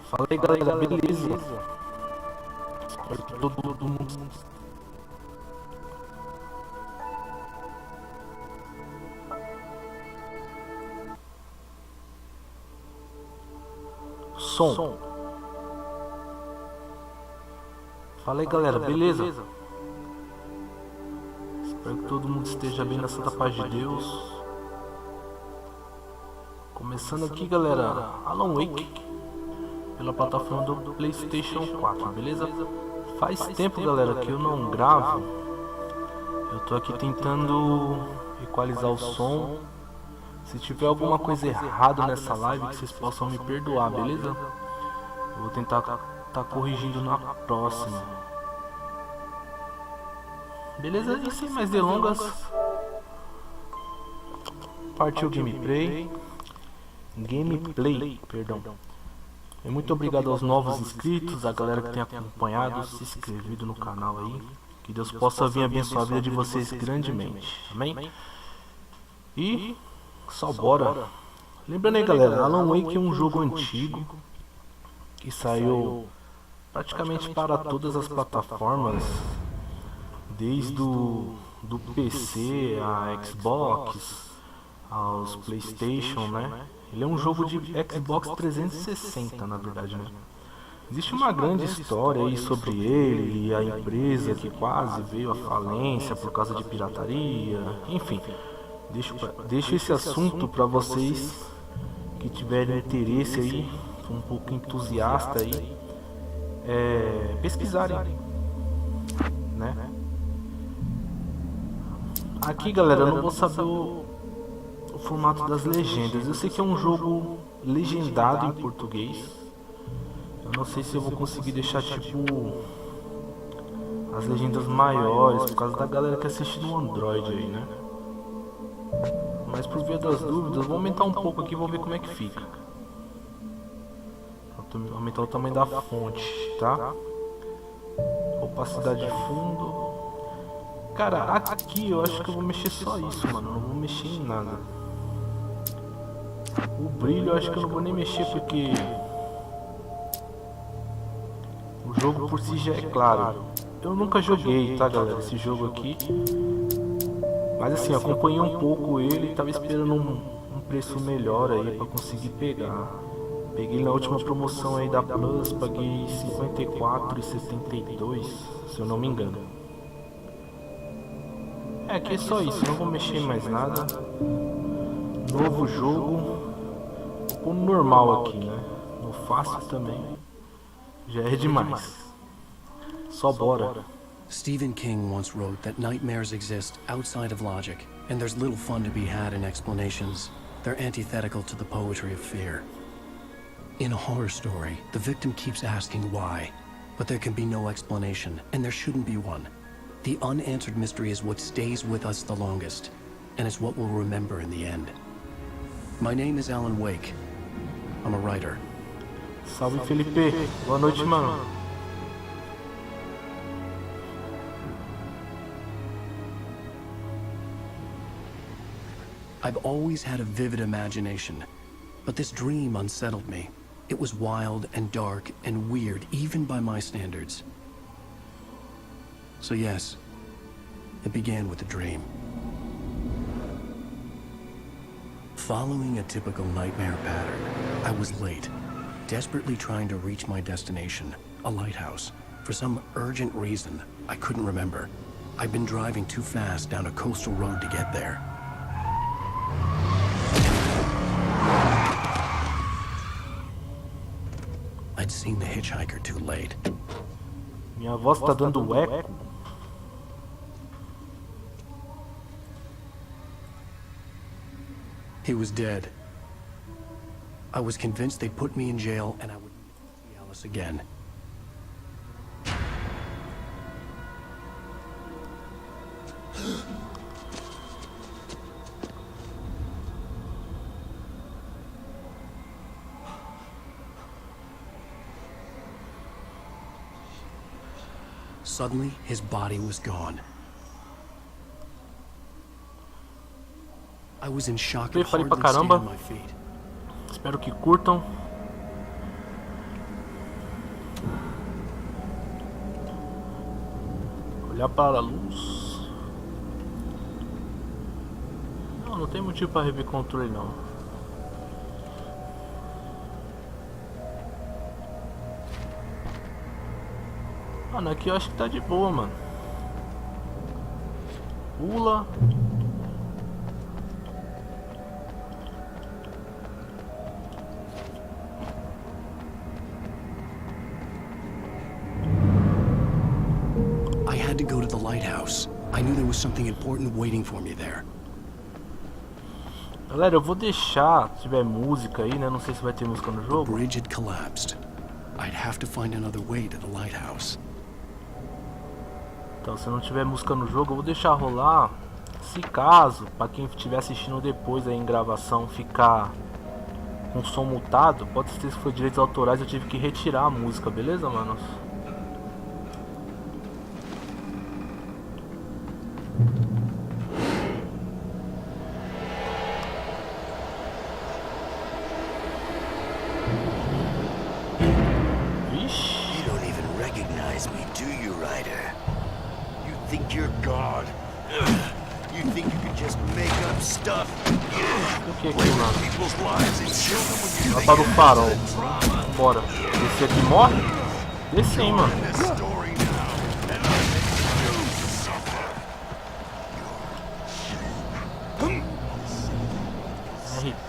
Fala aí galera, beleza? Espero que todo mundo... Som. Fala aí galera, beleza? Espero que todo mundo esteja bem na santa paz de Deus. Começando aqui galera, Alan Wake pela plataforma do PlayStation 4, beleza? Faz tempo galera que eu não gravo. Eu tô aqui tentando equalizar o som. Se tiver alguma coisa errada nessa live, que vocês possam me perdoar, beleza? Eu vou tentar tá corrigindo na próxima. Beleza? E sem mais delongas, partiu gameplay. Perdão. E muito obrigado aos novos inscritos, a galera que tem acompanhado, se inscrevido no canal aí. Que Deus possa vir abençoar a vida de vocês grandemente. Amém? E só bora. Lembrando aí galera, Alan Wake é um jogo antigo que saiu praticamente para todas as plataformas, desde do PC, a Xbox, aos PlayStation, né? Ele é um jogo de Xbox 360, na verdade, né? Existe uma grande história aí sobre ele e a empresa que quase veio à falência por causa de pirataria, enfim. Deixo esse assunto para vocês que tiverem interesse aí, um pouco entusiasta aí, pesquisarem, né? Aqui galera, eu não vou saber o formato das legendas. Eu sei que é um jogo legendado em português. Eu não sei se eu vou conseguir deixar tipo as legendas maiores por causa da galera que assiste no Android aí, né? Mas por via das dúvidas, vou aumentar um pouco aqui e vou ver como é que fica. Vou aumentar o tamanho da fonte, tá? Opacidade de fundo. Cara, aqui eu acho que eu vou mexer só isso, mano. Não vou mexer em nada. O brilho eu acho que eu não vou nem mexer porque o jogo por si já é claro. Eu nunca joguei, tá galera, esse jogo aqui. Mas assim, acompanhei um pouco ele e tava esperando um preço melhor aí pra conseguir pegar. Peguei na última promoção aí da Plus, paguei R$ 54,72, se eu não me engano. Aqui é só isso, não vou mexer em mais nada. Novo jogo. Vou pôr no normal aqui, né? No fácil também. Já é demais. Só bora. Stephen King once wrote that nightmares exist outside of logic, and there's little fun to be had in explanations. They're antithetical to the poetry of fear. In a horror story, the victim keeps asking why, but there can be no explanation, and there shouldn't be one. The unanswered mystery is what stays with us the longest, and it's what we'll remember in the end. My name is Alan Wake. I'm a writer. Salve Felipe, boa noite mano. I've always had a vivid imagination, but this dream unsettled me. It was wild and dark and weird, even by my standards. So yes, it began with a dream. Following a typical nightmare pattern, I was late, desperately trying to reach my destination, a lighthouse. For some urgent reason, I couldn't remember. I'd been driving too fast down a coastal road to get there. I'd seen the hitchhiker too late. Minha voz tá dando eco. He was dead. I was convinced they'd put me in jail and I would never see Alice again. Suddenly, his body was gone. I was in shock and Falei pra hardly caramba. stand on my feet. Espero que curtam. Olhar para a luz. Não tem motivo para rever controle não. Mano, aqui eu acho que tá de boa, mano. Pula. I had to go to the lighthouse. I knew there was something important waiting for me there. Galera, eu vou deixar, se tiver música aí, né? Não sei se vai ter música no The jogo. bridge had collapsed. I'd have to find another way to the lighthouse. Então, se não tiver música no jogo, eu vou deixar rolar. Se caso, pra quem estiver assistindo depois aí em gravação, ficar com som mutado, pode ser que for direitos autorais, eu tive que retirar a música, beleza, manos? Vixe. You don't even recognize me, do you, Ryder? You think you're God? You think you can just make up stuff? O que aqui, Play with mano? people's lives and kill them when you Vai think para o you're farol. drama. Bora. Esse aqui morre? Esse aí, mano. This story now, and I make you suffer.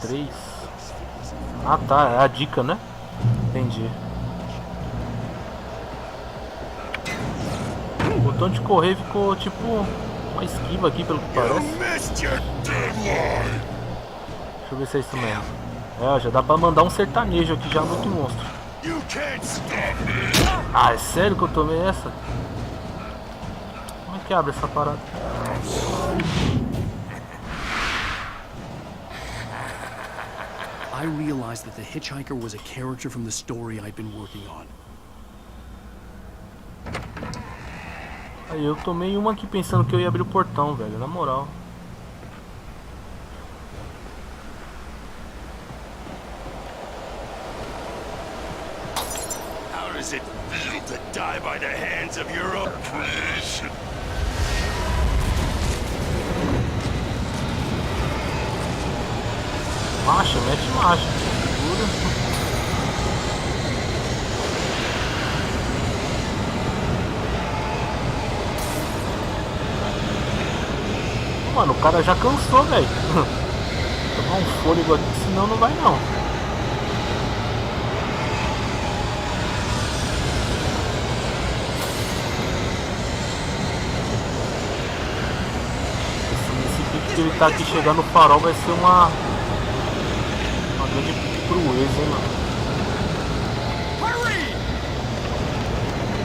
R3. Ah tá, é a dica, né? Entendi. O botão de correr ficou tipo uma esquiva aqui, pelo que You parece. missed your deadline. Deixa eu ver se é isso mesmo. É, já dá pra mandar um sertanejo aqui já muito monstro. You can't stop me. Ah, é sério que eu tomei essa? Como é que abre essa parada? I realized that the hitchhiker was a character from the story I'd been working on. Aí eu tomei uma aqui pensando que eu ia abrir o portão, velho, na moral. How does it feel to die by the hands of your opposition? Marcha, mete marcha. Segura. Mano, o cara já cansou, velho. Tomar um fôlego aqui, senão não vai não. Esse pique que ele tá aqui chegando no farol vai ser uma grande crueza, hein, mano.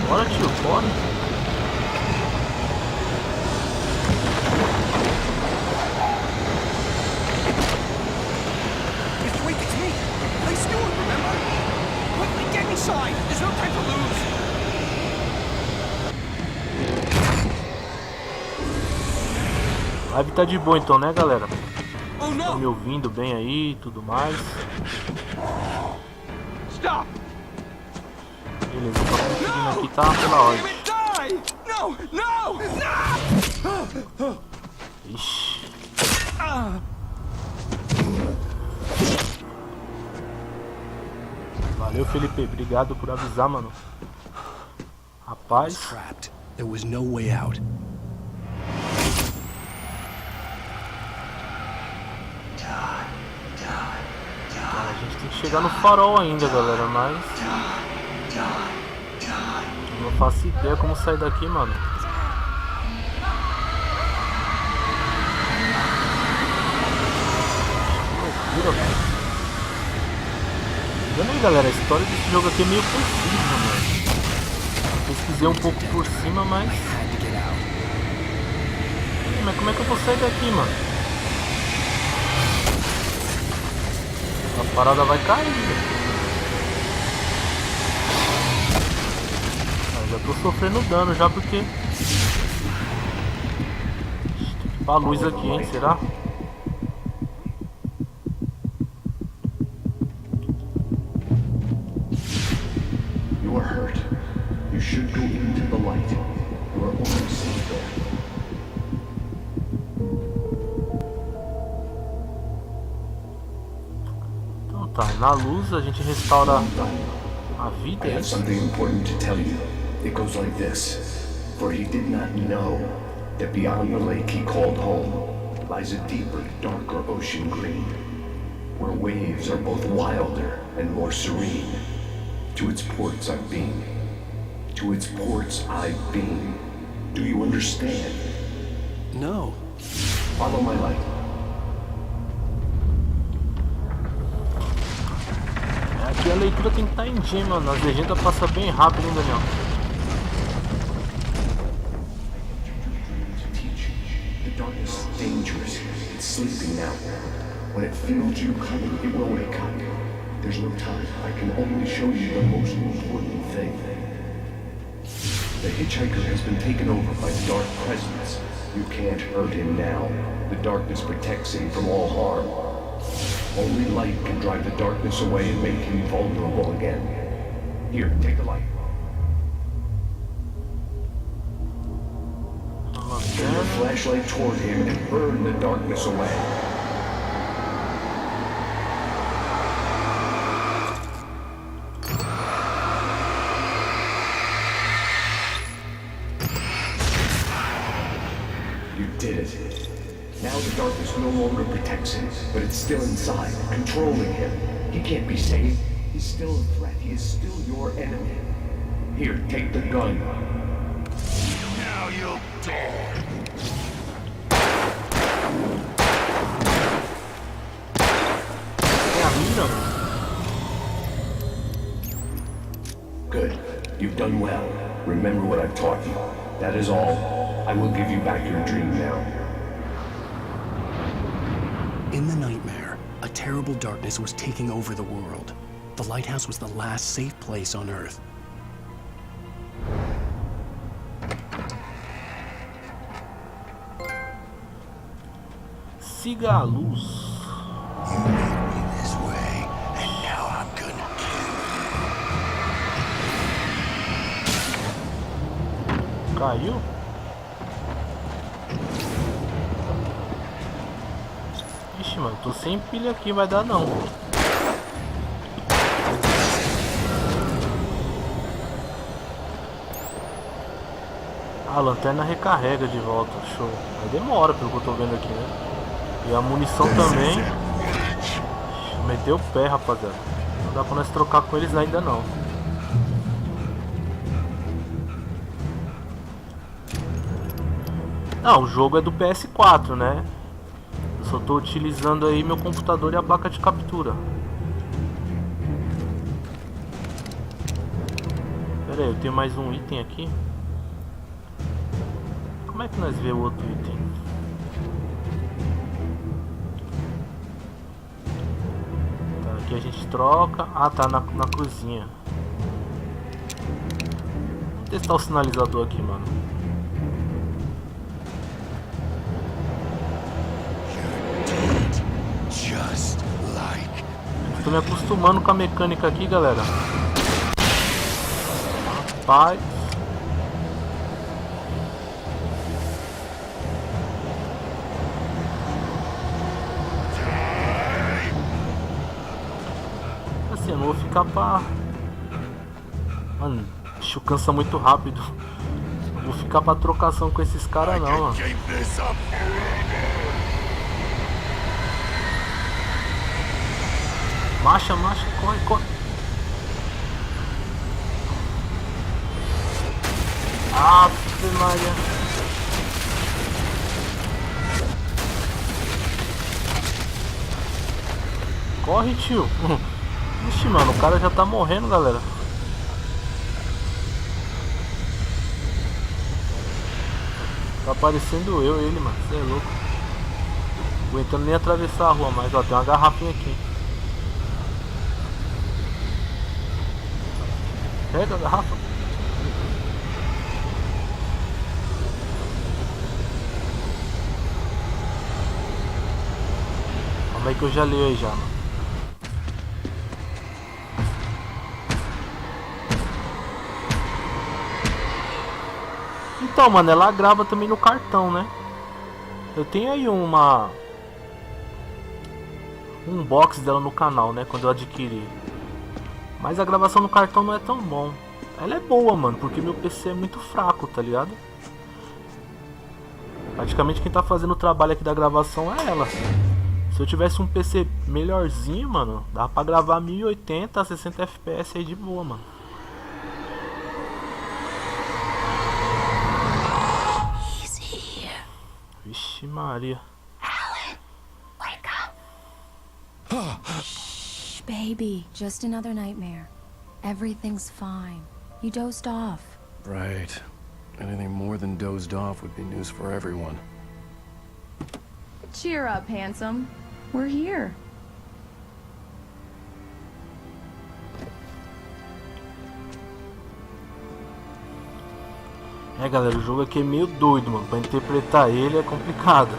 Bora, tio, bora. Mr. Wake, it's me. Play steward, remember? Quickly, get inside. There's no time to lose. A live tá de boa então, né, galera? Oh Tá no! me ouvindo bem aí e tudo mais. Stop! Beleza, tô conseguindo aqui, tá pela ordem. Die! No! No! No! Ixi. Valeu, Felipe. Obrigado por avisar, mano. Rapaz. Trapped. There was no way out. A gente tem que chegar no farol ainda, galera, mas eu não faço ideia como sair daqui, mano. Que loucura, velho. Vendo aí, galera, a história desse jogo aqui é meio confusa, mano. Pesquisei um pouco por cima, mas como é que eu vou sair daqui, mano? A parada vai cair, velho. Já tô sofrendo dano já porque tem que ir pra luz aqui, hein? Será? You are hurt. You should go into the light. You are only safe Na luz a gente restaura a vida. I have something important to tell you. It goes like this. For he did not know that beyond the lake he called home lies a deeper, darker ocean green, where waves are both wilder and more serene. To its ports I've been. To its ports I've been. Do you understand? No. Follow my light. Aqui a leitura tem que estar em dia, mano. As legendas passam bem rápido, hein, Daniel? The darkness is dangerous. It's sleeping now. When it feels you coming, it will wake up. There's no time. I can only show you the most important thing. The hitchhiker has been taken over by dark presence. You can't hurt him now. The darkness protects him from all harm. Only light can drive the darkness away and make him vulnerable again. Here, take the light. Turn your flashlight toward him and burn the darkness away. You did it. Now the darkness no longer protects him, but it's still inside, controlling him. He can't be saved. He's still a threat. He is still your enemy. Here, take the gun. Now you'll die. Tem a mira, mano. Good. You've done well. Remember what I've taught you. That is all. I will give you back your dream now. In the nightmare, a terrible darkness was taking over the world. The lighthouse was the last safe place on Earth. Siga a luz. You made me this way, and now I'm gonna kill you. Caiu? Ixi, mano, tô sem pilha aqui, vai dar não. A lanterna recarrega de volta, show. Aí demora pelo que eu tô vendo aqui, né? E a munição também. Meteu o pé, rapaziada. Não dá pra nós trocar com eles ainda não. Não, o jogo é do ps4, né? Eu só tô utilizando aí meu computador e a placa de captura. Pera aí, eu tenho mais um item aqui. Como é que nós vemos o outro item? Tá, aqui a gente troca. Ah, tá na cozinha. Vamos testar o sinalizador aqui, mano. Just like. Tô me acostumando com a mecânica aqui, galera. Rapaz. Assim, eu não vou ficar pra... Mano, bicho cansa muito rápido. Não vou ficar pra trocação com esses caras não, mano. Keep this up. Marcha, corre, corre. Ave Maria. Corre, tio. Ixi, mano, o cara já tá morrendo, galera. Tá parecendo eu, ele, mano. Você é louco. Aguentando nem atravessar a rua mais. Ó, tem uma garrafinha aqui. Pega a garrafa. Calma aí que eu já leio aí já, mano. Então, mano, ela grava também no cartão, né? Eu tenho aí um unbox dela no canal, né, quando eu adquiri. Mas a gravação no cartão não é tão bom. Ela é boa, mano, porque meu PC é muito fraco, tá ligado? Praticamente quem tá fazendo o trabalho aqui da gravação é ela. Se eu tivesse um PC melhorzinho, mano, dá pra gravar 1080 a 60 FPS aí de boa, mano. Vixe Maria. Alan, wake up. Shh, baby, just another nightmare. Everything's fine. You dozed off. Right. Anything more than dozed off would be news for everyone. Cheer up, handsome. We're here. É, galera, o jogo aqui é meio doido, mano. Pra interpretar ele é complicado.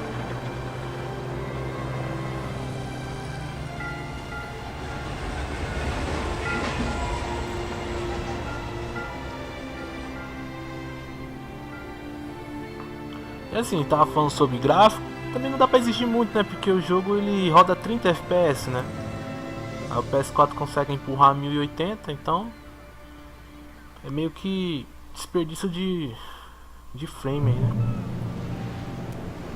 E assim, tava falando sobre gráfico. Também não dá pra exigir muito, né? Porque o jogo ele roda 30 FPS, né? Aí o ps4 consegue empurrar 1080, então é meio que desperdício de frame aí, né?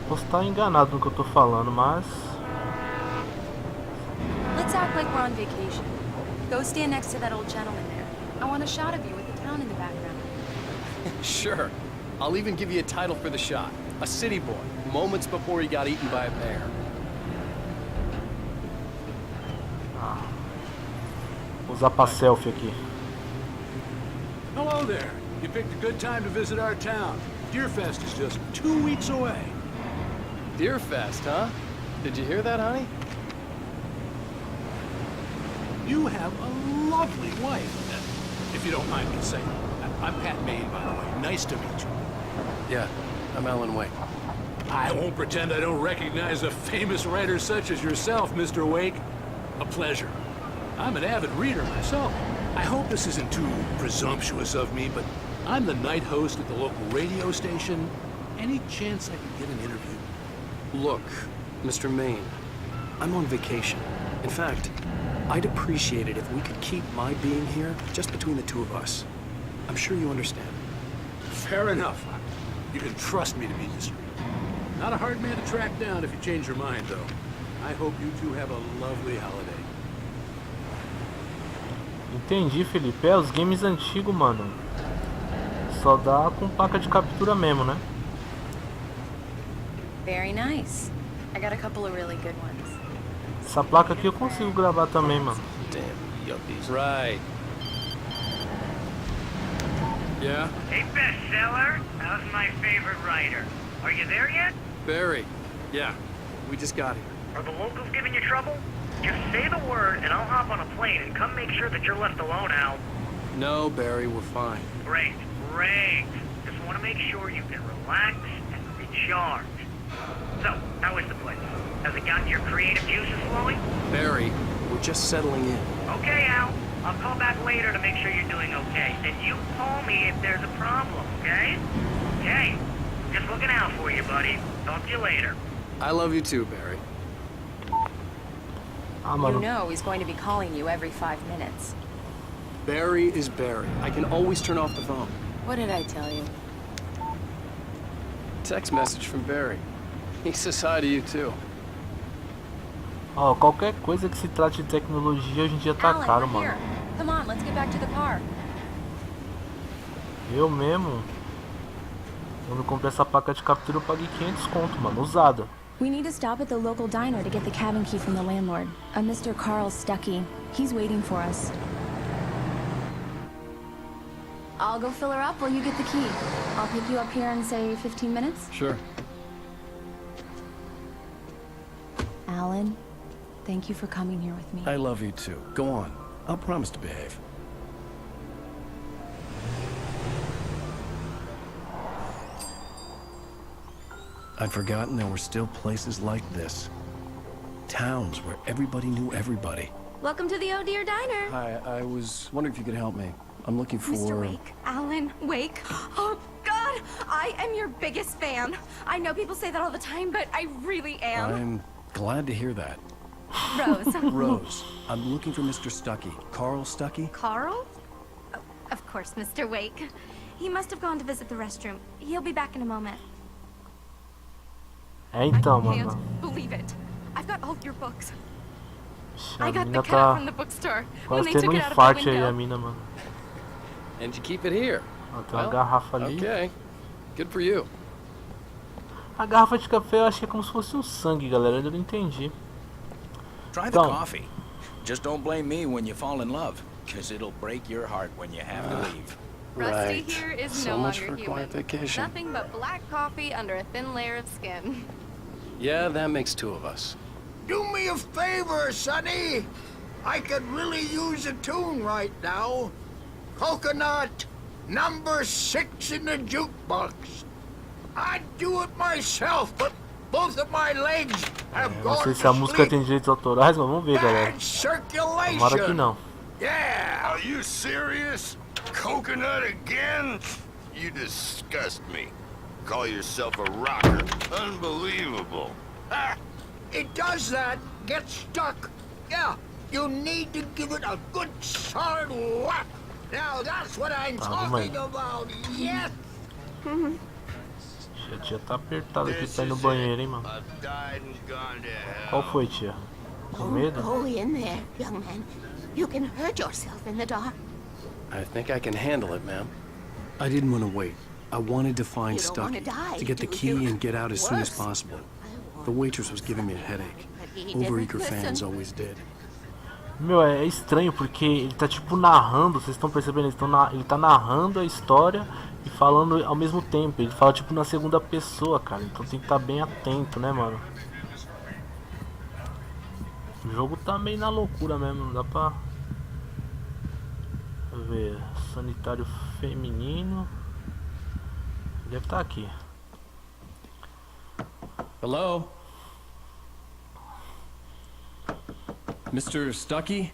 Posso estar enganado no que eu tô falando, mas... Let's act like we're on vacation. Go stand next to that old gentleman there. I want a shot of you with the town in the background. Sure. I'll even give you a title for the shot. A city boy, moments before he got eaten by a bear. Vou usar pra selfie aqui. Hello there. You picked a good time to visit our town. Deerfest is just 2 weeks away. Deerfest, huh? Did you hear that, honey? You have a lovely wife. If you don't mind me saying. I'm Pat Maine, by the way. Nice to meet you. Yeah, I'm Alan Wake. I won't pretend I don't recognize a famous writer such as yourself, Mr. Wake. A pleasure. I'm an avid reader myself. I hope this isn't too presumptuous of me, but I'm the night host at the local radio station. Any chance I could get an interview? Look, Mr. Maine, I'm on vacation. In fact, I'd appreciate it if we could keep my being here just between the two of us. I'm sure you understand. Fair enough. You can trust me to be discreet. Not a hard man to track down if you change your mind, though. I hope you two have a lovely holiday. Entendi, Felipe. É, os games antigos, mano, só dá com placa de captura mesmo, né? Very nice. I got a couple of really good ones. Essa placa aqui eu consigo gravar também, mano. Damn, yuppies. Right. Yeah? Hey, bestseller, how's my favorite writer? Are you there yet? Barry. Yeah, we just got here. Are the locals giving you trouble? Just say the word and I'll hop on a plane and come make sure that you're left alone, Al. No, Barry, we're fine. Great, great. Just want to make sure you can relax and recharge. So, how is the place? Has it gotten your creative juices flowing? Barry, we're just settling in. Okay, Al. I'll call back later to make sure you're doing okay. Then you call me if there's a problem, okay? Okay. Just looking out for you, buddy. Talk to you later. I love you too, Barry. Ah, You mano. know he's going to be calling you every 5 minutes. Barry is Barry. I can always turn off the phone. What did I tell you? Text message from Barry. He says hi to you too. Ó, qualquer coisa que se trate de tecnologia hoje em dia tá Alan, caro, we're mano. here. Come on, let's get back to the car. Eu mesmo, quando eu comprei essa placa de captura, eu paguei 500 conto, mano, usada. We need to stop at the local diner to get the cabin key from the landlord, a Mr. Carl Stuckey. He's waiting for us. I'll go fill her up while you get the key. I'll pick you up here in, say, 15 minutes? Sure. Alan, thank you for coming here with me. I love you too. Go on. I'll promise to behave. I'd forgotten there were still places like this. Towns where everybody knew everybody. Welcome to the Oh Dear Diner. Hi, I was wondering if you could help me. I'm looking for... Mr. Wake. Alan Wake. Oh, God! I am your biggest fan. I know people say that all the time, but I really am. I'm glad to hear that. Rose. Rose, I'm looking for Mr. Stuckey. Carl Stuckey? Carl? Oh, of course, Mr. Wake. He must have gone to visit the restroom. He'll be back in a moment. É então, I mano. can't believe it. I've got all your books. A I got the mina cut tá from the bookstore when quase they tendo took um it out of the infarte aí, a window. mina, mano. And you keep it here. Ó, tem uma garrafa ali. Okay. Good for you. A garrafa de café eu achei como se fosse um sangue, galera. Eu não entendi. Try the coffee. Just don't blame me when you fall in love, because it'll break your heart when you have to leave. Rusty here is So no much longer for human. quiet vacation. Nothing but black coffee under a thin layer of skin. Yeah, that makes two of us. Do me a favor, Sonny. I could really use a tune right now. Coconut, number 6 in the jukebox. I'd do it myself, but both of my legs have Não gone sei se a to música sleep. tem direitos autorais, mas vamos ver, galera. Bad circulation. Tomara que não. Yeah. Are you serious? Coconut again? You disgust me. Call yourself a rocker. Unbelievable. Ah, it does that. Get stuck. Yeah, you need to give it a good solid whack. Now that's what I'm talking about. Yes. Tia tá apertada aqui pra ir no banheiro, hein, mano. Qual foi, tia? Com medo? Go in there, young man. You can hurt yourself in the dark. I think I can handle it, ma'am. I didn't want to wait. I wanted to find You don't wanna Stuckey, die, to get the do key you? and get out as soon as Worse. possible. The waitress was giving me a headache. he Overeager didn't fans listen. always did. Meu, é estranho porque ele tá tipo narrando, vocês estão percebendo? Ele tá narrando a história e falando ao mesmo tempo. Ele fala tipo na segunda pessoa, cara. Então tem que estar bem atento, né, mano? O jogo tá meio na loucura mesmo, não dá pra ver. Sanitário feminino. Deve estar aqui. Hello? Mr. Stuckey?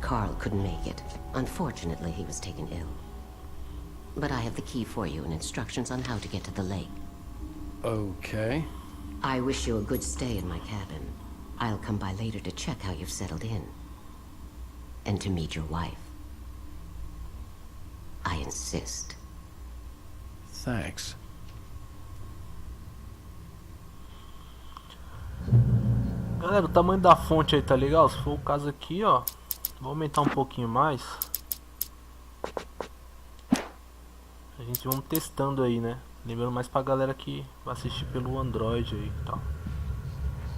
Carl couldn't make it. Unfortunately, he was taken ill. But I have the key for you and instructions on how to get to the lake. Okay. I wish you a good stay in my cabin. I'll come by later to check how you've settled in. And to meet your wife. I insist. Thanks. Galera, o tamanho da fonte aí tá legal? Se for o caso aqui, ó. Vou aumentar um pouquinho mais. A gente vamos testando aí, né? Lembrando mais pra galera que vai assistir pelo Android aí e tal.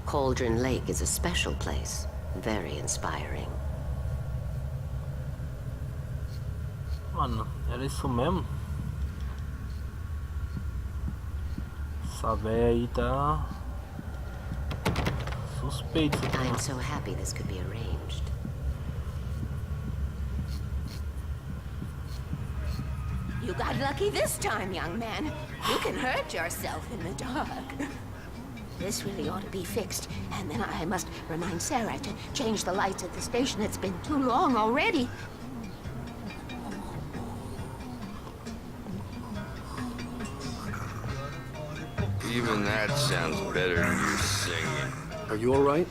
Cauldron Lake is a special place. Very inspiring. Mano, era isso mesmo? Essa véia aí tá suspeita. I'm so happy this could be arranged. You got lucky this time, young man. You can hurt yourself in the dark. This really ought to be fixed. And then I must remind Sarah to change the lights at the station. It's been too long already. Even that sounds better than you singing. Are you alright?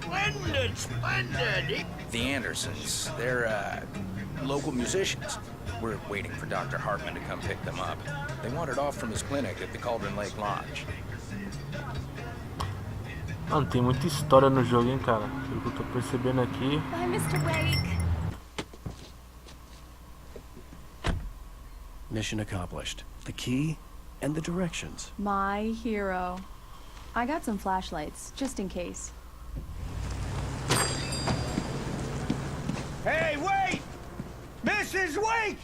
Splendid, splendid. The Andersons, they're, local musicians. We're waiting for Dr. Hartman to come pick them up. They wandered off from his clinic at the Cauldron Lake Lodge. Mano, tem muita história no jogo, hein, cara. Pelo que eu tô percebendo aqui. Bye, Mr. Wake. Mission accomplished. The key and the directions. My hero. I got some flashlights, just in case. Hey, wait! Mrs. Wake!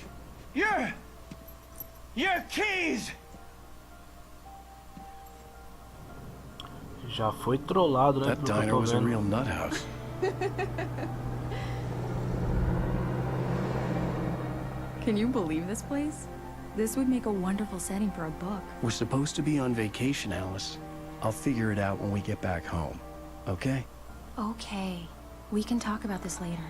Your keys! Já foi trollado, né? That pelo que eu diner tô was a vendo. real nut house. Can you believe this place? This would make a wonderful setting for a book. We're supposed to be on vacation, Alice. I'll figure it out when we get back home. Okay? Okay. We can talk about this later.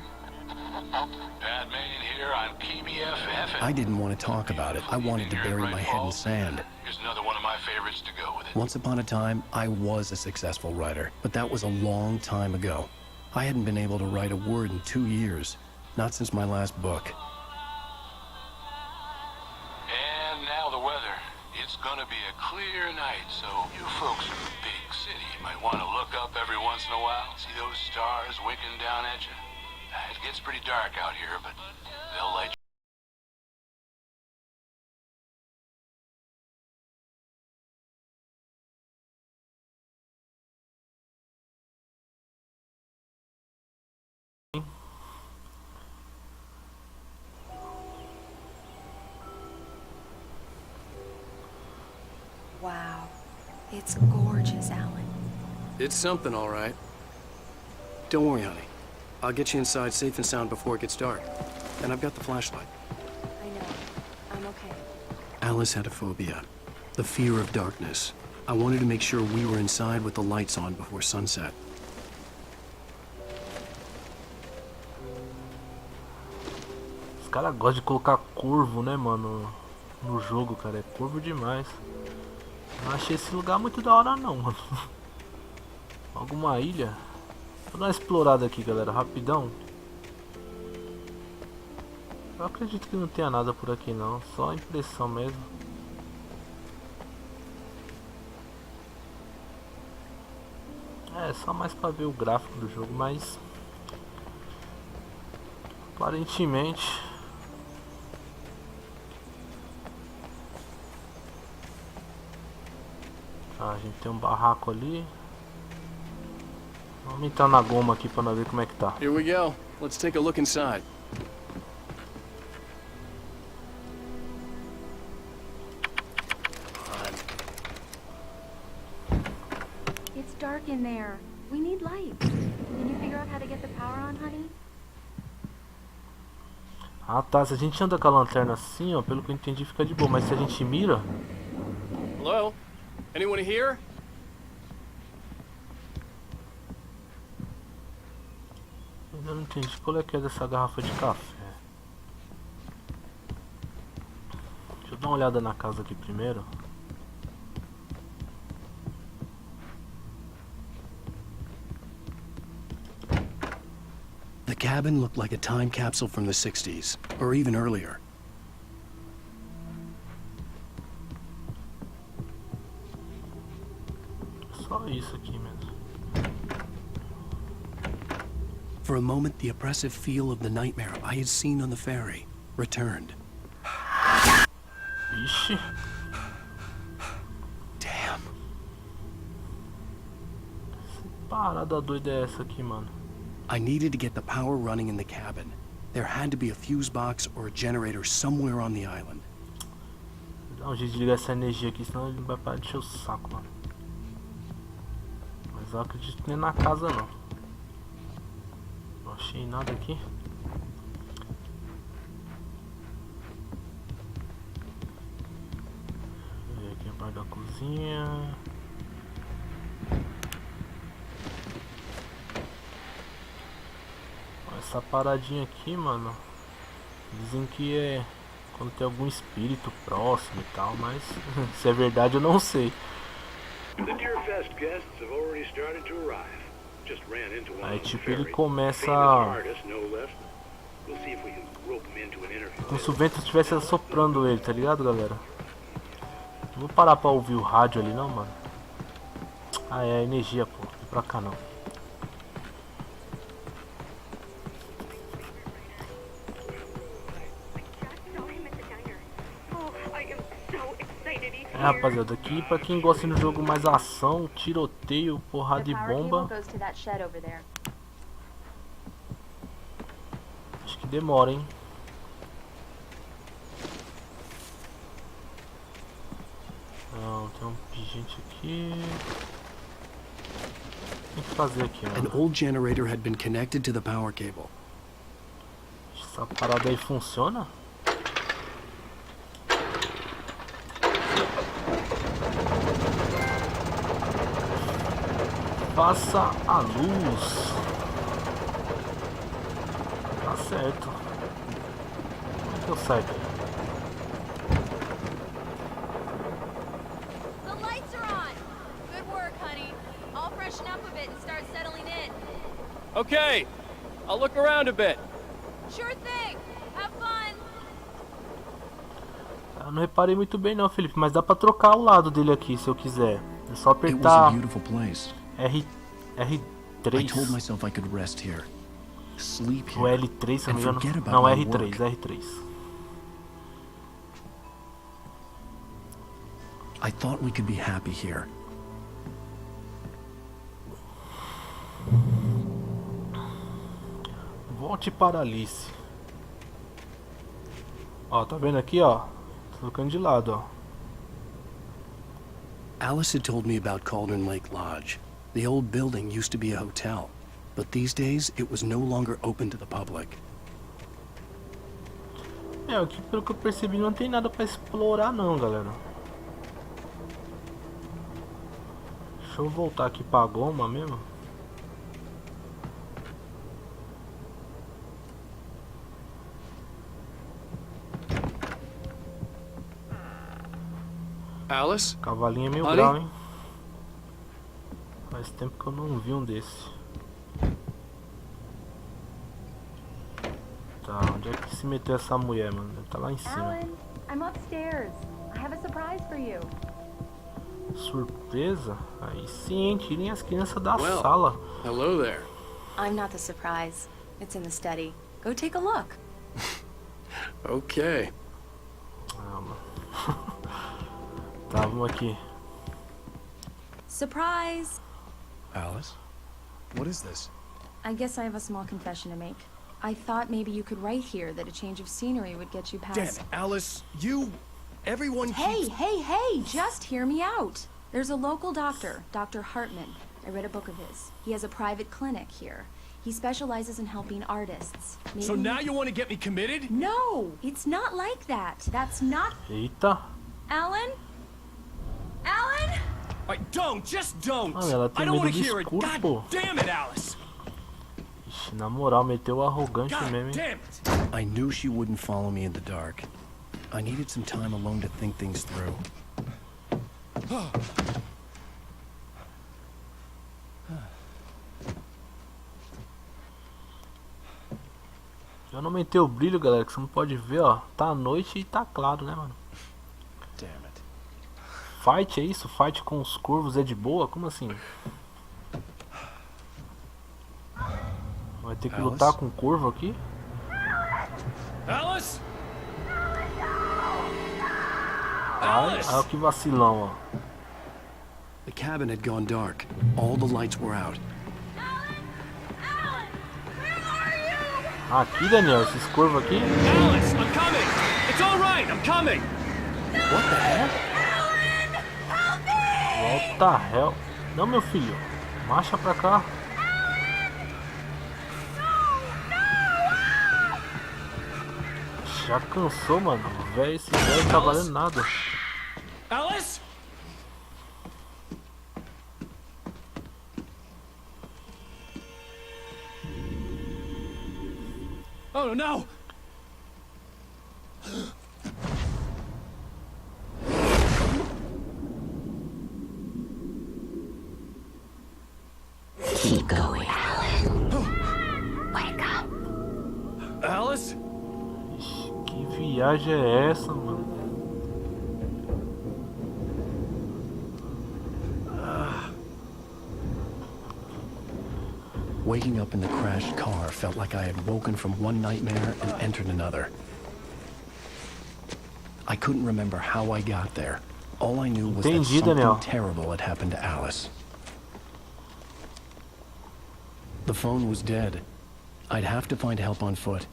I didn't want to talk about it. I wanted to bury my head in sand. Here's another one of my favorites to go with it. Once upon a time, I was a successful writer, but that was a long time ago. I hadn't been able to write a word in 2 years, not since my last book. And now the weather. It's gonna be a clear night, so you folks in the big city might want to look up every once in a while, see those stars winking down at you. It gets pretty dark out here, but they'll light you. Wow. It's gorgeous, Alan. It's something, all right. Don't worry, honey. I'll get you inside safe and sound before it gets dark. And I've got the flashlight. I know. I'm okay. Alice had a phobia. The fear of darkness. I wanted to make sure we were inside with the lights on before sunset. Os caras gostam de colocar curvo, né, mano? No jogo, cara. É curvo demais. Não achei esse lugar muito da hora, não, mano. Alguma ilha? Vou dar uma explorada aqui, galera, rapidão. Eu acredito que não tenha nada por aqui, não. Só impressão mesmo. É, só mais pra ver o gráfico do jogo, mas... aparentemente... Ah, a gente tem um barraco ali. Vamos entrar na goma aqui pra nós ver como é que tá. Here we go. Let's take a look inside. It's dark in there. We need light. Can you figure out how to get the power on, honey? Ah tá, se a gente anda com a lanterna assim, ó, pelo que eu entendi fica de boa, mas se a gente mira... Hello? Anyone here? Eu não entendi qual é que é dessa garrafa de café. Deixa eu dar uma olhada na casa aqui primeiro. The cabin looked like a time capsule from the 60s, or even earlier. Só isso aqui mesmo. For a moment, the oppressive feel of the nightmare I had seen on the ferry returned. Ixi. Damn. Que parada doida é essa aqui, mano? I needed to get the power running in the cabin. There had to be a fuse box or a generator somewhere on the island. Dá um jeito de ligar essa energia aqui, senão ele vai parar de encher o saco, mano. Mas eu acredito que nem na casa não. Não achei nada aqui. Deixa eu ver aqui a parte da cozinha. Essa paradinha aqui, mano, dizem que é quando tem algum espírito próximo e tal, mas se é verdade eu não sei. Aí tipo ele começa como se o vento estivesse assoprando ele, tá ligado, galera? Não vou parar pra ouvir o rádio ali não, mano. Ah, é a energia, pô, não pra cá não. É, rapaziada, aqui pra quem gosta do jogo mais ação, tiroteio, porrada e bomba, acho que demora, hein? Não, tem um gente aqui. Tem que fazer aqui, mano. An old generator had been connected to the power cable. Essa parada aí funciona? Faça a luz. certo. Como é que eu saio? The lights are on. Good work, honey. I'll freshen up a bit and start settling in. Okay, I'll look around a bit. Sure thing. Have fun. Eu não reparei muito bem não, Felipe, mas dá pra trocar o lado dele aqui se eu quiser. É só It was a apertar beautiful place. I R3 told myself I could rest here, sleep ou here, L3, se eu and não me forget engano. about Não, my R3, work. R3. I thought we could be happy here. Volte para Alice. Ó, tá vendo aqui, ó? Tô colocando de lado, ó. Alice had told me about Cauldron Lake Lodge. The old building used to be a hotel, but these days it was no longer open to the public. É, aqui pelo que eu percebi não tem nada pra explorar não, galera. Deixa eu voltar aqui pra goma mesmo. Alice? Cavalinho é meio Honey? brau, hein? Faz tempo que eu não vi um desse. Tá, onde é que se meteu essa mulher, mano? Deve tá lá em cima. Alan, I'm upstairs. I have a surprise for you. Surpresa? Aí sim, hein? Tirem as crianças da Well, sala. hello there. I'm not the surprise. It's in the study. Go take a look. Okay. Ah, mano. Tá, vamos aqui. Surprise! Alice? What is this? I guess I have a small confession to make. I thought maybe you could write here that a change of scenery would get you past... Damn it, Alice, everyone Hey, hey, hey! Just hear me out! There's a local doctor, Dr. Hartman. I read a book of his. He has a private clinic here. He specializes in helping artists. Maybe... So now you want to get me committed? No! It's not like that. That's not... Eita. Alan? Alan? Just don't! Mano, ela tem I don't medo want do to hear it! escuro, God pô. damn it, Alice! Ixi, na moral, meteu o arrogante God mesmo, hein? damn it! I knew she wouldn't follow me in the dark. I needed some time alone to think things through. Eu não aumentei o brilho, galera, que você não pode ver, ó. Tá à noite e tá claro, né, mano? Damn it. Fight, é isso? Fight com os curvos é de boa? Como assim? Vai ter que Alice? lutar com curvo aqui? Alice? Ai, olha que vacilão, ó. The cabin had gone dark. All the lights were out. Aqui, Daniel, esses curvos aqui. Alice, I'm coming! It's all right, I'm coming! What the hell? What the hell? Não, meu filho. Marcha pra cá. Já cansou, mano. Véi, esse velho não tá valendo nada. Alice? Oh no! Keep going, Alan. Wake up. Alice? Ixi, que viagem é essa, mano? Waking up in the crashed car felt like I had woken from one nightmare and entered another. I couldn't remember how I got there. All I knew was that Entendi, something Daniel. terrible had happened to Alice. The phone was dead. I'd have to find help on foot.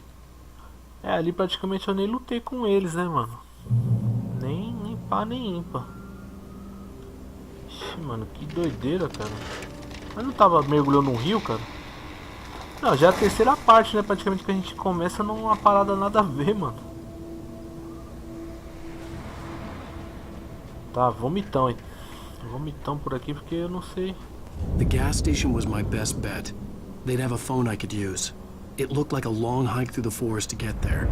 É, ali praticamente eu nem lutei com eles, né, mano? Nem pá, nem ímpar. Ixi, mano, que doideira, cara. Mas não tava mergulhando num rio, cara? Não, já é a terceira parte, né? Praticamente que a gente começa numa parada nada a ver, mano. Tá, vomitão, hein? Vomitão por aqui porque eu não sei. The gas station was my best bet. They'd have a phone I could use. It looked like a long hike through the forest to get there.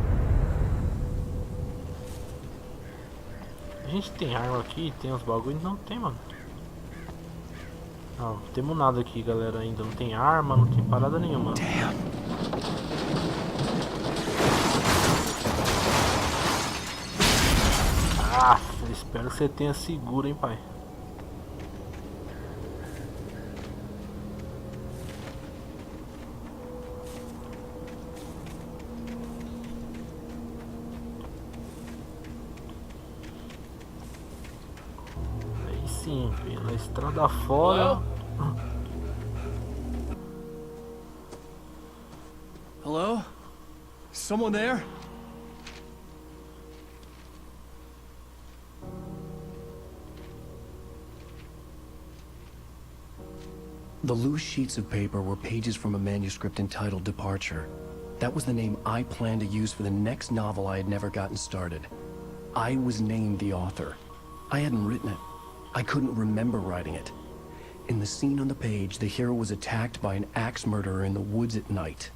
A gente tem arma aqui, tem os bagulhos, não tem, mano. Não temos nada aqui, galera, ainda. Não tem arma, não tem parada nenhuma. Ah, espero que você tenha seguro, hein, pai. Sim, pela estrada fora. Hello? Someone there? The loose sheets of paper were pages from a manuscript entitled Departure. That was the name I planned to use for the next novel I had never gotten started. I was named the author. I hadn't written it. I couldn't remember writing it. In the scene on the page, the hero was attacked by an axe murderer in the woods at night.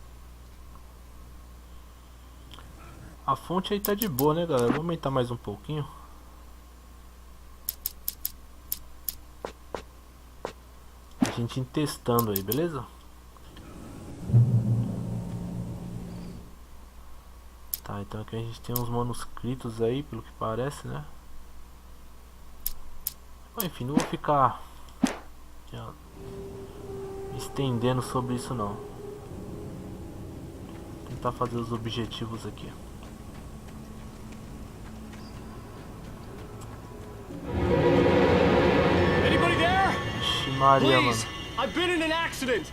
A fonte aí tá de boa, né, galera? Vou aumentar mais um pouquinho. A gente testando aí, beleza? Tá, então aqui a gente tem uns manuscritos aí, pelo que parece, né? Enfim, não vou ficar estendendo sobre isso não. Vou tentar fazer os objetivos aqui. Anybody there? Ixi, Maria, Please, mano. I've been in an accident.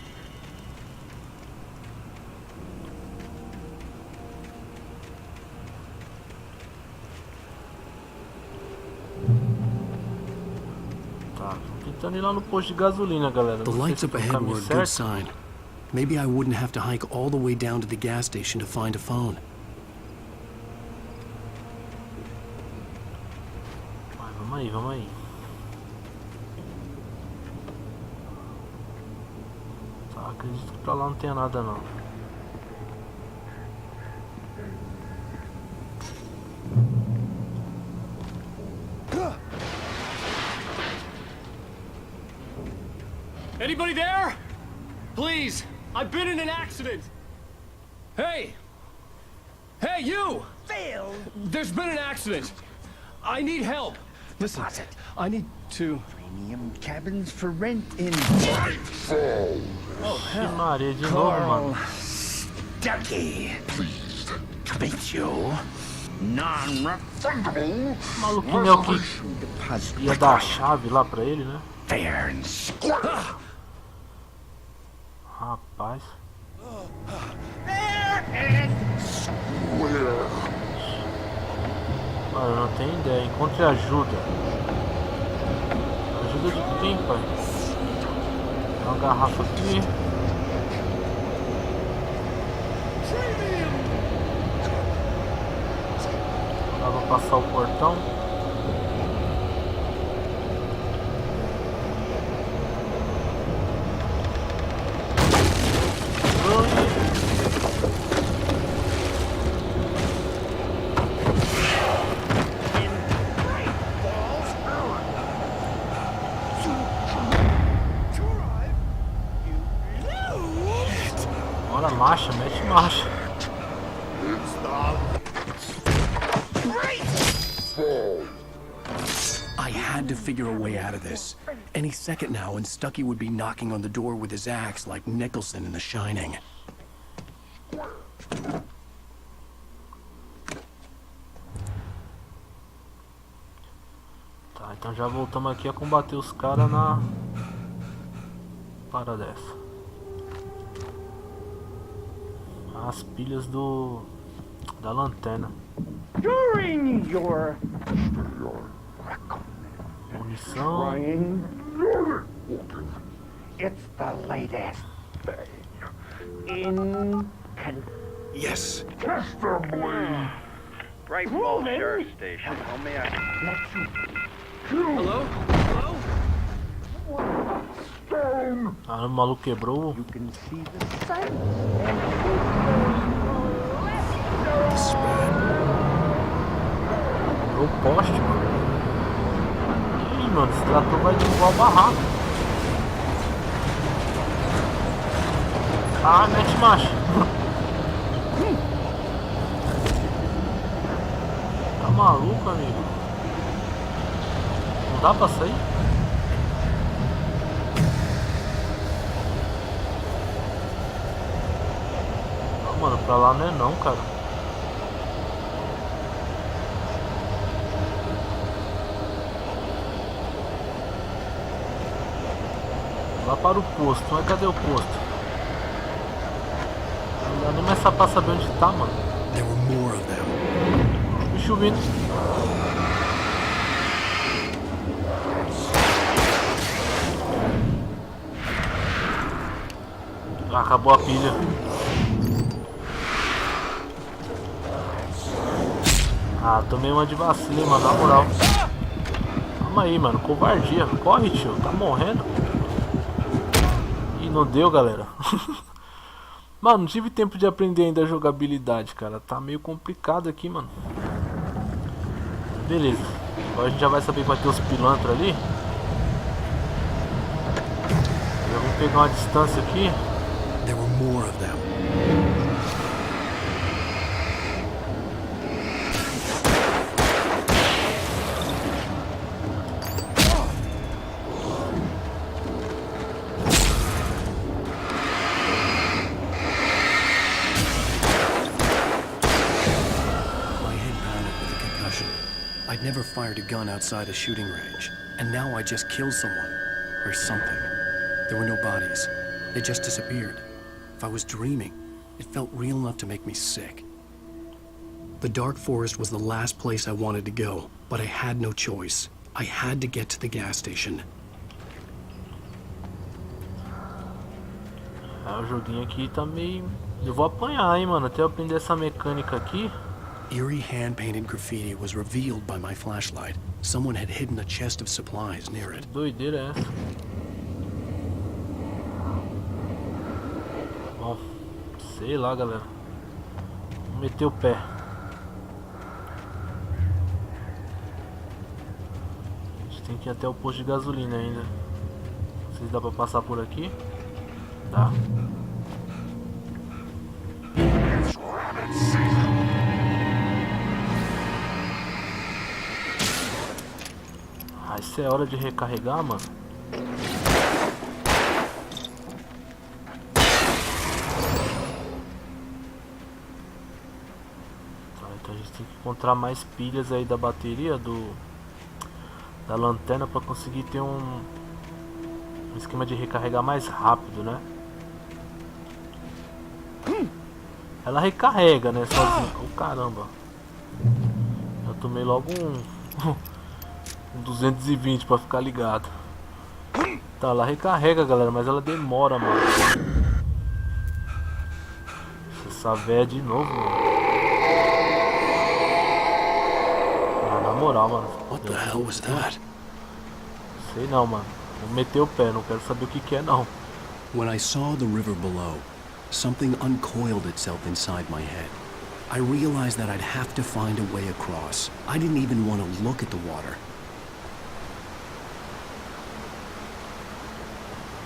Tentando ir lá no posto de gasolina, galera. The lights up ahead were a good sign. Maybe I wouldn't have to hike all the way down to the gas station to find a phone. Vai, vamos aí, vamos aí. Tá, acredito que pra lá não tenha nada não. Anybody there? Please, I've been in an accident. Hey! Hey, you! Phil! There's been an accident. I need help. Listen, I need to... Premium cabins for rent in... Oh, hell. Maria, de novo, mano. Stucky. Pleased to meet you. Non-refundable. Maluquinho é o que ia dar a chave lá pra ele, né? Fair and square. Rapaz. Mano, eu não tenho ideia. Encontre ajuda. Ajuda de quem, pai? Tem uma garrafa aqui. Dá pra passar o portão. Bora, marcha, mete marcha. I had to figure a way out of this. Any second now, and Stucky would be knocking on the door with his axe like Nicholson in The Shining. Tá, então já voltamos aqui a combater os caras na parada dessa. As pilhas da lanterna. During your Munição. it's the latest thing in Yes. Right Falls Sheriff Station. How may I... Hello? Hello? Ah, o maluco quebrou. Quebrou o poste, mano. Ih, mano, esse trator vai derrubar o barraco. Ah, mete marcha. Tá maluco, amigo? Não dá pra sair? Não, mano, pra lá não é não, cara. Lá para o posto, mas cadê o posto? Não dá nem mais pra saber onde tá, mano. There were more of them. Bicho vindo. Acabou a pilha. Ah, tomei uma de vacina, mano, na moral. Calma aí, mano, covardia. Corre, tio, tá morrendo. Ih, não deu, galera. Mano, não tive tempo de aprender ainda a jogabilidade, cara. Tá meio complicado aqui, mano. Beleza. Agora a gente já vai saber que vai ter os pilantras ali. Já vou pegar uma distância aqui. There were more of them. I'd never fired a gun outside a shooting range, and now I just killed someone. Or something. There were no bodies. They just disappeared. If I was dreaming, it felt real enough to make me sick. The dark forest was the last place I wanted to go, but I had no choice. I had to get to the gas station. Ah, o joguinho aqui tá meio... Eu vou apanhar, hein, mano, até eu aprender essa mecânica aqui. Eerie hand-painted graffiti was revealed by my flashlight. Someone had hidden a chest of supplies near it. Doideira é essa? Bom, sei lá, galera. Vou meter o pé. A gente tem que ir até o posto de gasolina ainda. Não sei se dá pra passar por aqui. Dá. Ah, isso é hora de recarregar, mano. Tá, então a gente tem que encontrar mais pilhas aí da bateria da lanterna pra conseguir ter um esquema de recarregar mais rápido, né? Ela recarrega, né, sozinha. Oh, caramba. Eu tomei logo um 220 pra ficar ligado. Tá, ela recarrega, galera, mas ela demora, mano. Essa véia de novo, mano. Ah, na moral, mano. What the hell was that? Sei não, mano. Vou meter o pé, não quero saber o que é, não. When I saw the river below, something uncoiled itself inside my head. I realized that I'd have to find a way across. I didn't even want to look at the water.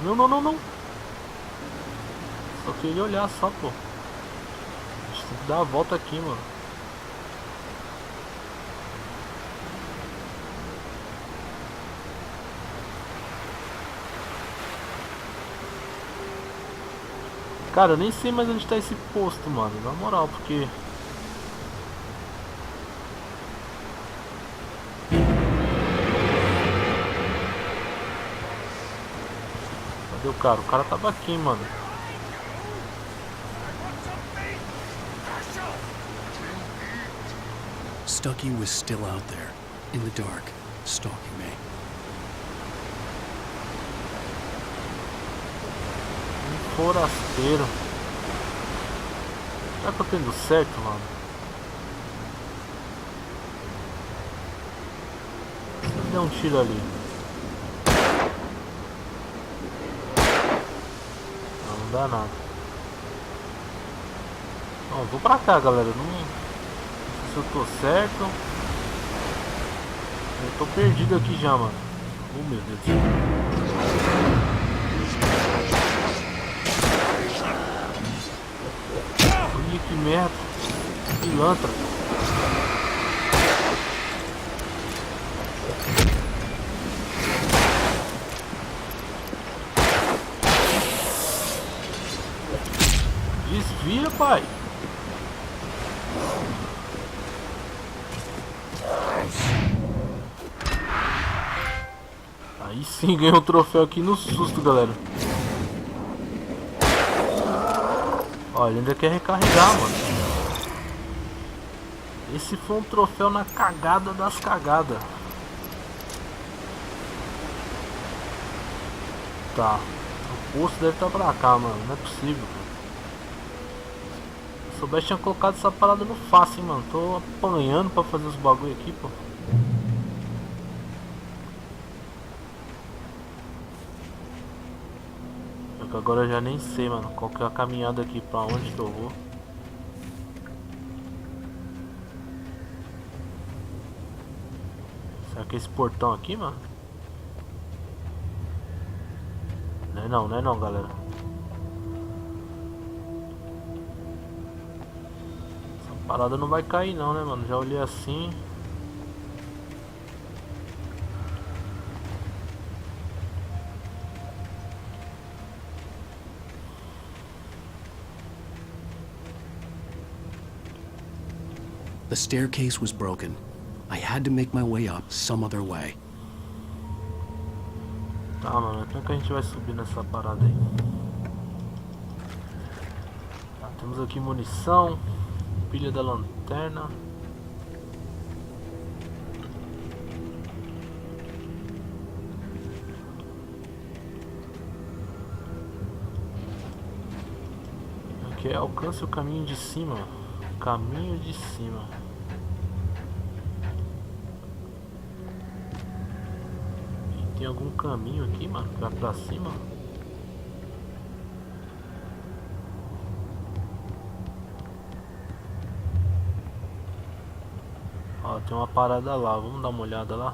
Não, não, não, não. Só queria olhar só, pô. A gente tem que dar a volta aqui, mano. Cara, eu nem sei mais onde tá esse posto, mano. Na moral, porque... Cadê o cara? O cara tava aqui, mano. Stucky was still out there, in the dark, stalking me. Forasteiro. Será que eu tô indo certo, mano? Se eu der um tiro ali. dá nada. Bom, vou pra cá, galera. Não sei se eu tô certo. Eu tô perdido aqui já, mano. Oh, meu Deus do céu. Olha que merda. Pilantra. Desvia, pai. Aí sim, ganhou um troféu aqui no susto, galera. Ó, ele ainda quer recarregar, mano. Esse foi um troféu na cagada das cagadas. Tá. O posto deve estar pra cá, mano. Não é possível, cara. Se soubesse, tinha colocado essa parada no fácil, hein, mano. Tô apanhando pra fazer os bagulho aqui, pô. Agora eu já nem sei, mano, qual que é a caminhada aqui, pra onde que eu vou. Será que é esse portão aqui, mano? Não é não, galera. Essa parada não vai cair não, né, mano? Já olhei assim. The staircase was broken. I had to make my way up some other way. Tá, mano, como é que a gente vai subir nessa parada aí? Tá, temos aqui munição, pilha da lanterna. Aqui é alcance o caminho de cima. Caminho de cima. E tem algum caminho aqui, mano, que vai pra cima? Ó, tem uma parada lá, vamos dar uma olhada lá.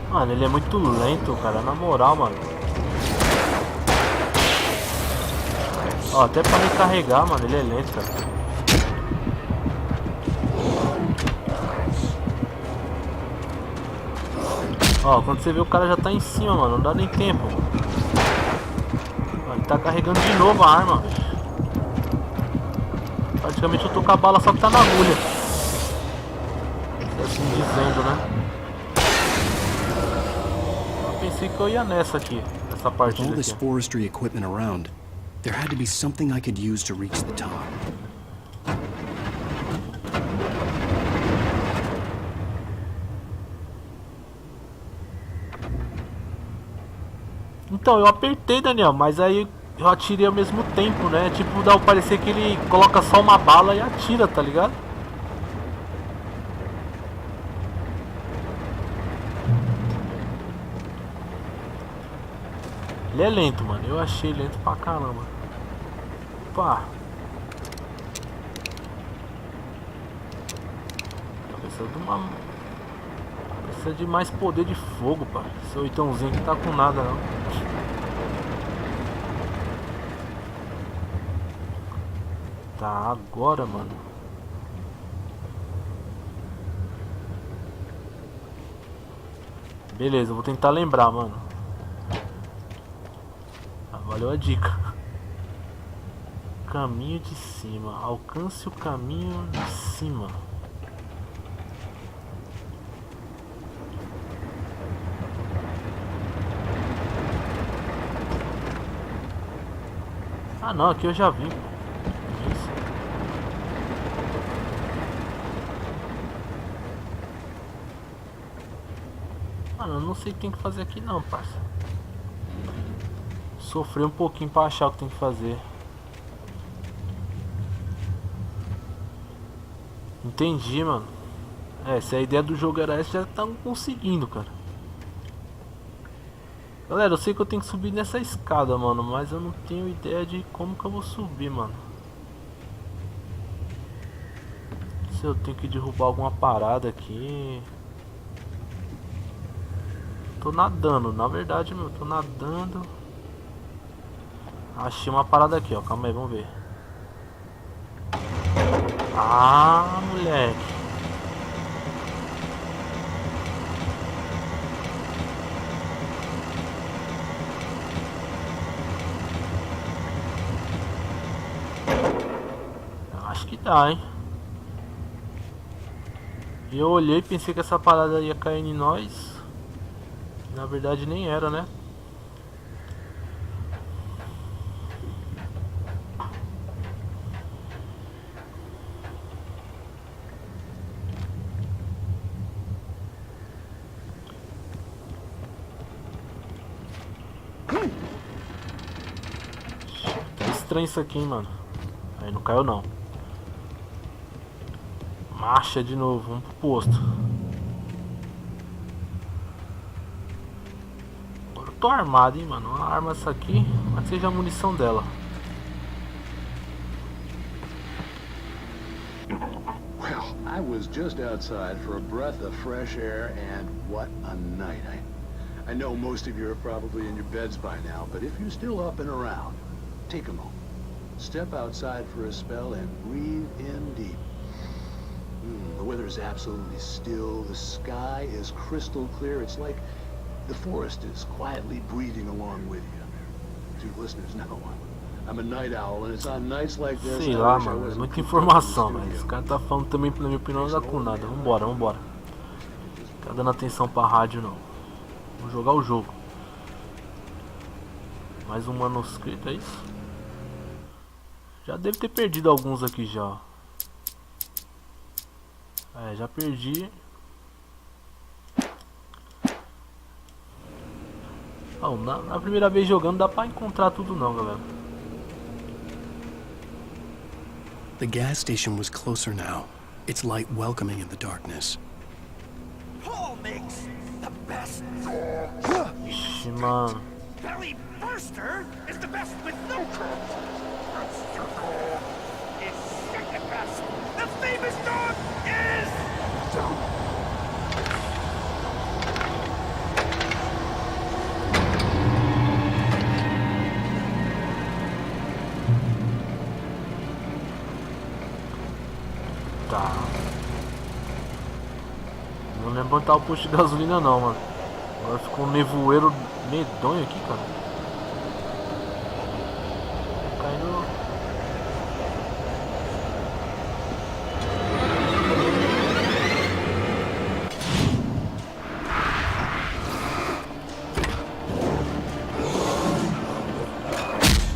Mano, ele é muito lento, cara, na moral, mano. Ó, até pra recarregar, mano, ele é lento, cara. Ó, quando você vê o cara já tá em cima, mano, não dá nem tempo. Ó, ele tá carregando de novo a arma. Praticamente eu tô com a bala, só que tá na agulha. Assim dizendo, né? Pensei que eu ia nessa aqui, nessa partida With all this aqui. forestry equipment around, there had to be something I could use to reach the top. Então, eu apertei, Daniel, mas aí eu atirei ao mesmo tempo, né? Tipo, dá pra parecer que ele coloca só uma bala e atira, tá ligado? Ele é lento, mano. Eu achei lento pra caramba. Opa! Precisa de uma... Precisa de mais poder de fogo, pá. Esse oitãozinho aqui tá com nada, não. Tá, agora, mano. Beleza, eu vou tentar lembrar, mano. Valeu a dica. Caminho de cima. Alcance o caminho de cima. Ah não, aqui eu já vi. Mano, eu não sei o que tem que fazer aqui não, parça. Sofri um pouquinho pra achar o que tem que fazer. Entendi, mano. É, se a ideia do jogo era essa, já estão conseguindo, cara. Galera, eu sei que eu tenho que subir nessa escada, mano, mas eu não tenho ideia de como que eu vou subir, mano. Se eu tenho que derrubar alguma parada aqui. Tô nadando, na verdade, meu, tô nadando. Achei uma parada aqui, ó, calma aí, vamos ver. Ah, moleque. Acho que dá, hein. Eu olhei e pensei que essa parada ia cair em nós. Na verdade nem era, né? Tá estranho isso aqui, hein, mano. Aí não caiu não. Marcha de novo, vamos pro posto. Agora eu tô armado, hein, mano. Uma arma essa aqui, mas seja a munição dela. Well, I was just outside for a breath of fresh air, and what a night. I know most of you are probably in your beds by now, but if you're still up and around, take a moment. Step outside for a spell and breathe in deep. The weather is absolutely still. The sky is crystal clear. It's like the forest is quietly breathing along with you. To listeners know, I'm a night owl, and it's on nights like this. Sei lá, mano, é muita informação, mas esse cara tá falando também, na minha opinião, não dá com nada. Vambora, vambora. Não tá dando atenção pra rádio, não. Vamos jogar o jogo. Mais um manuscrito, é isso? Já devo ter perdido alguns aqui já, ó. É, já perdi. Não, na primeira vez jogando dá pra encontrar tudo não, galera. The gas station was closer now, its light welcoming in the darkness. Paul makes the best. Ixi, mano. Belly burster is the best with no crumbs. Is second best. The famous dog is. Tá. Não lembro onde tá o posto de gasolina não, mano. Agora ficou um nevoeiro medonho aqui, cara. Tá caindo.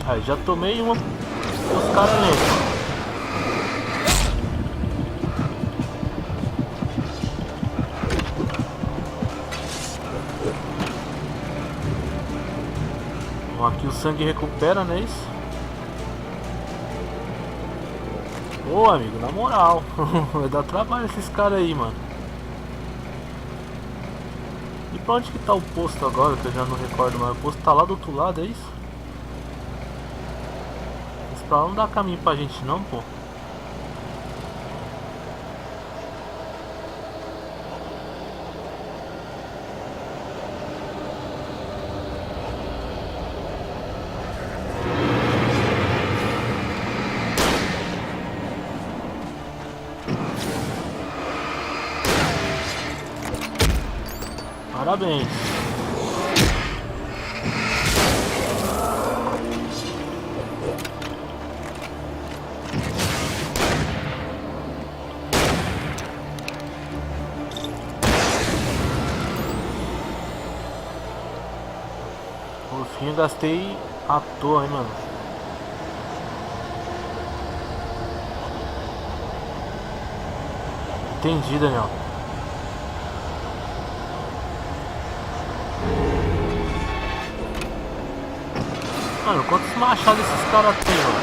Aí, já tomei uma dos caras nele. Bom, aqui o sangue recupera, né? Isso? Ô, amigo, na moral. Vai dar trabalho esses caras aí, mano. E pra onde que tá o posto agora? Que eu já não recordo mais. O posto tá lá do outro lado, é isso? Mas pra lá não dá caminho pra gente não, pô. Parabéns. Por fim eu gastei à toa, hein, mano. Entendi, Daniel. Mano, quantos machados esses caras têm, mano?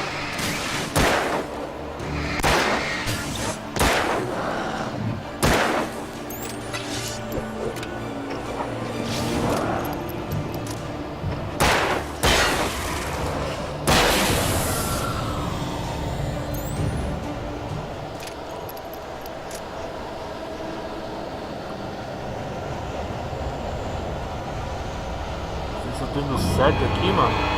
Se eu tô indo certo aqui, mano.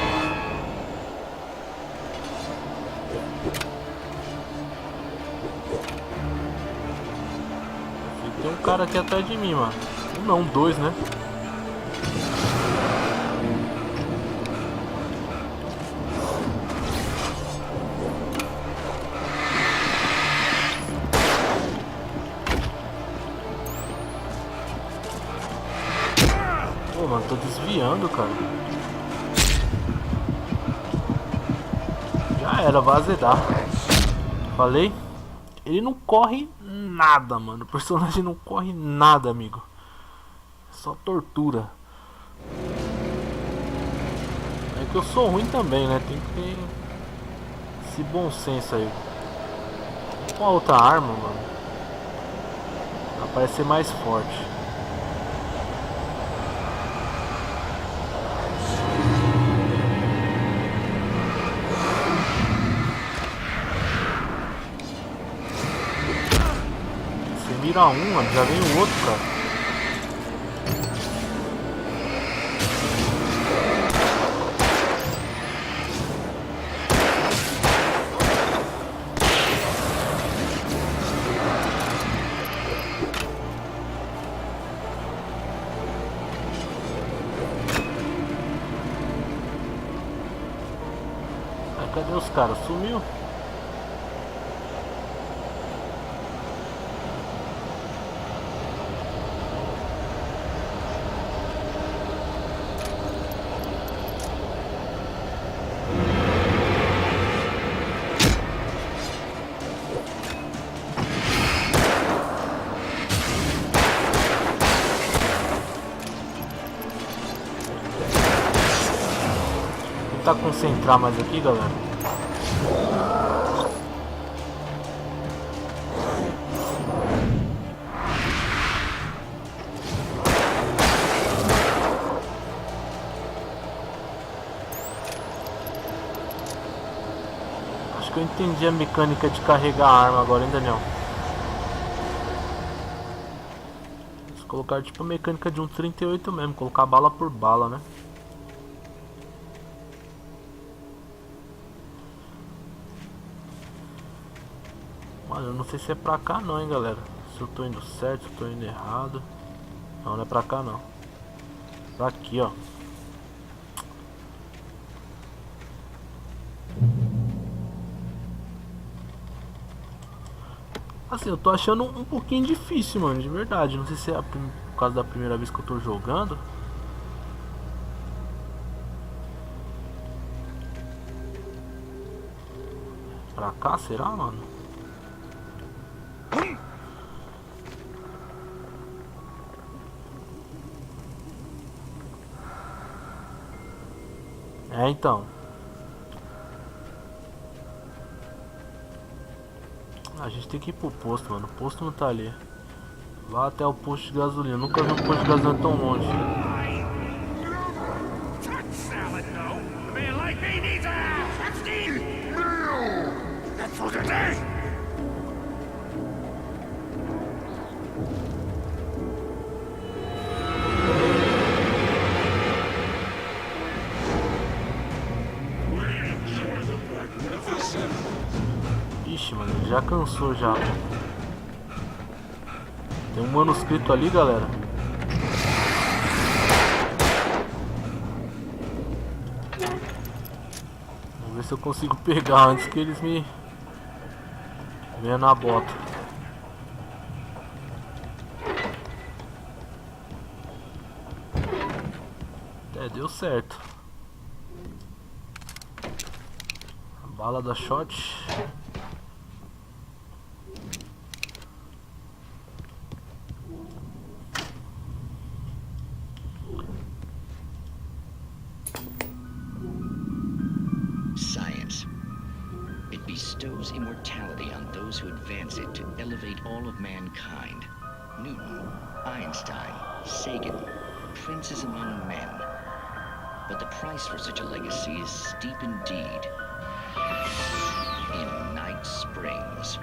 Tem um cara aqui atrás de mim, mano. Um não, dois, né? Pô, mano, tô desviando, cara. Já era, vai azedar. Falei? Ele não corre nada, mano. O personagem não corre nada, amigo. Só tortura. É que eu sou ruim também, né? Tem que ter esse bom senso aí. Com a outra arma, mano, vai parecer mais forte. Mira um, mano, já vem o outro, cara. Ah, cadê os caras? Sumiu? Tentar concentrar mais aqui, galera. Acho que eu entendi a mecânica de carregar a arma agora, hein, Daniel? Vou colocar tipo a mecânica de um 38 mesmo, colocar bala por bala, né? Mano, eu não sei se é pra cá não, hein, galera. Se eu tô indo certo, se eu tô indo errado. Não, não é pra cá não. Pra aqui, ó. Assim, eu tô achando um pouquinho difícil, mano, de verdade. Não sei se é por causa da primeira vez que eu tô jogando. Pra cá, será, mano? É, então. A gente tem que ir pro posto, mano. O posto não tá ali. Vá até o posto de gasolina. Eu nunca vi um posto de gasolina tão longe. Ixi, mano, ele já cansou já. Tem um manuscrito ali, galera. Vamos ver se eu consigo pegar antes que eles me venham na bota. É, deu certo. A bala da shot. bestows immortality on those who advance it to elevate all of mankind. Newton, Einstein, Sagan, princes among men. But the price for such a legacy is steep indeed. In Night Springs.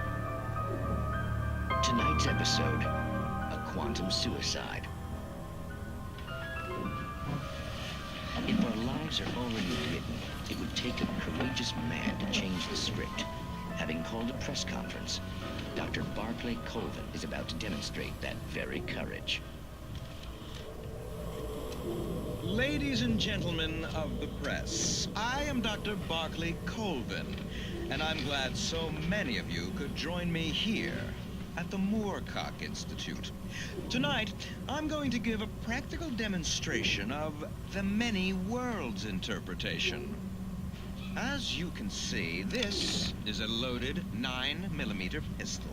Tonight's episode, a quantum suicide. If our lives are already written, it would take a courageous man to change the script. Having called a press conference, Dr. Barclay Colvin is about to demonstrate that very courage. Ladies and gentlemen of the press, I am Dr. Barclay Colvin, and I'm glad so many of you could join me here at the Moorcock Institute. Tonight, I'm going to give a practical demonstration of the many worlds interpretation. As you can see, this is a loaded 9mm pistol.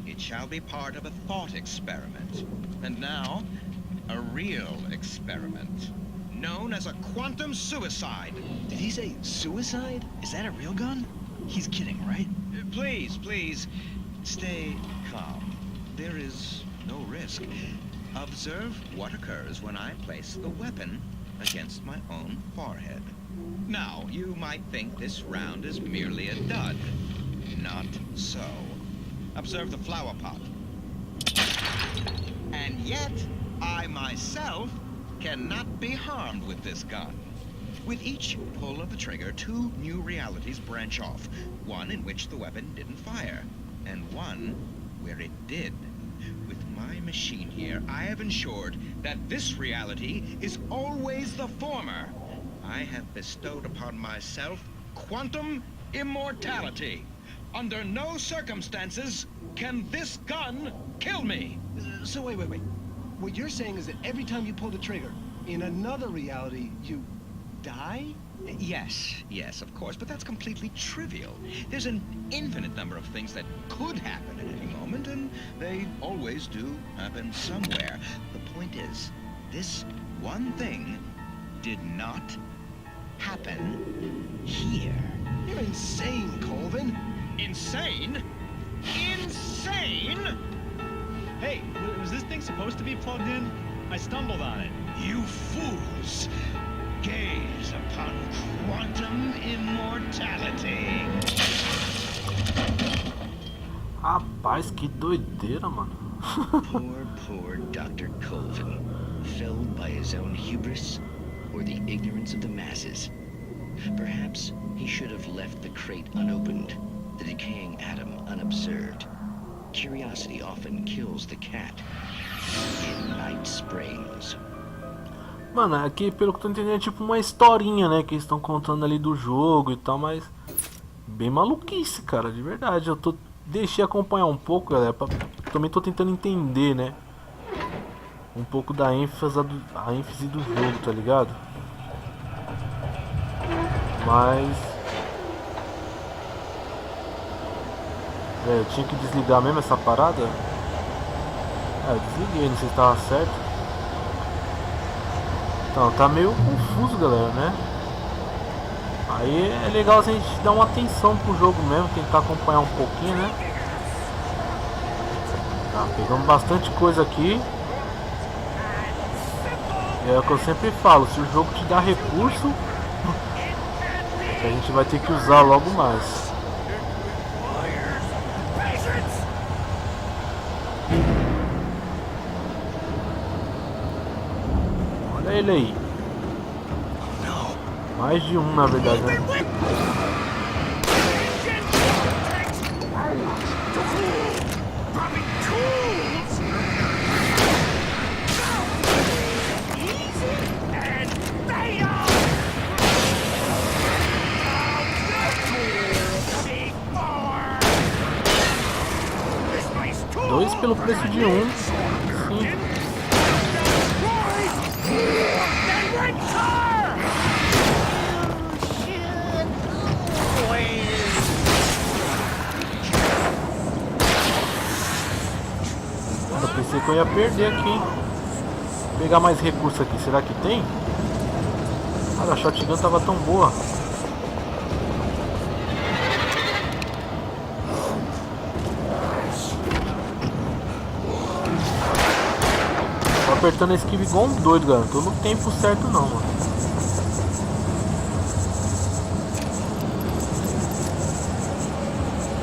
It shall be part of a thought experiment. And now, a real experiment, known as a quantum suicide. Did he say suicide? Is that a real gun? He's kidding, right? Please, please, stay calm. There is no risk. Observe what occurs when I place the weapon against my own forehead. Now, you might think this round is merely a dud. Not so. Observe the flower pot. And yet, I myself cannot be harmed with this gun. With each pull of the trigger, two new realities branch off. One in which the weapon didn't fire, and one where it did. With my machine here, I have ensured that this reality is always the former. I have bestowed upon myself quantum immortality. Under no circumstances can this gun kill me. So wait. What you're saying is that every time you pull the trigger, in another reality, you die? Yes, of course, but that's completely trivial. There's an infinite number of things that could happen at any moment, and they always do happen somewhere. The point is, this one thing did not happen here. You're insane, Colvin. Insane? Insane? Hey, was this thing supposed to be plugged in? I stumbled on it. You fools! Gaze upon quantum immortality. Rapaz, que doideira, mano. Poor Dr. Colvin, felled by his own hubris or the ignorance of the masses. Perhaps he should have left the crate unopened, the decaying atom unobserved. Curiosity often kills the cat. In Night Springs. Mano, aqui pelo que eu tô entendendo é tipo uma historinha, né, que eles estão contando ali do jogo e tal, mas bem maluquice, cara, de verdade. Deixei acompanhar um pouco, galera, também tô tentando entender, né, um pouco da ênfase do jogo, tá ligado? Mas eu tinha que desligar mesmo essa parada. Eu desliguei, não sei se tava certo. Então, tá meio confuso, galera, né? Aí é legal a gente dar uma atenção pro jogo mesmo, tentar acompanhar um pouquinho, né? Tá, pegamos bastante coisa aqui. É o que eu sempre falo, se o jogo te dá recurso, a gente vai ter que usar logo mais. Olha ele aí. Mais de um, na verdade, né? Dois pelo preço de um. Sim. Eu pensei que eu ia perder aqui, hein? Vou pegar mais recursos aqui, será que tem? Cara, a shotgun tava tão boa. apertando a esquiva igual um doido, galera. Tô no tempo certo não, mano.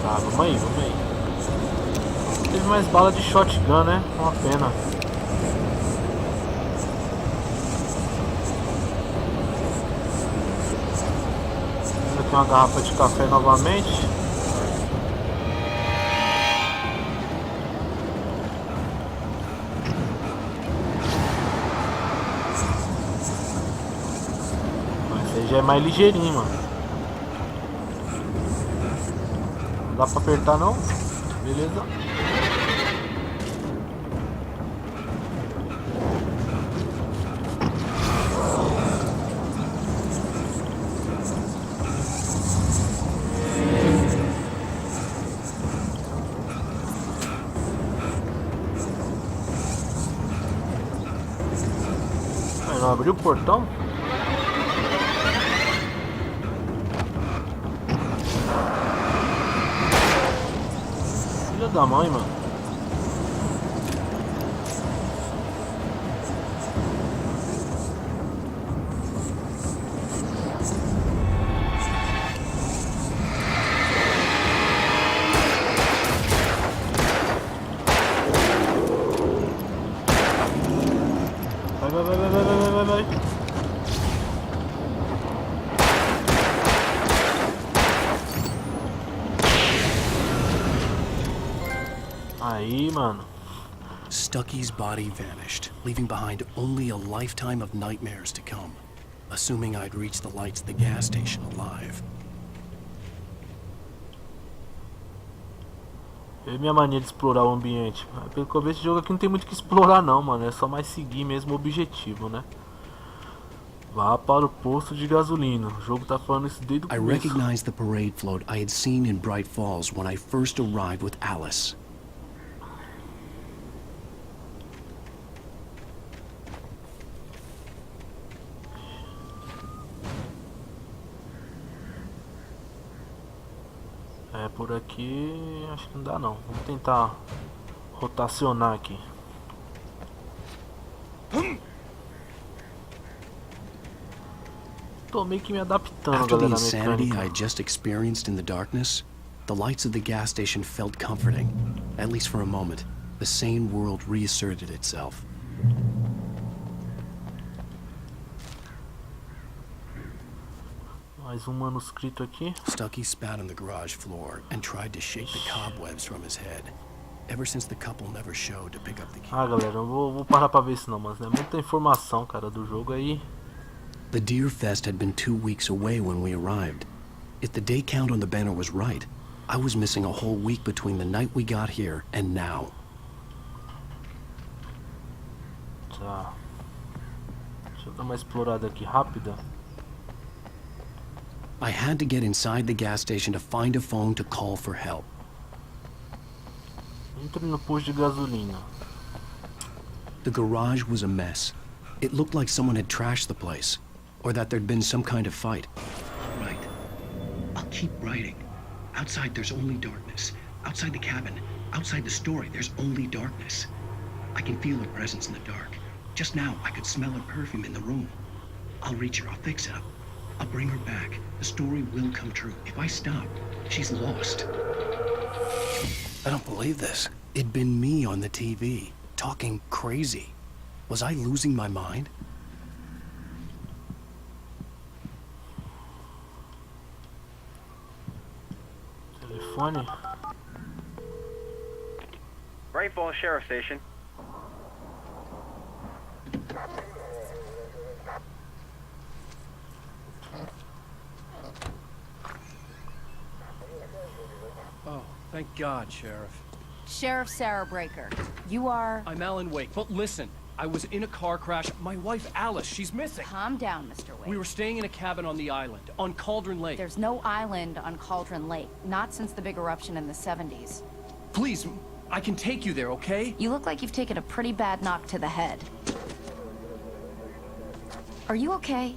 Tá, vamos aí, vamos aí. Teve mais bala de shotgun, né? Uma pena. Aqui uma garrafa de café novamente. Já é mais ligeirinho, mano. Não dá pra apertar não? Beleza. Mas não abriu o portão? Da mãe, mano. Vai. Aí, mano. Stucky's body vanished, leaving behind only a lifetime of nightmares to come, assuming I'd reach the lights of the gas station alive. É minha mania de explorar o ambiente. Pelo que eu vejo, esse jogo aqui não tem muito o que explorar não, mano. É só mais seguir mesmo o objetivo, né? Vá para o posto de gasolina. O jogo tá falando isso desde o começo. I recognized the parade float I had seen in Bright Falls when I first arrived with Alice. É, por aqui acho que não dá não. Vamos tentar rotacionar aqui. Tô meio que me adaptando, After the galera, insanity mecânica. I just experienced in the darkness, the lights of the gas station felt comforting. At least for a moment, the sane world reasserted itself. Mais manuscrito aqui. Stucky spat on the garage floor and tried to shake the cobwebs from his head. Ever since the couple never showed to pick up the key. Ah, galera, eu vou parar pra ver isso não, mas é muita informação, cara, do jogo aí. The Deer Fest had been 2 weeks away when we arrived. If the day count on the banner was right, I was missing a whole week between the night we got here and now. Tá. Deixa eu dar uma explorada aqui rápida. I had to get inside the gas station to find a phone to call for help. Entre no posto de gasolina. The garage was a mess. It looked like someone had trashed the place, or that there'd been some kind of fight. Right. I'll keep writing. Outside there's only darkness. Outside the cabin, outside the story, there's only darkness. I can feel her presence in the dark. Just now, I could smell her perfume in the room. I'll reach her, I'll fix it up. I'll bring her back. The story will come true. If I stop, she's lost. I don't believe this. It'd been me on the TV, talking crazy. Was I losing my mind? Telefone. Bright Falls Sheriff Station. Oh, thank God, Sheriff. Sheriff Sarah Breaker, you are... I'm Alan Wake, but listen, I was in a car crash. My wife, Alice, she's missing. Calm down, Mr. Wake. We were staying in a cabin on the island, on Cauldron Lake. There's no island on Cauldron Lake, not since the big eruption in the 70s. Please, I can take you there, okay? You look like you've taken a pretty bad knock to the head. Are you okay?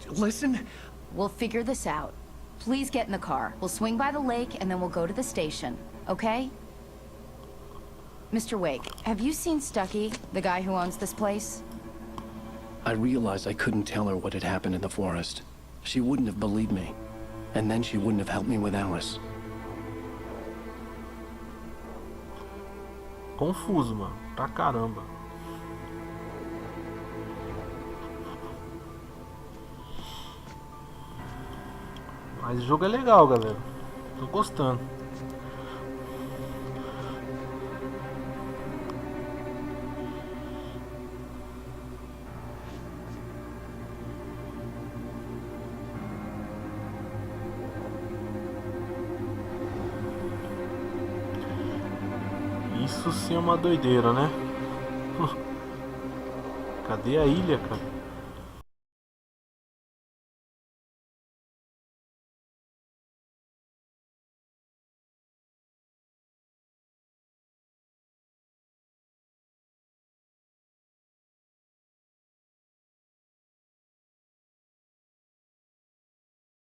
Listen. We'll figure this out. Please get in the car. We'll swing by the lake and then we'll go to the station, okay? Mr. Wake, have you seen Stucky, the guy who owns this place? I realized I couldn't tell her what had happened in the forest. She wouldn't have believed me. And then she wouldn't have helped me with Alice. Confuso, mano. Pra caramba. Mas o jogo é legal, galera. Tô gostando. Isso sim é uma doideira, né? Cadê a ilha, cara?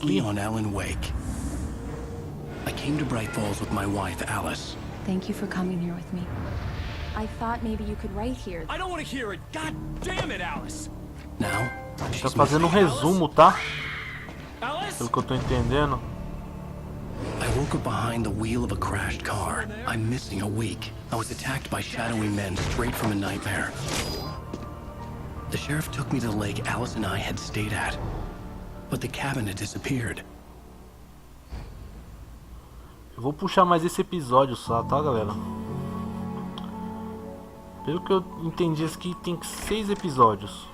Leon Alan Wake. I came to Bright Falls with my wife, Alice. Thank you for coming here with me. I thought maybe you could write here. I don't want to hear it. God damn it, Alice. Now, Tá fazendo resumo, tá? Alice? Pelo que eu tô entendendo. I woke up behind the wheel of a crashed car. I'm missing a week. I was attacked by shadowy men straight from a nightmare. The sheriff took me to the lake Alice and I had stayed at. But the cabin had disappeared. Eu vou puxar mais esse episódio só, tá, galera? Pelo que eu entendi aqui, tem 6 episódios,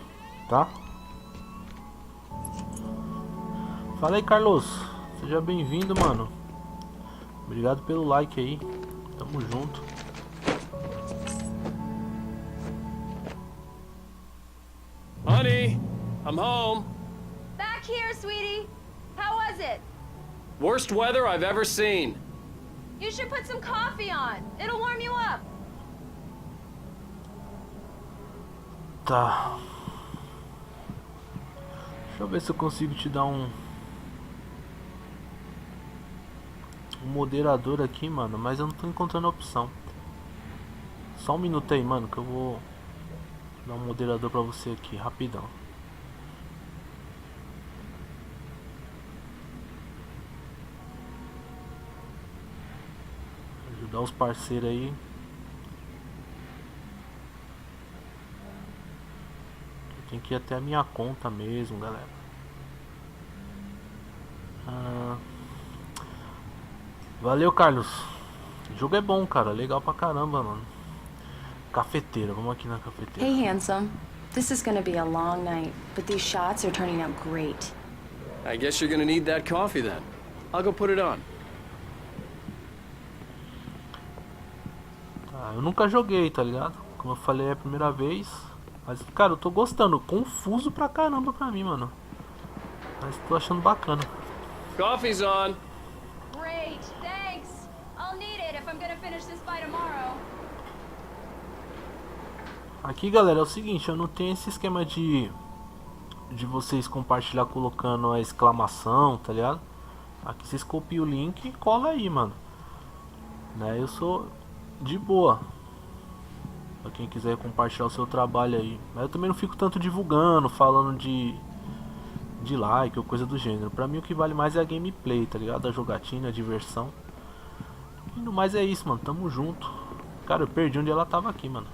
tá? Fala aí, Carlos. Seja bem-vindo, mano. Obrigado pelo like aí. Tamo junto. Honey, I'm home. Back here, sweetie. How was it? Worst weather I've ever seen. You should put some coffee on. It'll warm you up. Tá. Deixa eu ver se eu consigo te dar um moderador aqui, mano. Mas eu não tô encontrando a opção. Só um minuto aí, mano, que eu vou dar um moderador pra você aqui, rapidão. Ajudar os parceiros aí. Tem que ir até a minha conta mesmo, galera. Valeu, Carlos. O jogo é bom, cara. Legal pra caramba, mano. Cafeteira, vamos aqui na cafeteira. Hey, handsome. This is gonna be a long night, but these shots are turning out great. I guess you're gonna need that coffee then. I'll go put it on. Tá, eu nunca joguei, tá ligado? Como eu falei, é a primeira vez. Mas, cara, eu tô gostando. Confuso pra caramba pra mim, mano. Mas tô achando bacana. Coffee's on. Great, thanks. I'll need it if I'm gonna finish this by tomorrow. Aqui, galera, é o seguinte, eu não tenho esse esquema de vocês compartilhar colocando a exclamação, tá ligado? Aqui vocês copiam o link e cola aí, mano. Né? Eu sou de boa. Pra quem quiser compartilhar o seu trabalho aí. Mas eu também não fico tanto divulgando, falando de like ou coisa do gênero. Pra mim o que vale mais é a gameplay, tá ligado? A jogatina, a diversão. E no mais é isso, mano. Tamo junto. Cara, eu perdi onde ela tava aqui, mano.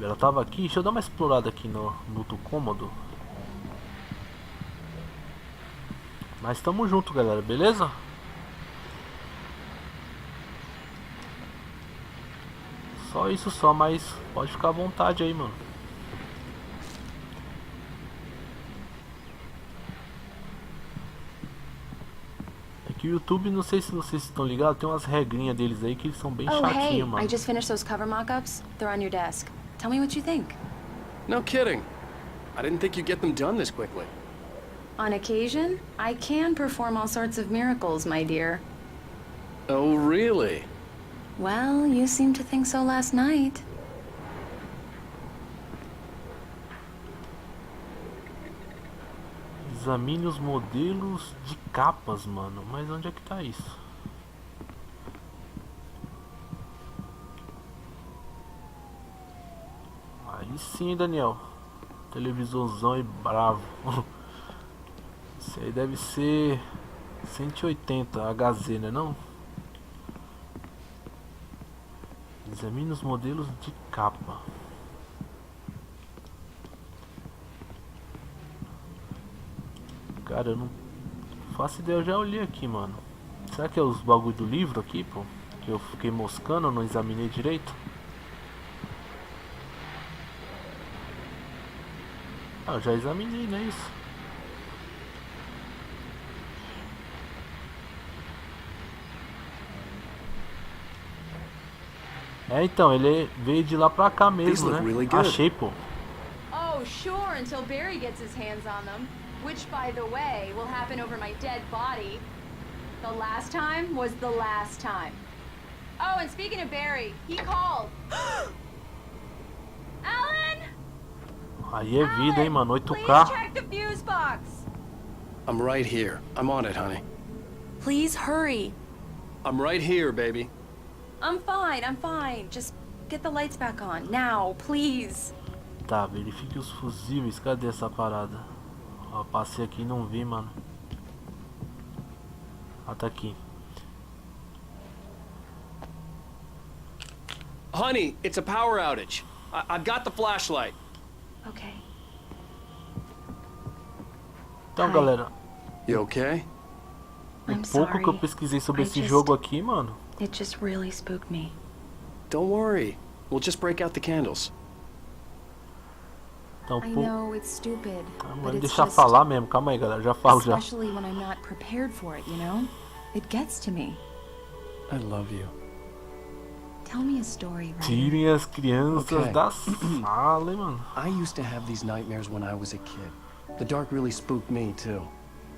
Ela tava aqui. Deixa eu dar uma explorada aqui no outro cômodo. Mas tamo junto, galera. Beleza? Só isso só, mas pode ficar à vontade aí, mano. É que o YouTube, não sei se vocês estão ligados, tem umas regrinhas deles aí que eles são bem chatinhos, mano. I just finished those cover mock-ups. They're on your desk. Tell me what you think. No kidding. I didn't think you'd get them done this quickly. On occasion, I can perform all sorts of miracles, my dear. Oh, really? Well, you seemed to think so last night. Examine os modelos de capas, mano. Mas onde é que tá isso? Aí sim, Daniel. Televisorzão e bravo. Esse aí deve ser 180 HZ, né não? Examine os modelos de capa. Cara, eu não faço ideia, eu já olhei aqui, mano. Será que é os bagulho do livro aqui, pô? Que eu fiquei moscando, eu não examinei direito? Ah, eu já examinei, não é isso? É, então, ele veio de lá pra cá mesmo, né? Achei, pô. Oh, sure, until Barry gets his hands on them. Which, by the way, will happen over my dead body. The last time was the last time. Oh, and speaking of Barry, he called. Alan! Aí é vida, hein, mano. 8K. Please check the fuse box. I'm right here. I'm on it, honey. Please hurry. I'm right here, baby. I'm fine. Just get the lights back on. Now, please. Tá, verifique os fusíveis. Cadê essa parada? Ó, passei aqui e não vi, mano. Ah, tá aqui. Honey, it's a power outage. I've got the flashlight. Okay. Então, galera. You okay? Um pouco que eu pesquisei sobre esse jogo aqui, mano. It just really spooked me. Don't worry. We'll just break out the candles. Então, I know it's stupid, but it's deixa just, falar mesmo. Calma aí, galera. Já falo já. especially when I'm not prepared for it, you know? It gets to me. I love you. Tell me a story, right? Tirem as crianças da sala, hein, mano. I used to have these nightmares when I was a kid. The dark really spooked me, too.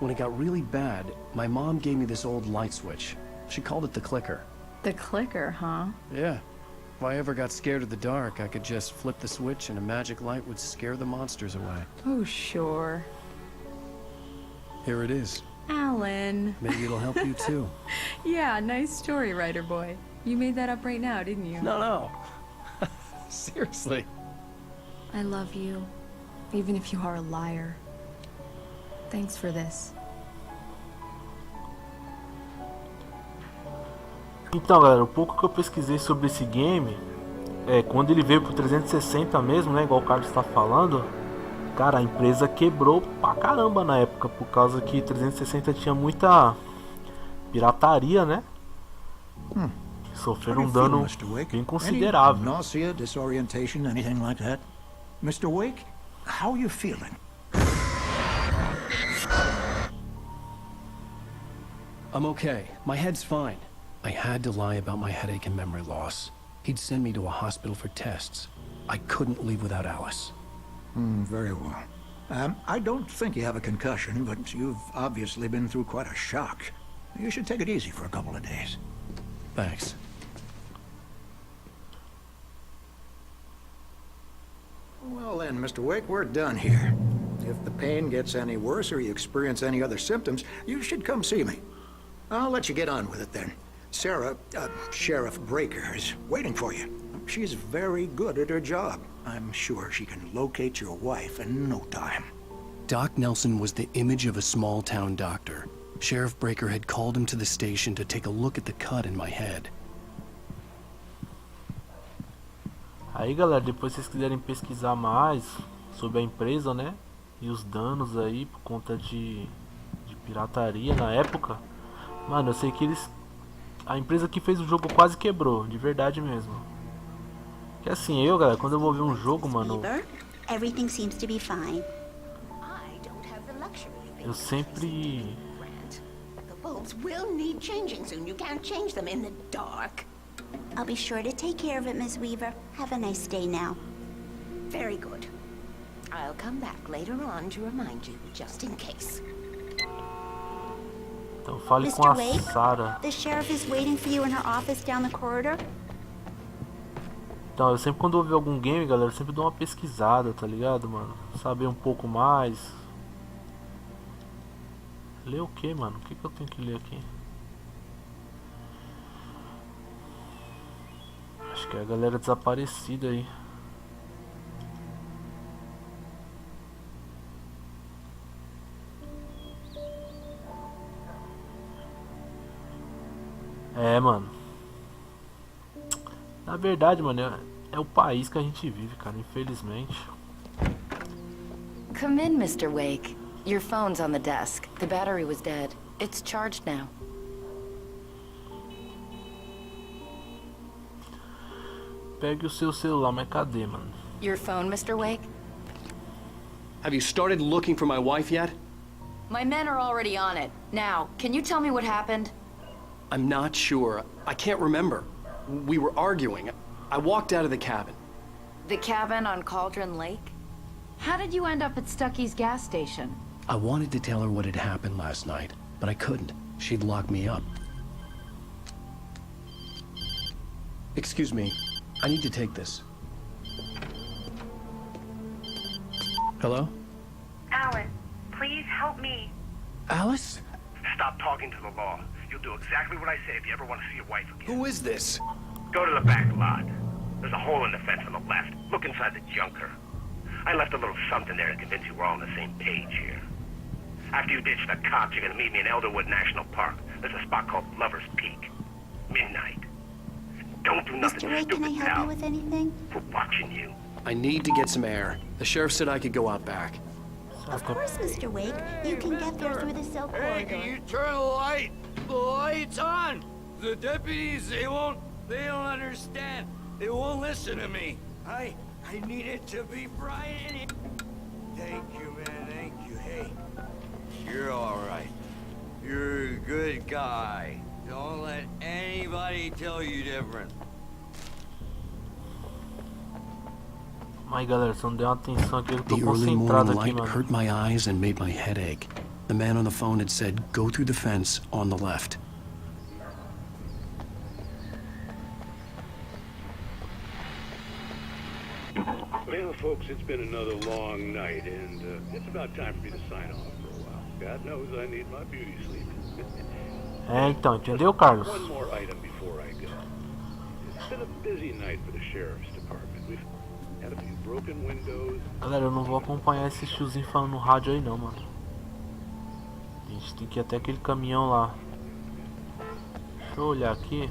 When it got really bad, my mom gave me this old light switch. She called it the clicker. The clicker, huh? Yeah. If I ever got scared of the dark, I could just flip the switch and a magic light would scare the monsters away. Oh, sure. Here it is. Alan. Maybe it'll help you, too. Yeah, nice story, writer boy. You made that up right now, didn't you? No. Seriously. I love you, even if you are a liar. Thanks for this. Então, galera, o pouco que eu pesquisei sobre esse game, quando ele veio pro 360 mesmo, né, igual o Carlos está falando, cara, a empresa quebrou pra caramba na época, por causa que 360 tinha muita pirataria, né? Sofreram um dano bem considerável. Nausea, disorientation, anything like that? Mr. Wake, how are you feeling? I'm okay. My head's fine. I had to lie about my headache and memory loss. He'd send me to a hospital for tests. I couldn't leave without Alice. Very well. I don't think you have a concussion, but you've obviously been through quite a shock. You should take it easy for a couple of days. Thanks. Well then, Mr. Wake, we're done here. If the pain gets any worse or you experience any other symptoms, you should come see me. I'll let you get on with it then. Sarah, Sheriff Breaker, is waiting for you. She's very good at her job. I'm sure she can locate your wife in no time. Doc Nelson was the image of a small-town doctor. Sheriff Breaker had called him to the station to take a look at the cut in my head. Aí, galera, depois se vocês quiserem pesquisar mais sobre a empresa, né, e os danos aí por conta de pirataria na época, mano, eu sei que a empresa que fez o jogo quase quebrou, de verdade mesmo. Que assim, galera, quando eu vou ver um jogo, mano, Everything seems to be fine. eu sempre... The bulbs will need changing soon. You can't change them in the dark. I'll be sure to take care of it, Miss Weaver. Have a nice day now. Very good. I'll come back later on to remind you, just in case. Então fale com a Sarah. The sheriff is waiting for you in her office down the corridor. Então, eu sempre quando eu ver algum game, galera, eu sempre dou uma pesquisada, tá ligado, mano? Saber um pouco mais. Ler o que, mano? O que eu tenho que ler aqui? Acho que é a galera desaparecida aí. É, mano. Na verdade, mano, é o país que a gente vive, cara, infelizmente. Come in, Mr. Wake. Your phone's on the desk. The battery was dead. It's charged now. Pegue o seu celular, mas cadê, mano? Your phone, Mr. Wake? Have you started looking for my wife yet? My men are already on it. Now, can you tell me what happened? I'm not sure. I can't remember. We were arguing. I walked out of the cabin. The cabin on Cauldron Lake? How did you end up at Stucky's gas station? I wanted to tell her what had happened last night, but I couldn't. She'd lock me up. Excuse me. I need to take this. Hello? Alan, please help me. Alice? Stop talking to the law. You'll do exactly what I say if you ever want to see your wife again. Who is this? Go to the back lot. There's a hole in the fence on the left. Look inside the junker. I left a little something there to convince you we're all on the same page here. After you ditch the cops, you're gonna meet me in Elderwood National Park. There's a spot called Lover's Peak. Midnight. Don't do nothing Mr. Wake, stupid, can I help pal. you with anything? We're watching you. I need to get some air. The sheriff said I could go out back. Of course, Mr. Wake. You can get there through the silk corridor. Can you turn the light? The light's on. The deputies, they don't understand. They won't listen to me. I need it to be bright. Thank you, man. Thank you. Hey, you're all right. You're a good guy. Don't let anybody tell you different. Ai, galera, se não der uma atenção aqui, eu tô The early concentrado morning aqui, light mano. hurt my eyes and made my head ache. The man on the phone had said, go through the fence on the left. Well, folks, it's been another long night, and it's about time for me to sign off for a while. God knows I need my beauty sleep. É, então, entendeu, Carlos? One more item before I go. It's been a busy night for the sheriff's department. We've had a few broken windows. Galera, eu não vou acompanhar esse tiozinho falando no rádio aí não, mano. A gente tem que ir até aquele caminhão lá. Deixa eu olhar aqui.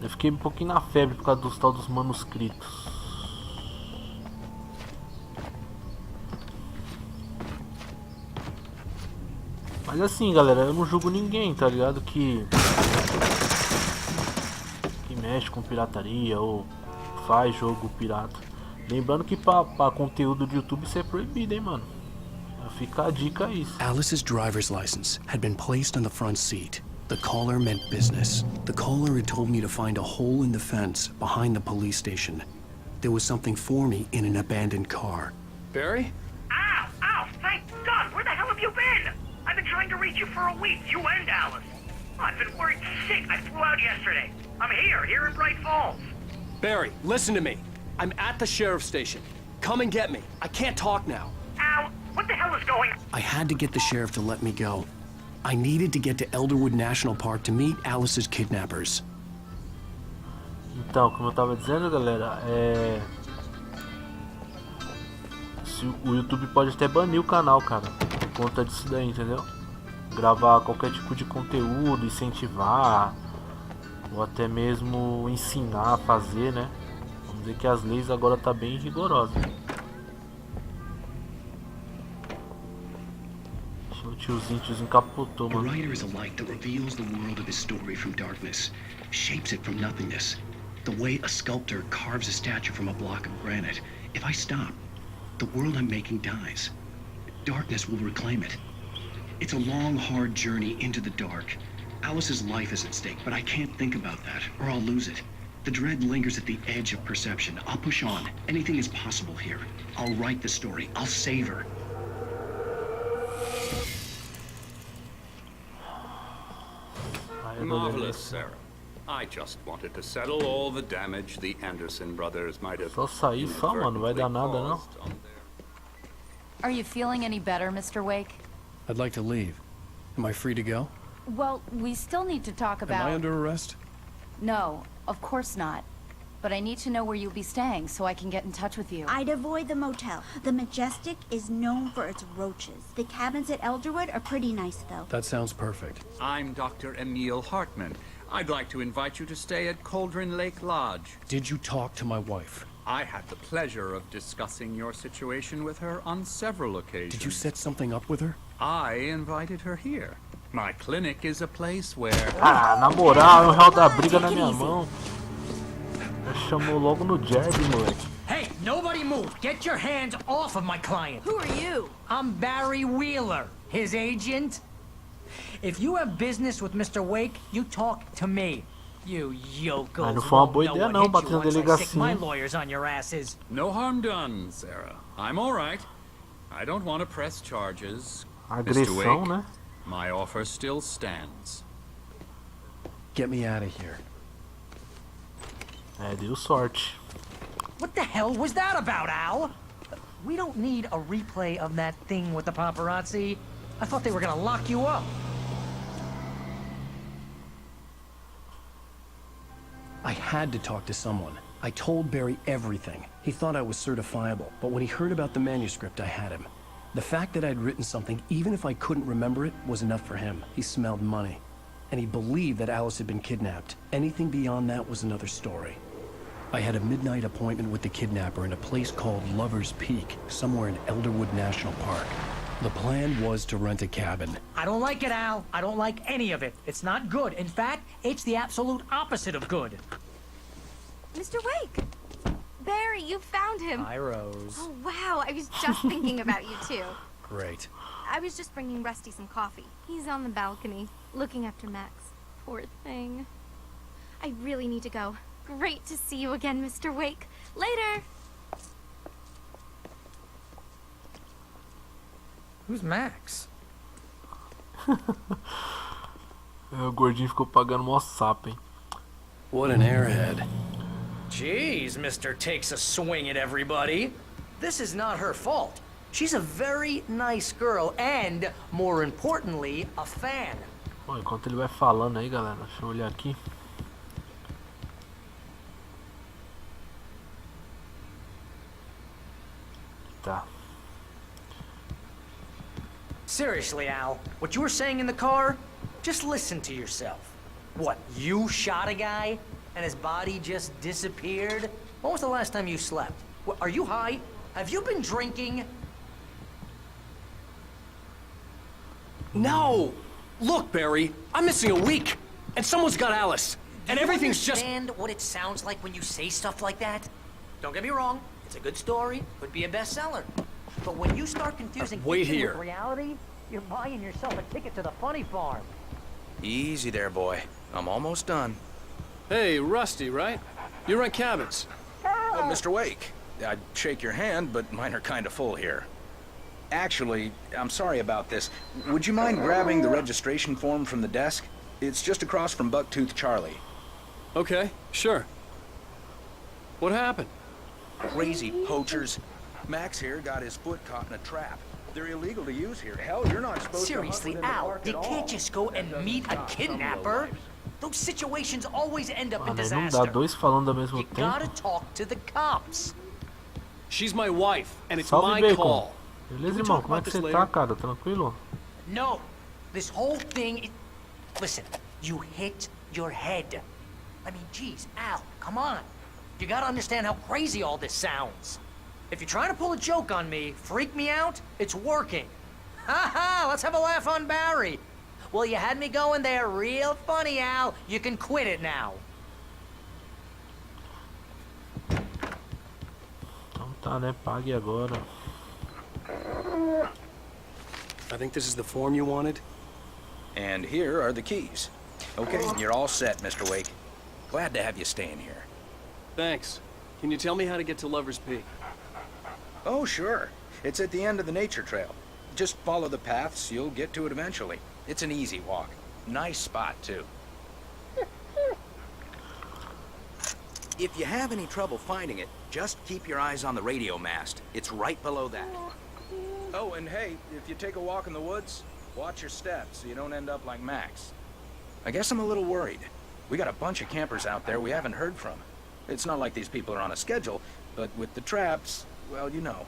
Eu fiquei um pouquinho na febre por causa dos tal dos manuscritos. Mas assim, galera, eu não julgo ninguém, tá ligado? Que mexe com pirataria ou faz jogo pirata. Lembrando que pra conteúdo do YouTube isso é proibido, hein, mano. Fica a dica aí. Alice's driver's license had been placed on the front seat. The caller meant business. The caller had told me to find a hole in the fence behind the police station. There was something for me in an abandoned car. Barry? Ow! Ow! Thank God! Where the hell have you been? I've been trying to reach you for a week, you and Alice. Oh, I've been worried sick. I flew out yesterday. I'm here in Bright Falls. Barry, listen to me. I'm at the sheriff's station. Come and get me. I can't talk now. Ow! What the hell is going on? I had to get the sheriff to let me go. I needed to get to Elderwood National Park to meet Alice's kidnappers. Então, como eu tava dizendo, galera, o YouTube pode até banir o canal, cara, por conta disso daí, entendeu? Gravar qualquer tipo de conteúdo, incentivar, ou até mesmo ensinar a fazer, né? Vamos dizer que as leis agora tá bem rigorosas. O tiozinho capotou, A mano. writer is a light that reveals the world of his story from darkness, shapes it from nothingness. The way a sculptor carves a statue from a block of granite. If I stop, the world I'm making dies. Darkness will reclaim it. It's a long, hard journey into the dark. Alice's life is at stake, but I can't think about that, or I'll lose it. The dread lingers at the edge of perception. I'll push on. Anything is possible here. I'll write the story. I'll save her. Marvelous, Sarah. I just wanted to settle all the damage the Anderson brothers might have. Só sair só, mano, vai dar nada não. Are you feeling any better, Mr. Wake? I'd like to leave. Am I free to go? Well, we still need to talk about... Am I under arrest? No, of course not. but I need to know where you'll be staying so I can get in touch with you. I'd avoid the motel. The Majestic is known for its roaches. The cabins at Elderwood are pretty nice, though. That sounds perfect. I'm Dr. Emil Hartman. I'd like to invite you to stay at Cauldron Lake Lodge. Did you talk to my wife? I had the pleasure of discussing your situation with her on several occasions. Did you set something up with her? I invited her here. My clinic is a place where... Ah, na moral, o réu da briga na minha mão. Chamou logo no Jerby, moleque. Hey, nobody move! Get your hands off of my client! Who are you? I'm Barry Wheeler, his agent. If you have business with Mr. Wake, you talk to me. You yokels não foi uma boa ideia não, bater na my delegacia. lawyers on your asses. No harm done, Sarah. I'm all right. I don't want to press charges. Agressão, Mr. Wake, né? my offer still stands. Get me out of here. É, deu sorte. What the hell was that about, Al? We don't need a replay of that thing with the paparazzi. I thought they were gonna lock you up. I had to talk to someone. I told Barry everything. He thought I was certifiable, but when he heard about the manuscript, I had him. The fact that I'd written something, even if I couldn't remember it, was enough for him. He smelled money. And he believed that Alice had been kidnapped. Anything beyond that was another story. I had a midnight appointment with the kidnapper in a place called Lover's Peak, somewhere in Elderwood National Park. The plan was to rent a cabin. I don't like it, Al. I don't like any of it. It's not good. In fact, it's the absolute opposite of good. Mr. Wake! Barry, you found him. Hi, Rose. Oh, wow. I was just thinking about you, too. Great. I was just bringing Rusty some coffee. He's on the balcony, looking after Max. Poor thing. I really need to go. Great to see you again, Mr. Wake. Later! Who's Max? O gordinho ficou pagando mó sapo, hein? What an airhead. Jeez, Mr. Takes a swing at everybody. This is not her fault. She's a very nice girl and, more importantly, a fan. Bom, enquanto ele vai falando aí, galera, deixa eu olhar aqui. Tá. Seriously, Al, what you were saying in the car, just listen to yourself. What, you shot a guy and his body just disappeared? When was the last time you slept? What, are you high? Have you been drinking? No! Look, Barry, I'm missing a week, and someone's got Alice, and everything's just... Do you understand what it sounds like when you say stuff like that? Don't get me wrong, it's a good story, could be a bestseller. But when you start confusing Wait fiction here. with reality, you're buying yourself a ticket to the funny farm. Easy there, boy. I'm almost done. Hey, Rusty, right? You rent cabins. Oh, Mr. Wake. I'd shake your hand, but mine are kind of full here. Actually, I'm sorry about this. Would you mind grabbing the registration form from the desk? It's just across from Bucktooth Charlie. Okay, sure. What happened? Crazy poachers. Max here got his foot caught in a trap. They're illegal to use here. Hell, you're not supposed Seriously, to hunt Al, within the you park at can't all. just go and meet a kidnapper. Those situations always end up in Mano, aí não dá disaster. dois falando ao mesmo You tempo. gotta talk to the cops. She's my wife, and it's Salve, my Bacon. call. Beleza, Can we irmão? talk Como é about que this você later? tá, cara? Tranquilo? No, this whole thing is... Listen, you hit your head. I mean, geez, Al, come on. You gotta understand how crazy all this sounds. If you're trying to pull a joke on me, freak me out, it's working. Ha ha, let's have a laugh on Barry. Well, you had me going there real funny, Al. You can quit it now. Então tá, né? Pague agora. I think this is the form you wanted. And here are the keys. Okay, you're all set, Mr. Wake. Glad to have you staying here. Thanks. Can you tell me how to get to Lover's Peak? Oh, sure. It's at the end of the nature trail. Just follow the paths, you'll get to it eventually. It's an easy walk. Nice spot, too. If you have any trouble finding it, just keep your eyes on the radio mast. It's right below that. Oh, and hey, if you take a walk in the woods, watch your steps so you don't end up like Max. I guess I'm a little worried. We got a bunch of campers out there we haven't heard from. It's not like these people are on a schedule, but with the traps, well, you know.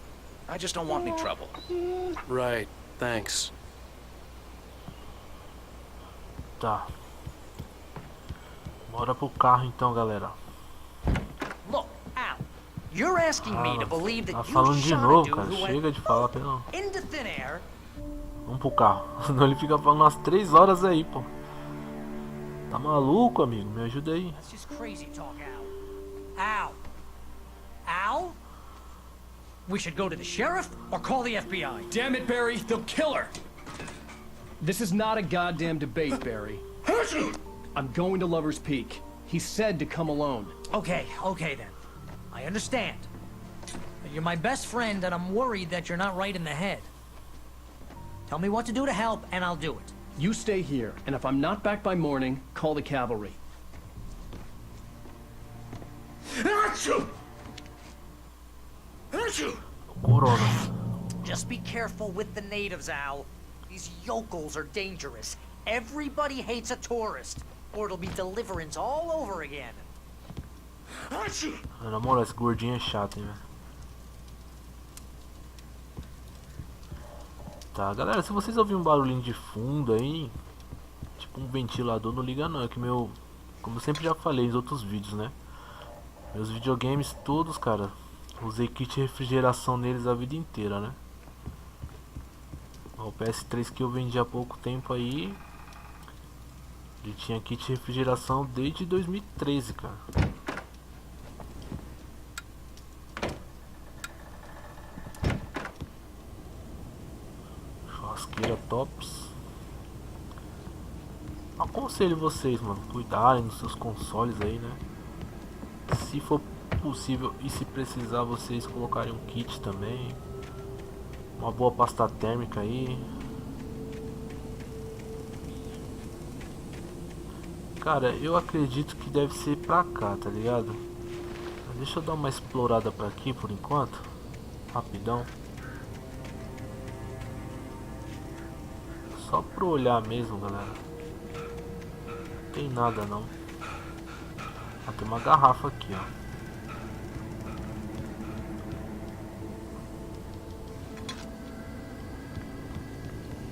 I just don't want any trouble. Right, thanks. Tá. Bora pro carro então, galera. Look, Al, you're asking me to believe that Tá you falando de shot a novo, dude cara. who went Chega de falar, pelo. into thin air. Vamos pro carro. Senão ele fica falando umas 3 horas aí, pô. Tá maluco, amigo? Me ajuda aí. That's just crazy talk, Al. Al? Al? We should go to the sheriff or call the FBI. Damn it, Barry, they'll kill her. This is not a goddamn debate, Barry. I'm going to Lover's Peak. He said to come alone. Okay then. I understand. You're my best friend and I'm worried that you're not right in the head. Tell me what to do to help and I'll do it. You stay here, and if I'm not back by morning, call the cavalry. Just be careful with the natives, Al. These yokels are dangerous. Everybody hates a tourist, or it'll be deliverance all over again. Na moral, esse gordinho é chato, hein, velho. Tá, galera, se vocês ouvirem um barulhinho de fundo aí, tipo um ventilador, não liga não, é que meu, como eu sempre já falei em outros vídeos, né, meus videogames todos, cara, usei kit de refrigeração neles a vida inteira, né. O PS3 que eu vendi há pouco tempo aí, ele tinha kit de refrigeração desde 2013, cara. Churrasqueira tops. Aconselho vocês, mano, cuidarem dos seus consoles aí, né? Se for possível e se precisar, vocês colocarem um kit também. Uma boa pasta térmica aí. Cara, eu acredito que deve ser pra cá, tá ligado? Deixa eu dar uma explorada pra aqui por enquanto. Rapidão. Só pra olhar mesmo, galera. Não tem nada não. Ah, tem uma garrafa aqui, ó.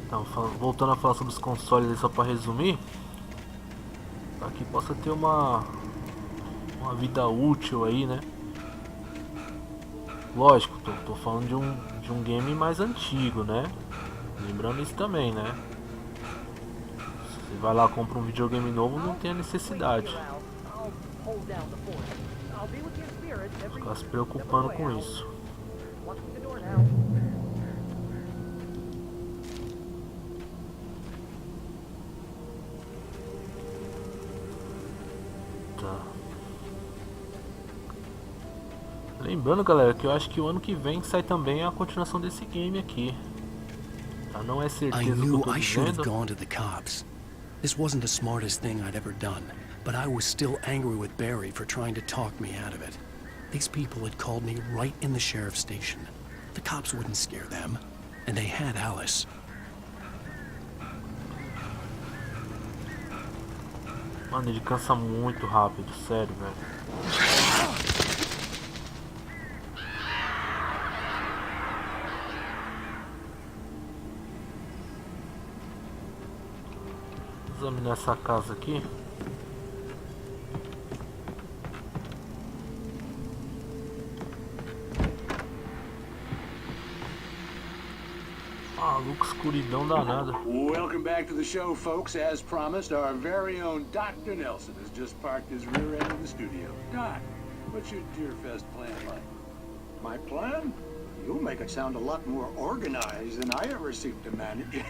Então, voltando a falar sobre os consoles aí, só pra resumir. Pra que possa ter uma vida útil aí, né? Lógico, tô falando de um game mais antigo, né? Lembrando isso também, né? Você vai lá, compra um videogame novo, não tem a necessidade. Ficar se preocupando com isso. Tá. Lembrando, galera, que eu acho que o ano que vem sai também a continuação desse game aqui. Tá? Não é certeza I que eu knew tô I should have dizendo. gone to the cops. This wasn't the smartest thing I'd ever done, but I was still angry with Barry for trying to talk me out of it. These people had called me right in the sheriff's station. The cops wouldn't scare them, and they had Alice. Mano, ele cansa muito rápido, sério, velho. Examinar essa casa aqui. Maluco, escuridão danada. Welcome back to the show, folks. As promised, our very own Dr. Nelson has just parked his rear end in the studio. Doc, what's your Deerfest plan like? My plan? You'll make it sound a lot more organized than I ever seem to manage.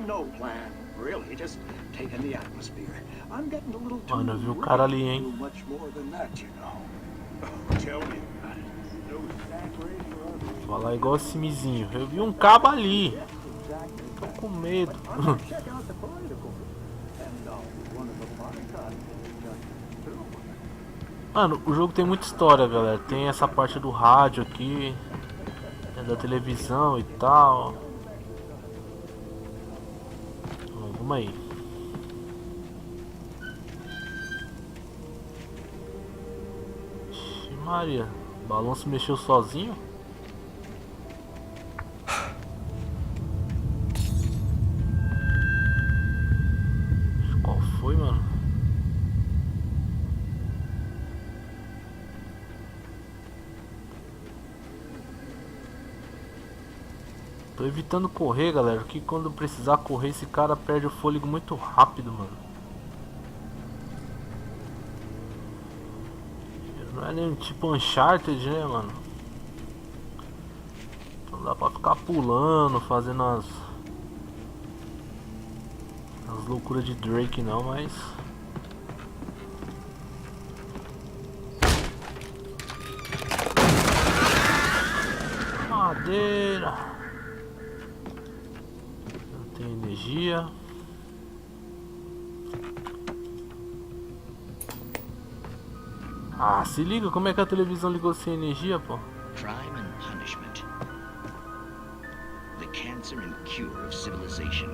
No plan, really, just taking the atmosphere. I'm getting a little too Mano, eu vi o cara ali, hein? much more than that, you know. Tell me about it. No sack race or other. Falar igual esse mizinho. Eu vi um cabo ali. Tô com medo. Check out the political. And one of the bodyguards too. Mano, o jogo tem muita história, galera. Tem essa parte do rádio aqui, tem da televisão e tal. Bom, vamos aí. Maria, o balão se mexeu sozinho? Qual foi, mano? Tô evitando correr, galera, porque quando precisar correr esse cara perde o fôlego muito rápido, mano. Não é nem tipo Uncharted, né, mano? Não dá pra ficar pulando, fazendo as loucuras de Drake não, mas... Madeira! Não tem energia. Ah, se liga, como é que a televisão ligou sem energia, pô? Crime and punishment. The cancer and cure of civilization.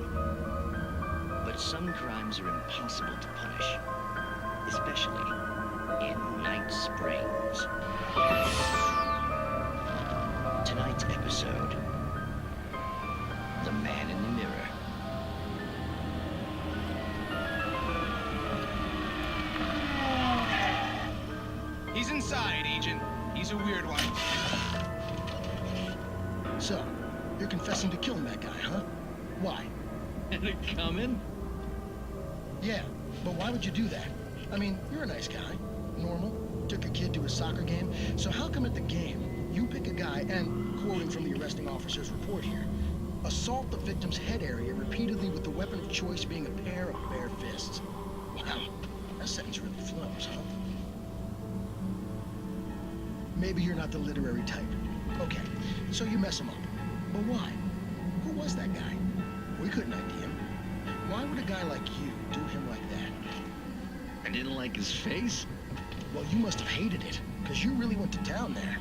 But some crimes are impossible to punish, especially in Night Springs. Tonight's episode, The Man in the Mirror. He's inside, Agent. He's a weird one. So, you're confessing to killing that guy, huh? Why? And it coming? Yeah, but why would you do that? I mean, you're a nice guy. Normal. Took a kid to a soccer game. So how come at the game, you pick a guy and, quoting from the arresting officer's report here, assault the victim's head area repeatedly with the weapon of choice being a pair of bare fists? Wow, that sentence really flows, huh? Maybe you're not the literary type. Okay, so you mess him up. But why? Who was that guy? We couldn't ID him. Why would a guy like you do him like that? I didn't like his face? Well, you must have hated it, because you really went to town there.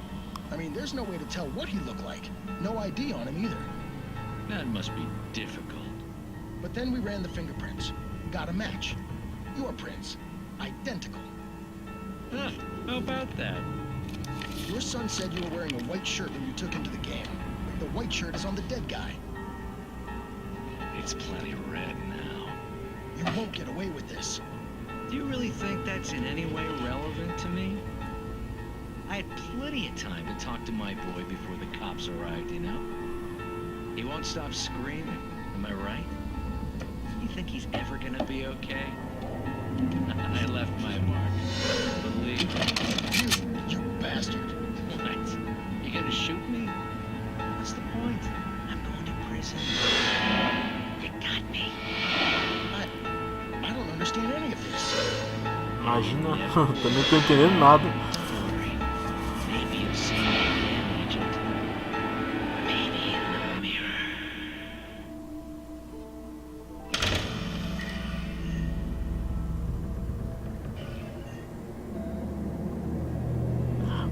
I mean, there's no way to tell what he looked like. No ID on him either. That must be difficult. But then we ran the fingerprints. Got a match. Your prints. Identical. Huh, how about that? Your son said you were wearing a white shirt when you took him to the game. The white shirt is on the dead guy. It's plenty red now. You won't get away with this. Do you really think that's in any way relevant to me? I had plenty of time to talk to my boy before the cops arrived, you know? He won't stop screaming, am I right? You think he's ever gonna be okay? I left my mark. Believe me. You bastard. What? You gonna shoot me? What's the point? I'm going to prison. You got me. I don't understand any of this. Imagina, também tô entendendo nada. Maybe you'll see me again, Agent. Maybe in the mirror.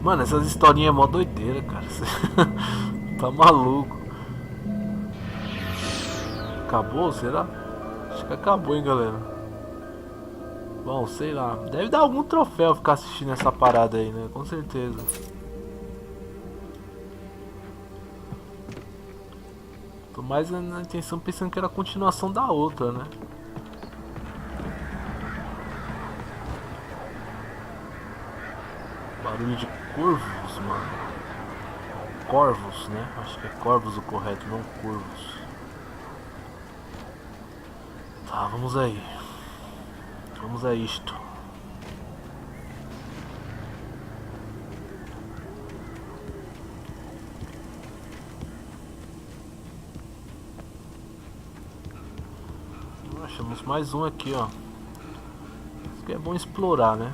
Mano, essas historinhas é mó doideira, cara. Tá maluco. Acabou, será? Acho que acabou, hein, galera. Bom, sei lá. Deve dar algum troféu ficar assistindo essa parada aí, né? Com certeza. Tô mais na intenção pensando que era a continuação da outra, né? Barulho de corvos, mano. Corvos, né? Acho que é corvos o correto, não corvos. Tá, vamos aí. Vamos a isto. Achamos mais um aqui, ó. Isso que é bom explorar, né?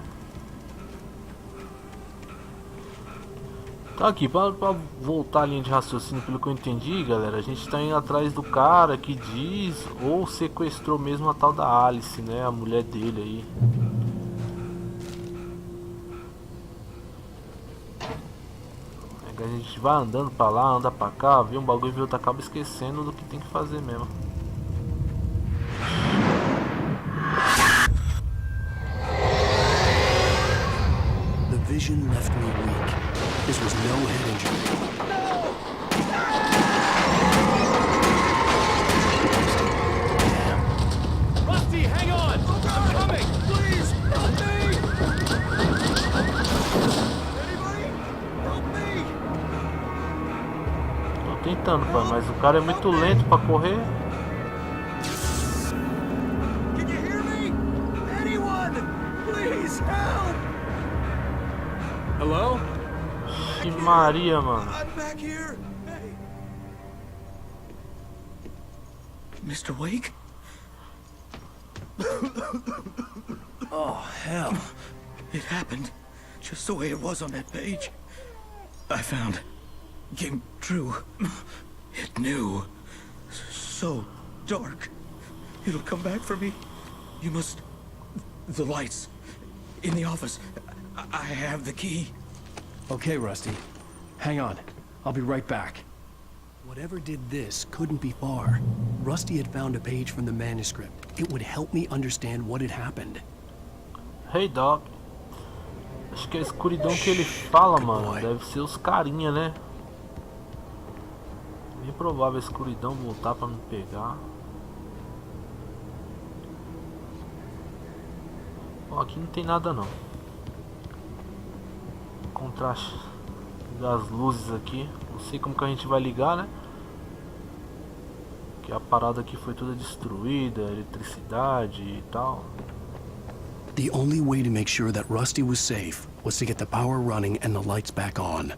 Tá aqui, pra voltar a linha de raciocínio, pelo que eu entendi, galera, a gente tá indo atrás do cara que diz ou sequestrou mesmo a tal da Alice, né? A mulher dele aí. A gente vai andando pra lá, anda pra cá, vê um bagulho e outro, acaba esquecendo do que tem que fazer mesmo. The vision left me weak. This was no head injury. Rusty, hang on! I'm coming! Please, help me! Tô tentando, pai, mas o cara é muito lento pra correr. Hello? Que Maria, mano. I'm back here. Hey. Mr. Wake? Oh, hell. It happened just the way it was on that page. I found. Came true. It knew. So dark. It'll come back for me. You must... The lights. In the office. I have the key. Okay, Rusty. Hang on. I'll be right back. Whatever did this couldn't be far. Rusty had found a page from the manuscript. It would help me understand what had happened. Hey, Doc. Acho que a escuridão que ele fala, mano, deve ser os carinha, né? Bem provável a escuridão voltar pra me pegar. Ó, aqui não tem nada não. Contraste das luzes aqui. Não sei como que a gente vai ligar, né? Que a parada aqui foi toda destruída, eletricidade e tal. The only way to make sure that Rusty was safe was to get the power running and the lights back on.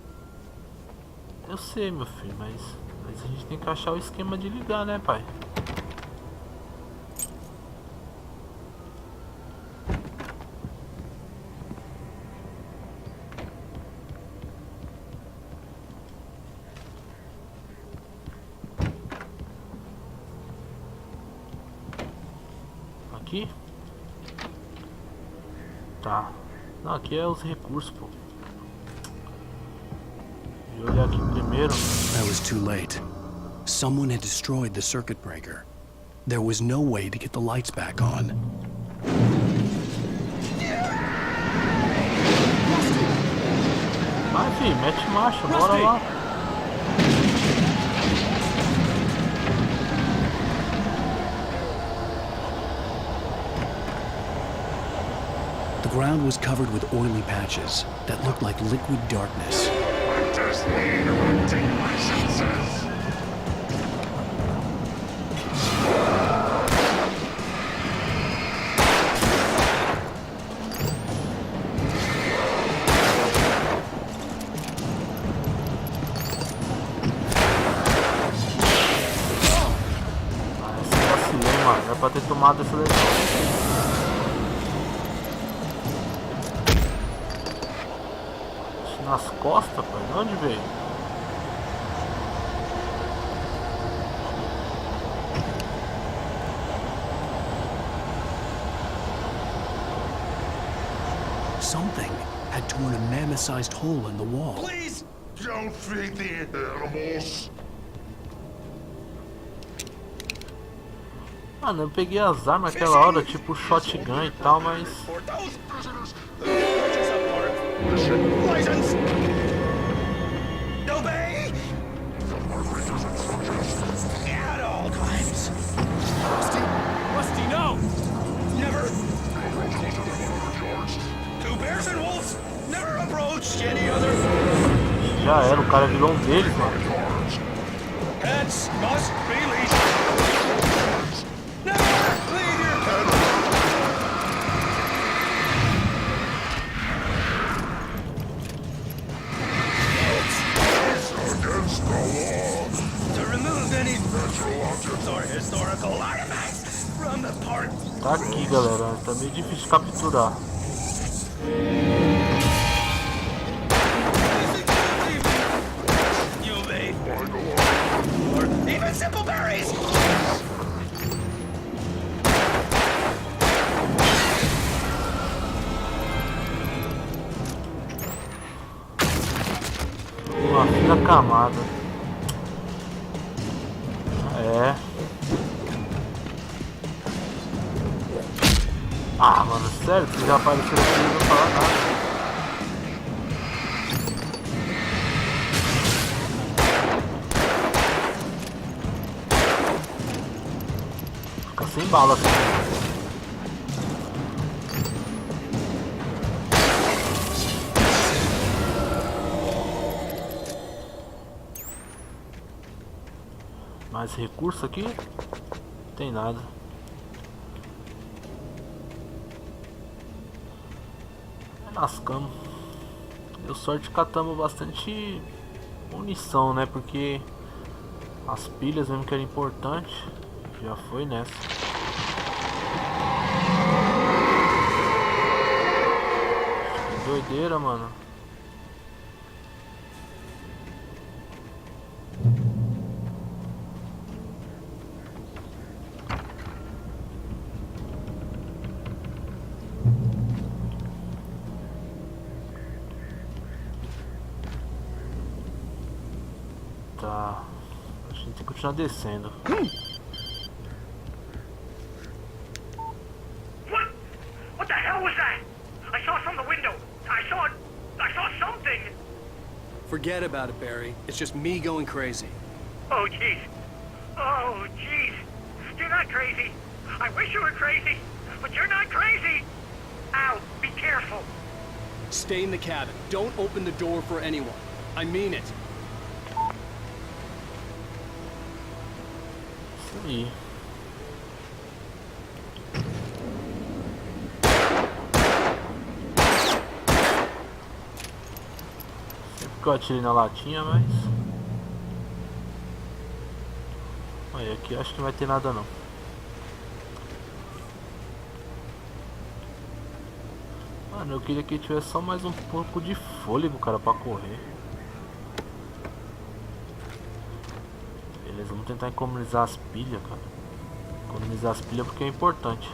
Eu sei, meu filho, mas a gente tem que achar o esquema de ligar, né, pai? Aqui? Tá. Não, aqui é os recursos, pô. Deixa eu olhar aqui primeiro. I was too late. Someone had destroyed the circuit breaker. There was no way to get the lights back on. Vai, filho, mete marcha, bora lá. The ground was covered with oily patches that looked like liquid darkness. I just need to update my senses. Esse vacilei, mano. É pra ter tomado essa legal. Nas costas, pai? De onde veio? Something had torn a mammoth-sized hole in the wall. Please don't feed the animals. Mano, eu peguei as armas naquela hora, tipo shotgun e tal, mas... License! Obey! At all times. Rusty? Rusty, no! Never! Two bears and wolves never approached any other. Já era, o cara virou um deles, mano. Pets must be leashed. Never leave your pet. To remove any virtual objects or historical artifacts from the park. Tá aqui, galera. Tá meio difícil de capturar. You may. Or even simple berries. Uma fina camada. É. Ah, mano, sério? Vocês já apareceram aqui e não falar nada. sem bala assim. Mais recurso aqui? Não tem nada. Lascamos. Deu sorte que catamos bastante munição, né? Porque as pilhas mesmo que era importante. Já foi nessa. Que doideira, mano. Tá. A gente tem que continuar descendo. What the hell was that? I saw it from the window. I saw something. Forget about it, Barry. It's just me going crazy. Oh, jeez. Oh, jeez. You're not crazy. I wish you were crazy, but you're not crazy. Ow, be careful. Stay in the cabin. Don't open the door for anyone. I mean it. Isso aí. Sempre que eu atirei na latinha, mas... Olha, aqui acho que não vai ter nada não. Mano, eu queria que tivesse só mais um pouco de fôlego, cara, pra correr. Beleza, vamos tentar economizar as pilhas, cara. Economizar as pilhas porque é importante.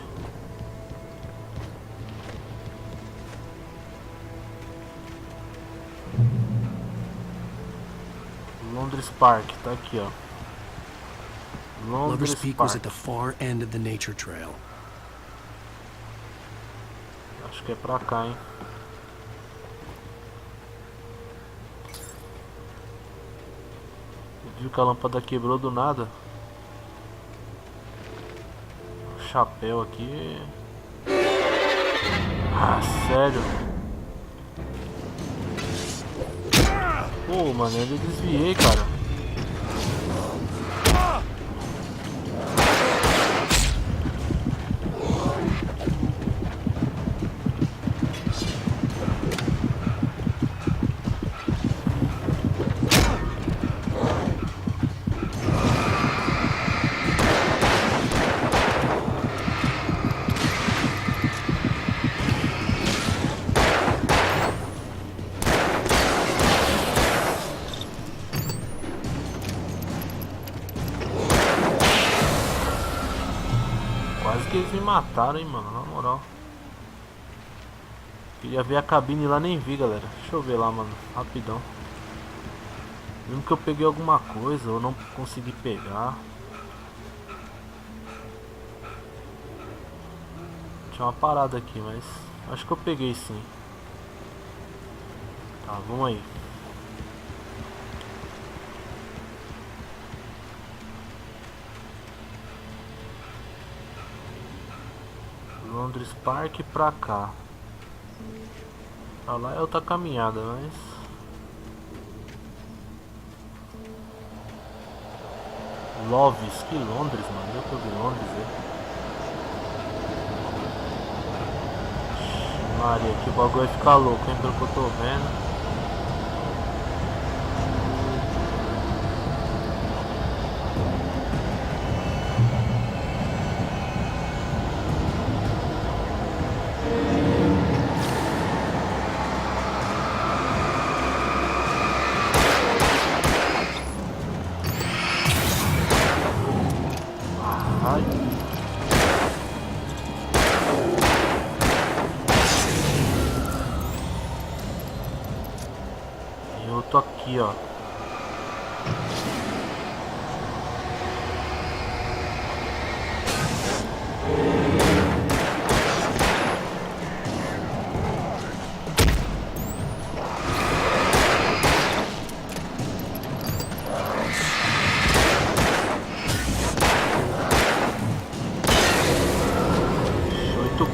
Londres Park, tá aqui, ó. Lover's Peak was at the far end of the nature trail. Acho que é pra cá, hein. Viu que a lâmpada quebrou do nada. O chapéu aqui. Ah, sério. Pô, mano, eu desviei, cara. Quase que eles me mataram, hein, mano, na moral. Queria ver a cabine lá, nem vi, galera. Deixa eu ver lá, mano, rapidão. Mesmo que eu peguei alguma coisa ou não consegui pegar. Tinha uma parada aqui, mas acho que eu peguei sim. Tá, vamos aí. Londres Park pra cá. Pra lá é outra caminhada, mas... Loves, que Londres, mano. Eu tô de Londres, Maria, que o bagulho vai ficar louco, hein, pelo que eu tô vendo. Eu tô aqui, ó.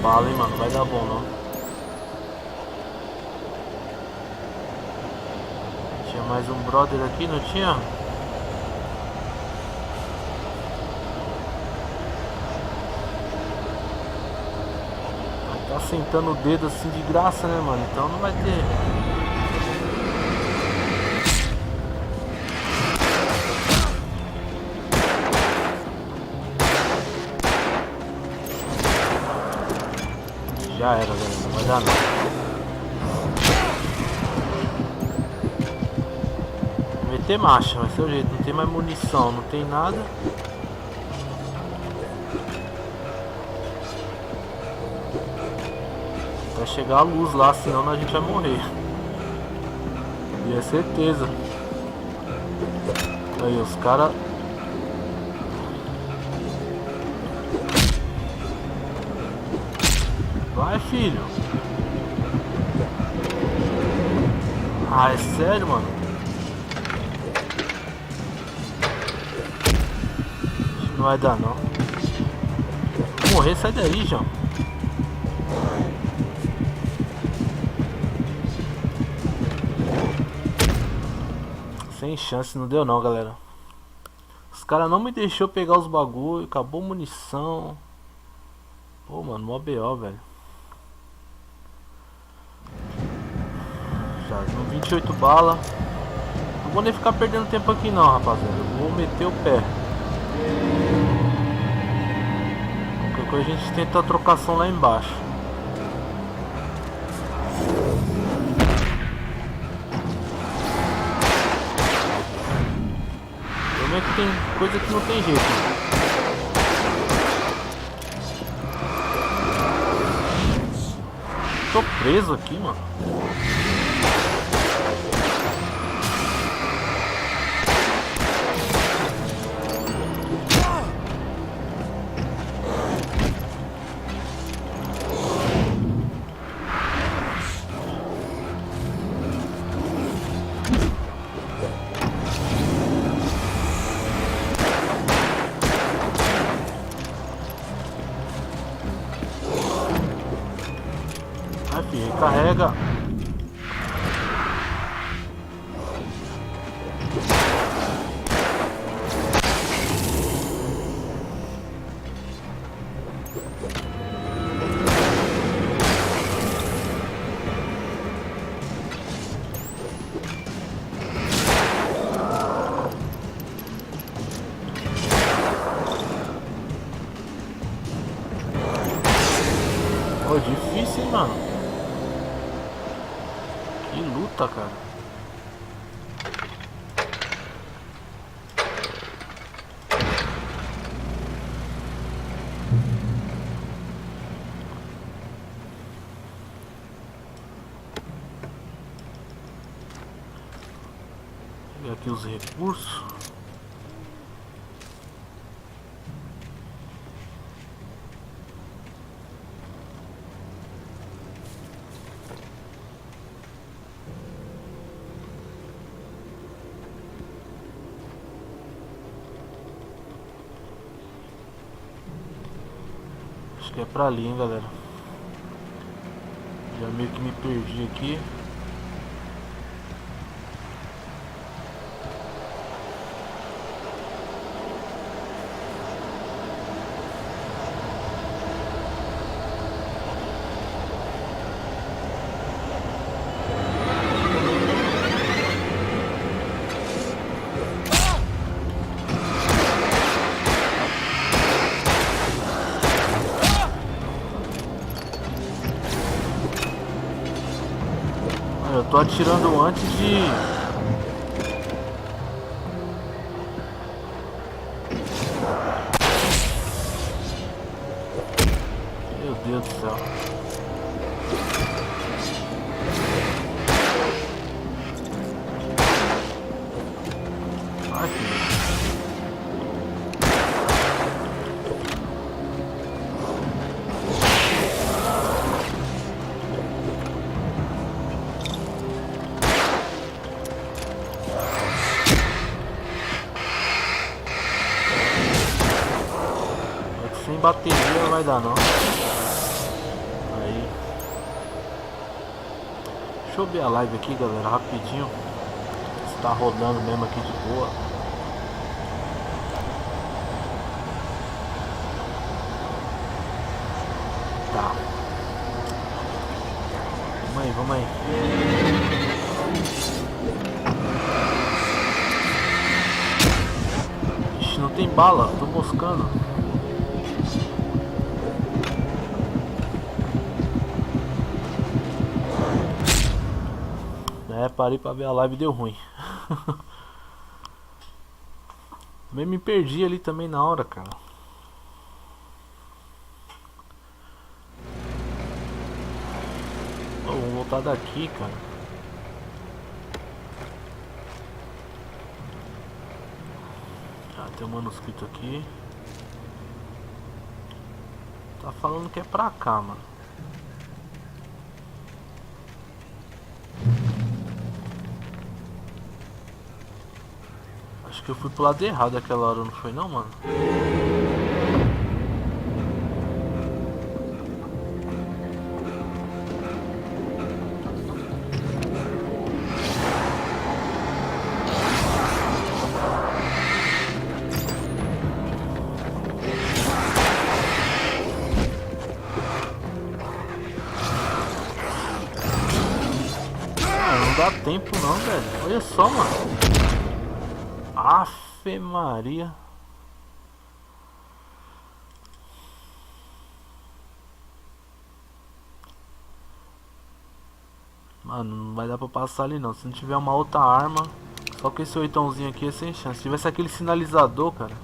bala, hein, mano. Vai dar bom, não. Tinha mais um brother aqui, não tinha? Tá sentando o dedo assim de graça, né, mano? Então não vai ter. Já era, galera. Não vai dar nada. Meter marcha, vai ser o jeito. Não tem mais munição, não tem nada. Vai chegar a luz lá, senão a gente vai morrer. E é certeza. Aí os caras. Vai, filho. Ah, é sério, mano? Não vai dar, não. Vou morrer, sai daí, João. Sem chance, não deu não, galera. Os caras não me deixou pegar os bagulho, acabou munição. Pô, mano, mó BO, velho. Já, no 28 bala. Não vou nem ficar perdendo tempo aqui não, rapaziada. Eu vou meter o pé. Qualquer coisa a gente tenta a trocação lá embaixo. Como é que tem coisa que não tem jeito? Tô preso aqui, mano. Carrega. Pô, difícil, hein, mano. Que luta, cara. Pegar aqui os recursos. Acho que é pra ali, hein, galera. Já meio que me perdi aqui. Eu tô atirando antes de... Meu Deus do céu. Ai, filho. Sem bateria não vai dar não. Deixa eu ver a live aqui, galera, rapidinho. Se tá rodando mesmo aqui de boa. Tá. Vamos aí, vamos aí. Ixi, não tem bala, tô moscando. Parei pra ver a live e deu ruim. Também me perdi ali também na hora, cara. Oh, vamos voltar daqui, cara. Ah, tem um manuscrito aqui. Tá falando que é pra cá, mano. Acho que eu fui pro lado errado aquela hora, não foi não, mano? Não dá tempo não, velho. Olha só, mano. Afe Maria. Mano, não vai dar pra passar ali não. Se não tiver uma outra arma, só com esse oitãozinho aqui é sem chance. Se tivesse aquele sinalizador, cara,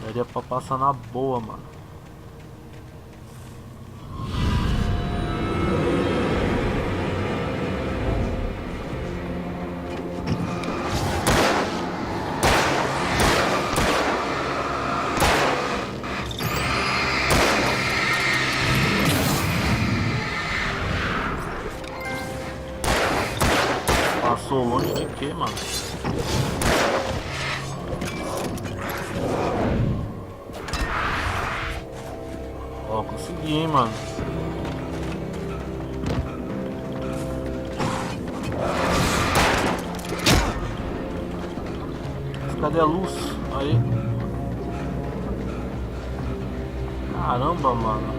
daria pra passar na boa, mano. Passou longe de quê, mano? Ó, consegui, hein, mano. Cadê a luz? Aí. Caramba, mano.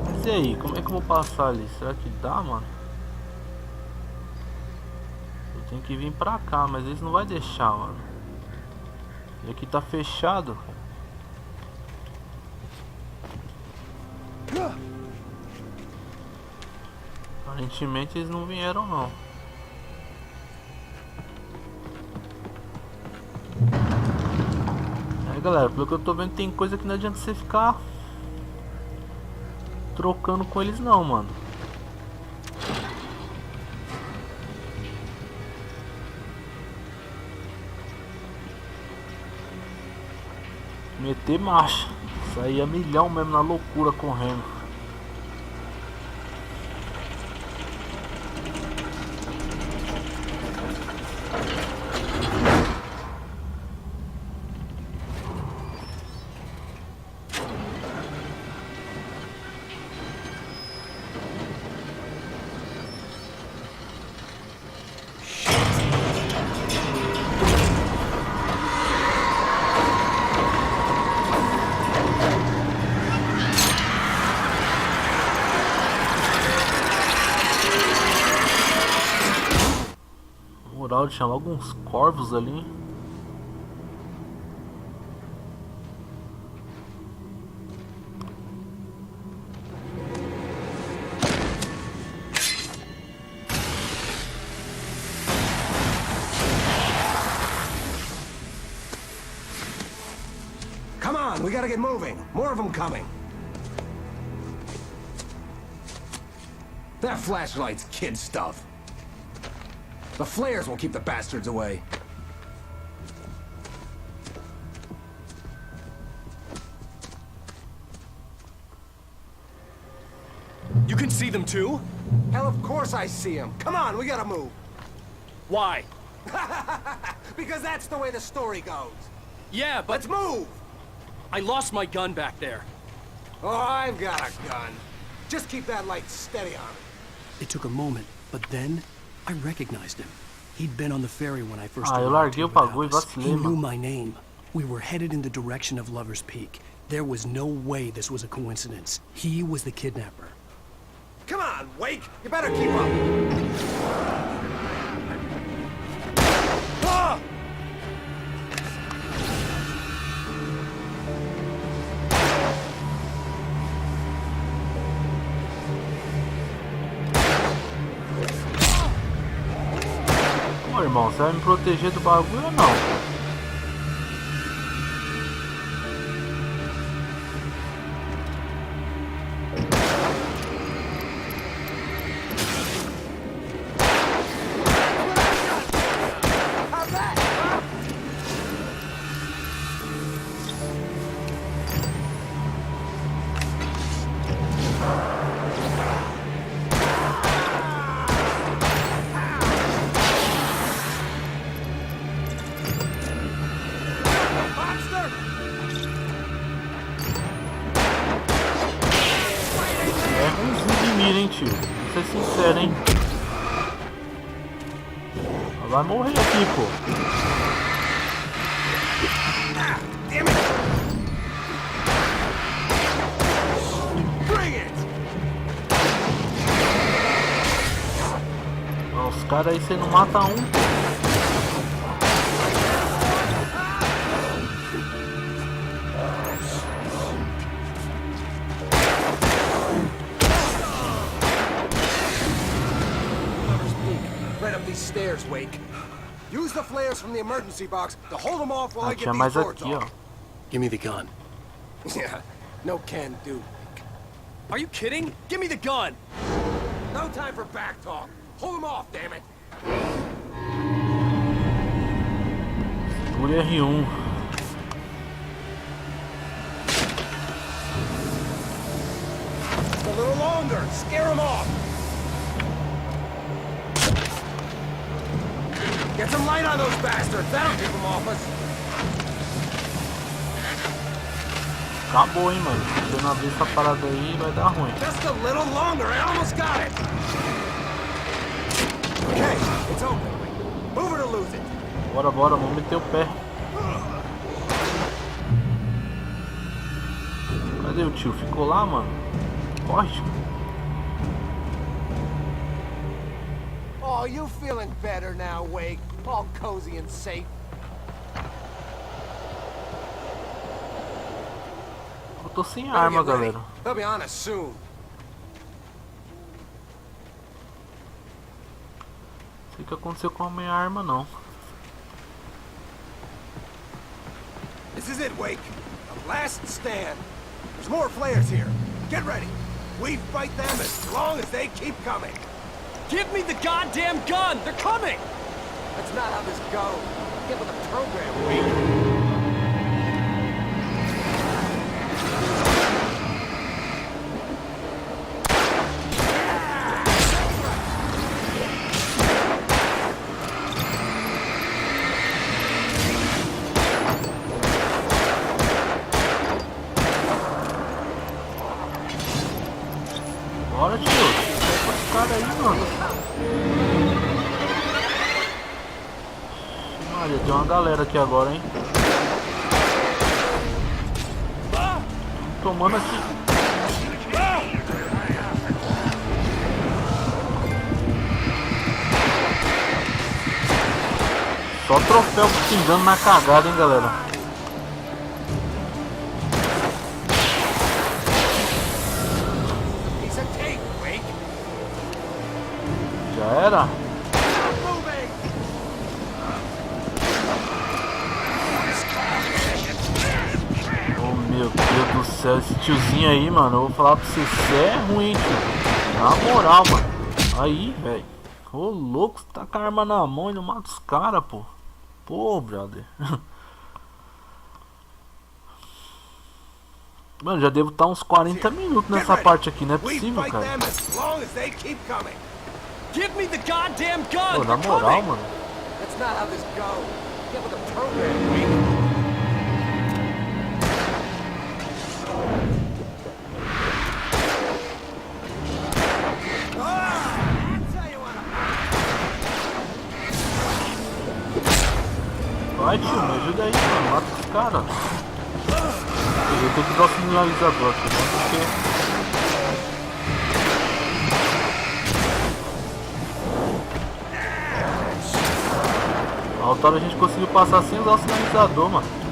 Mas e aí, como é que eu vou passar ali? Será que dá, mano? Tem que vir pra cá, mas eles não vai deixar, mano. E aqui tá fechado. Aparentemente eles não vieram não. Aí galera, pelo que eu tô vendo tem coisa que não adianta você ficar trocando com eles não, mano. Meter marcha, sair a milhão mesmo na loucura correndo. Tinha logo uns corvos ali. Come on, we gotta get moving. More of them coming. That flashlight's kid stuff. The flares won't keep the bastards away. You can see them too? Hell, of course I see them. Come on, we gotta move. Why? Because that's the way the story goes. Yeah, but... Let's move! I lost my gun back there. Oh, I've got a gun. Just keep that light steady on it. It took a moment, but then I recognized him. He'd been on the ferry when I first eu arrived larguei here o with bagulho e Alice. vacilei, He knew mano. my name. We were headed in the direction of Lover's Peak. There was no way this was a coincidence. He was the kidnapper. Come on, Wake! You better keep up! Ah! Ô irmão, você vai me proteger do bagulho ou não? Tio, vou ser sincero, hein? Ela vai morrer aqui, pô. Os caras aí você não mata um, pô. Stairs, Wake. Use the flares from the emergency box to hold them off while I get these boards off. Give me the gun. Yeah, no can do. Are you kidding? Give me the gun! No time for back talk. Hold them off, damn it! Segure R1. A little longer. Scare them off. Get some light on those bastards. That'll keep them off us. Acabou, hein, mano. Se eu não abrir essa parada aí, vai dar ruim. Just a little longer. I almost got it. Okay, it's open. Move it or lose it. Bora, bora, vamos meter o pé. Cadê o tio? Ficou lá, mano? Corre. Oh, you feeling better now, Wake? All cozy and safe. Eu tô sem arma, galera. They'll be on us soon. Não sei o que aconteceu com a minha arma, não. This is it, Wake. A last stand. There's more flares here. Get ready. We fight them as long as they keep coming. Give me the goddamn gun! They're coming! That's not how this goes. Get with the program, Wake. Bora, tio. Pega esse cara aí, mano. Maria, tem uma galera aqui agora, hein? Tomando aqui. Só troféu pingando na cagada, hein, galera? Já era? Oh meu Deus do céu, esse tiozinho aí, mano, eu vou falar pra você, você é ruim, tio. Na moral, mano. Aí, velho. Ô louco, você tá com a arma na mão e não mata os caras, pô. Pô, brother. Mano, já devo estar uns 40 minutos nessa parte aqui, não é possível, cara. Give me the goddamn gun! Pô, na moral, mano. That's not how this goes. Get with the program, Wake. Vai, tio, me ajuda aí, mano. Mata os caras. Eu tenho que usar o sinalizador aqui, né? Porque a outra hora a gente conseguiu passar sem usar o sinalizador, mano.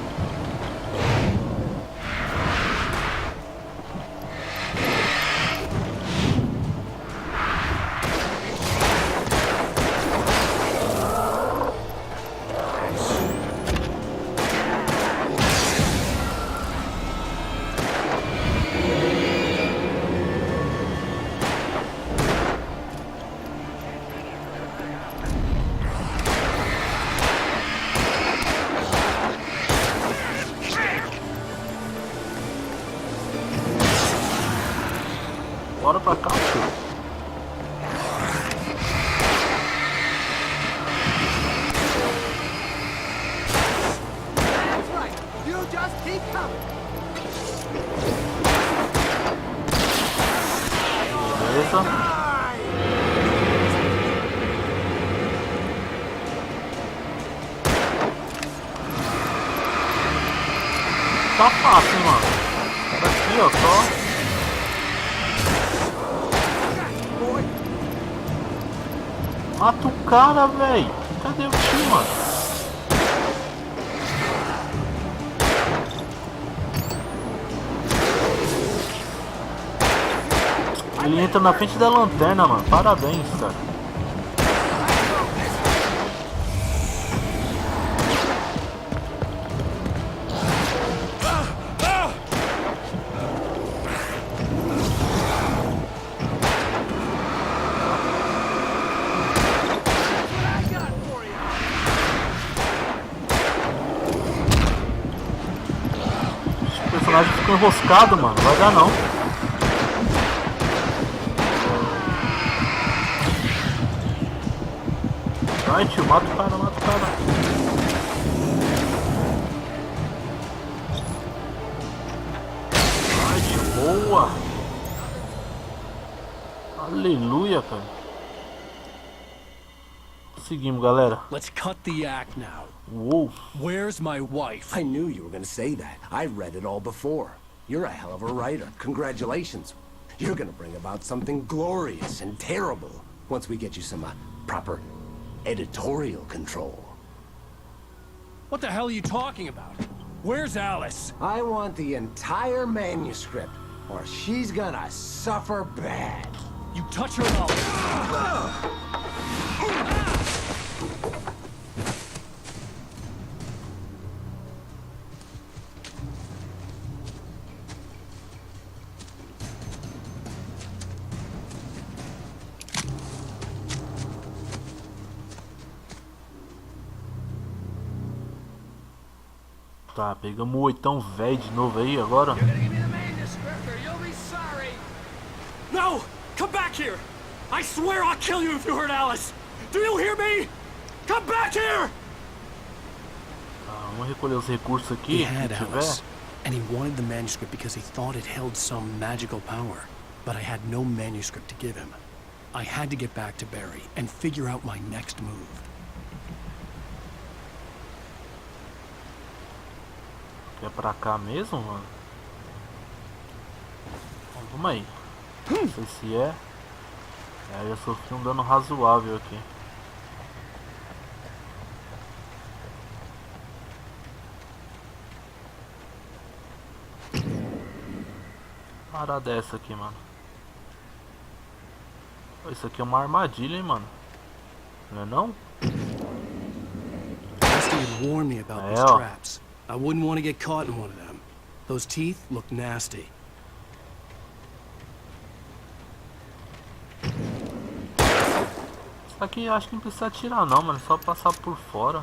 Bora pra cá, tio. Beleza. Tá fácil, hein, mano. Tá aqui, ó, só. Mata o cara, véi. Cadê o tio, mano? Ele entra na frente da lanterna, mano. Parabéns, cara. O personagem ficou enroscado, mano. Vai dar não. Vai, tio, mata o cara, mata o cara. Vai, tio, boa. Aleluia, cara. Seguimos, galera. Let's cut the act now. Whoa. Where's my wife? I knew you were gonna say that. I read it all before. You're a hell of a writer. Congratulations. You're gonna bring about something glorious and terrible once we get you some proper editorial control. What the hell are you talking about? Where's Alice? I want the entire manuscript, or she's gonna suffer bad. You touch her now. Tá, pegamos o oitão velho de novo aí agora. No! Come back here! I swear I'll kill you if you hurt Alice! Do you hear me? Come back here! Tá, vamos recolher os recursos aqui. He had Alice, and he wanted the manuscript because he thought it held some magical power. But I had no manuscript to give him. I had to get back to Barry and figure out my next move. É pra cá mesmo, mano? Vamos aí. Não sei se é. É, eu sofri um dano razoável aqui. Parada dessa aqui, mano. Isso aqui é uma armadilha, hein, mano? Não é não? Warn me about these traps. I wouldn't want to get caught in one of them. Those teeth look nasty. Isso aqui acho que não precisa atirar não, mano. É só passar por fora.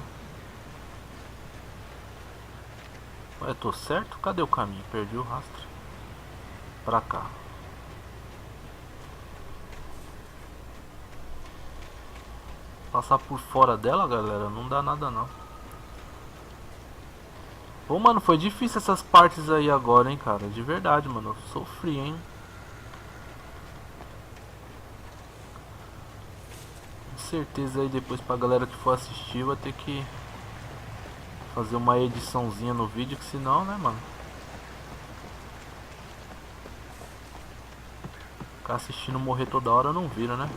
Ué, tô certo? Cadê o caminho? Perdi o rastro. Pra cá. Passar por fora dela, galera, não dá nada não. Pô, mano, foi difícil essas partes aí agora, hein, cara. De verdade, mano. Eu sofri, hein. Com certeza aí depois pra galera que for assistir vai ter que fazer uma ediçãozinha no vídeo, que senão, né, mano? Ficar assistindo morrer toda hora não vira, né?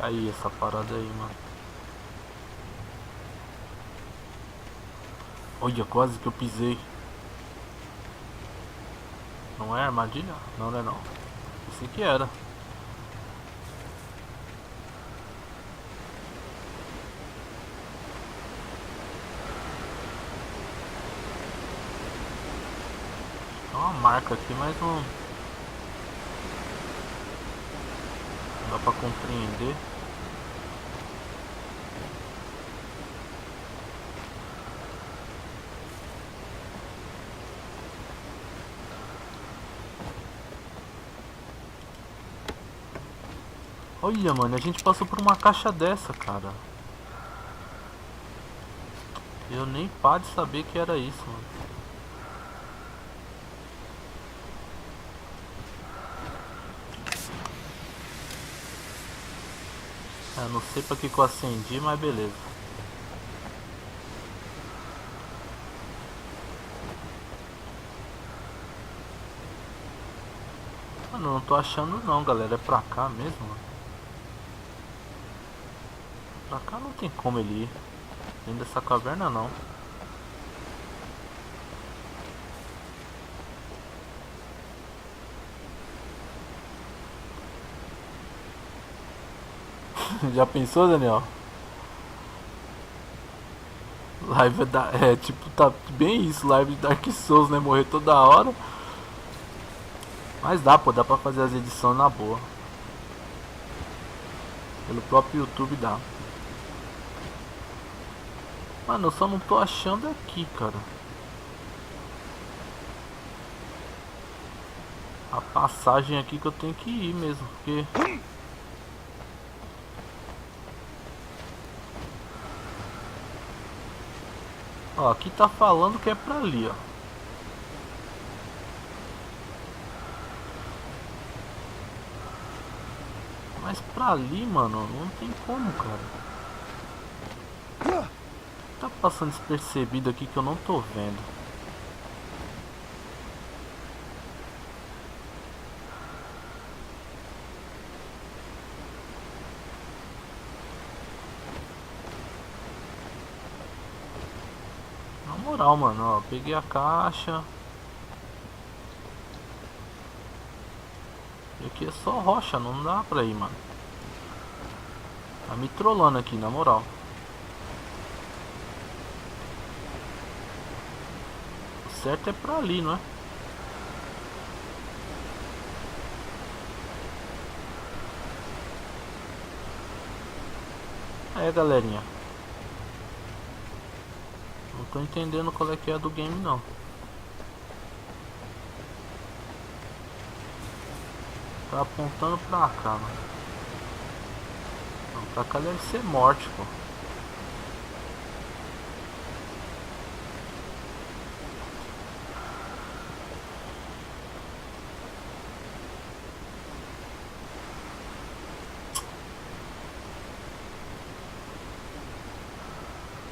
Aí, essa parada aí, mano. Olha, quase que eu pisei. Não é armadilha? Não, não é não. Pensei que era. Tem uma marca aqui, mas não dá pra compreender. Olha, mano, a gente passou por uma caixa dessa, cara. Eu nem paro de saber que era isso, mano. Eu não sei pra que eu acendi, mas beleza. Mano, não tô achando não, galera. É pra cá mesmo, mano. Pra cá não tem como ele ir. Dentro dessa caverna não. Já pensou, Daniel? Live é tipo, tá bem isso, live de Dark Souls, né? Morrer toda hora. Mas dá, pô, dá pra fazer as edições na boa. Pelo próprio YouTube dá. Mano, eu só não tô achando aqui, cara. A passagem aqui que eu tenho que ir mesmo, porque... Ó, aqui tá falando que é pra ali, ó. Mas pra ali, mano, não tem como, cara. Tá passando despercebido aqui que eu não tô vendo. Na moral, mano, ó, peguei a caixa. E aqui é só rocha, não dá pra ir, mano. Tá me trollando aqui, na moral. O certo é pra ali, não é? É, galerinha. Não tô entendendo qual é que é a do game, não. Tá apontando pra cá, mano. Não, pra cá deve ser morte, pô.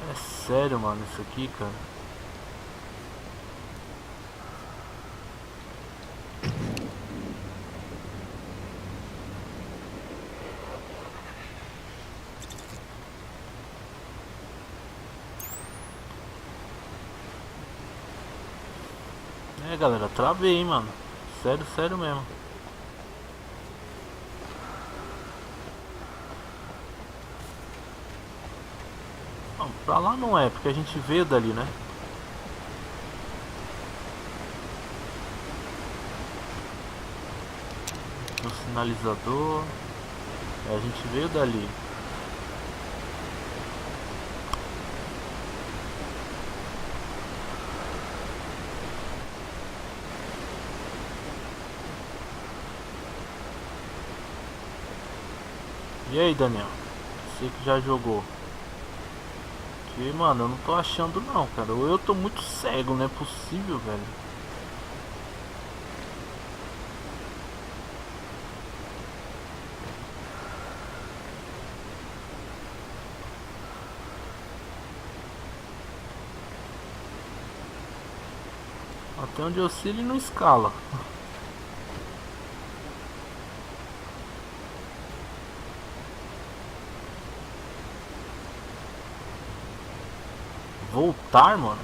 É sério, mano, isso aqui, cara. É, galera, travei, hein, mano. Sério, sério mesmo. Não, pra lá não é, porque a gente veio dali, né? O sinalizador. É, a gente veio dali. E aí, Daniel? Você que já jogou. Que, mano, eu não tô achando não, cara. Ou eu tô muito cego, não é possível, velho. Até onde eu sei ele não escala. Voltar, mano.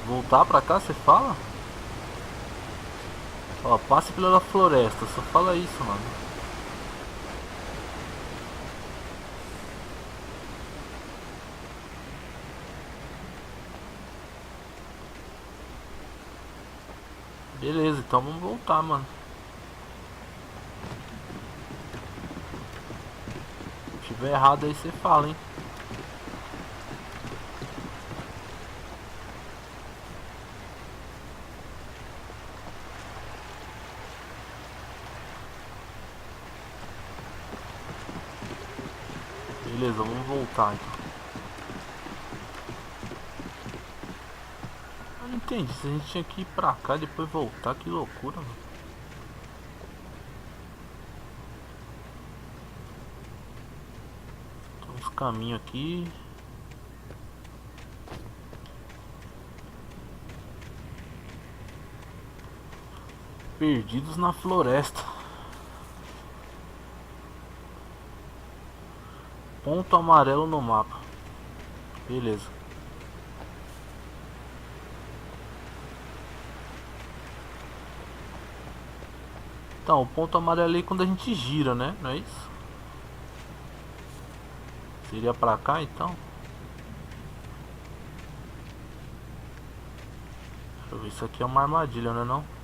Voltar pra cá, você fala? Ó, passe pela floresta, só fala isso, mano. Beleza, então vamos voltar, mano. Se tiver errado aí você fala, hein. Beleza, vamos voltar então. Eu não entendi, se a gente tinha que ir pra cá e depois voltar, que loucura, mano. Tem uns caminhos aqui. Perdidos na floresta. Ponto amarelo no mapa. Beleza. Então, o ponto amarelo aí quando a gente gira, né? Não é isso? Seria pra cá então? Deixa eu ver, isso aqui é uma armadilha, não é não?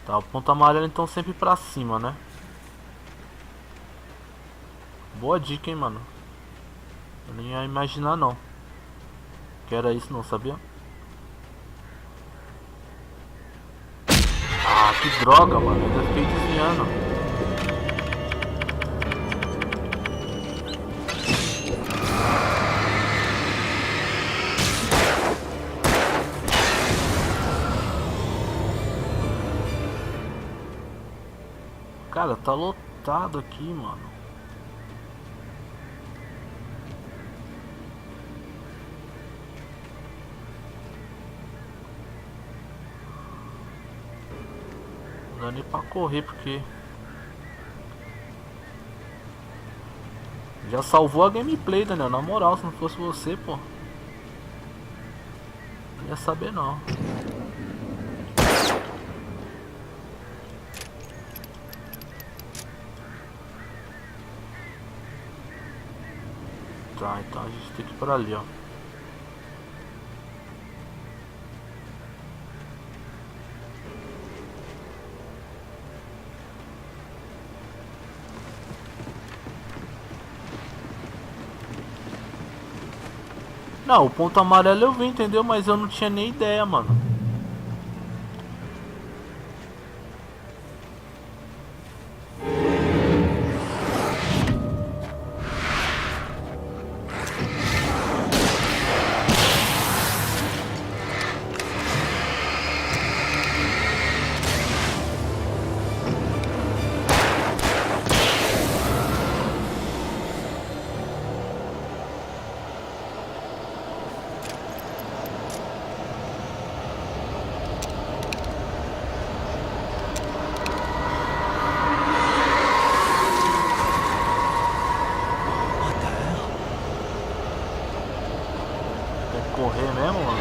Tá, o ponto amarelo então sempre pra cima, né? Boa dica, hein, mano. Eu nem ia imaginar não que era isso, não sabia? Ah, que droga, mano. Eu ainda fiquei desviando. Cara, tá lotado aqui, mano. Não dá nem pra correr porque já salvou a gameplay, Daniel. Na moral, se não fosse você, pô, não ia saber não. Tá, então a gente tem que ir por ali, ó. Não, o ponto amarelo eu vi, entendeu? Mas eu não tinha nem ideia, mano. Correr mesmo, mano?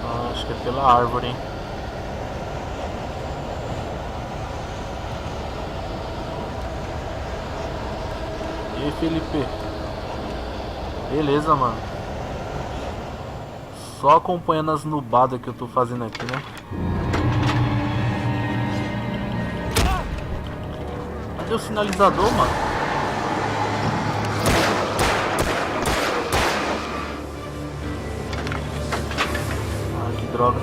Ah, acho que é pela árvore, hein? E aí, Felipe? Beleza, mano. Só acompanhando as nubadas que eu tô fazendo aqui, né? Cadê o sinalizador, mano? Ah, que droga.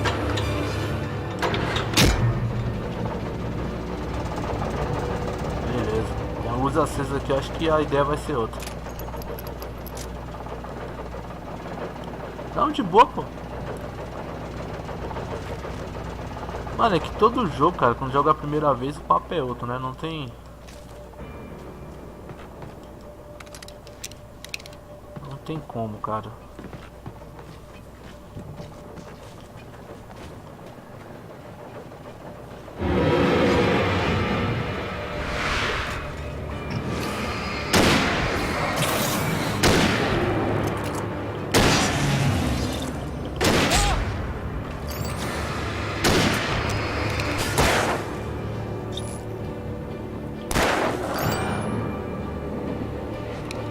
Beleza. Tem a luz acesa aqui, acho que a ideia vai ser outra. Não, de boa, pô. Mano, é que todo jogo, cara, quando joga a primeira vez, o papo é outro, né? Não tem... Não tem como, cara.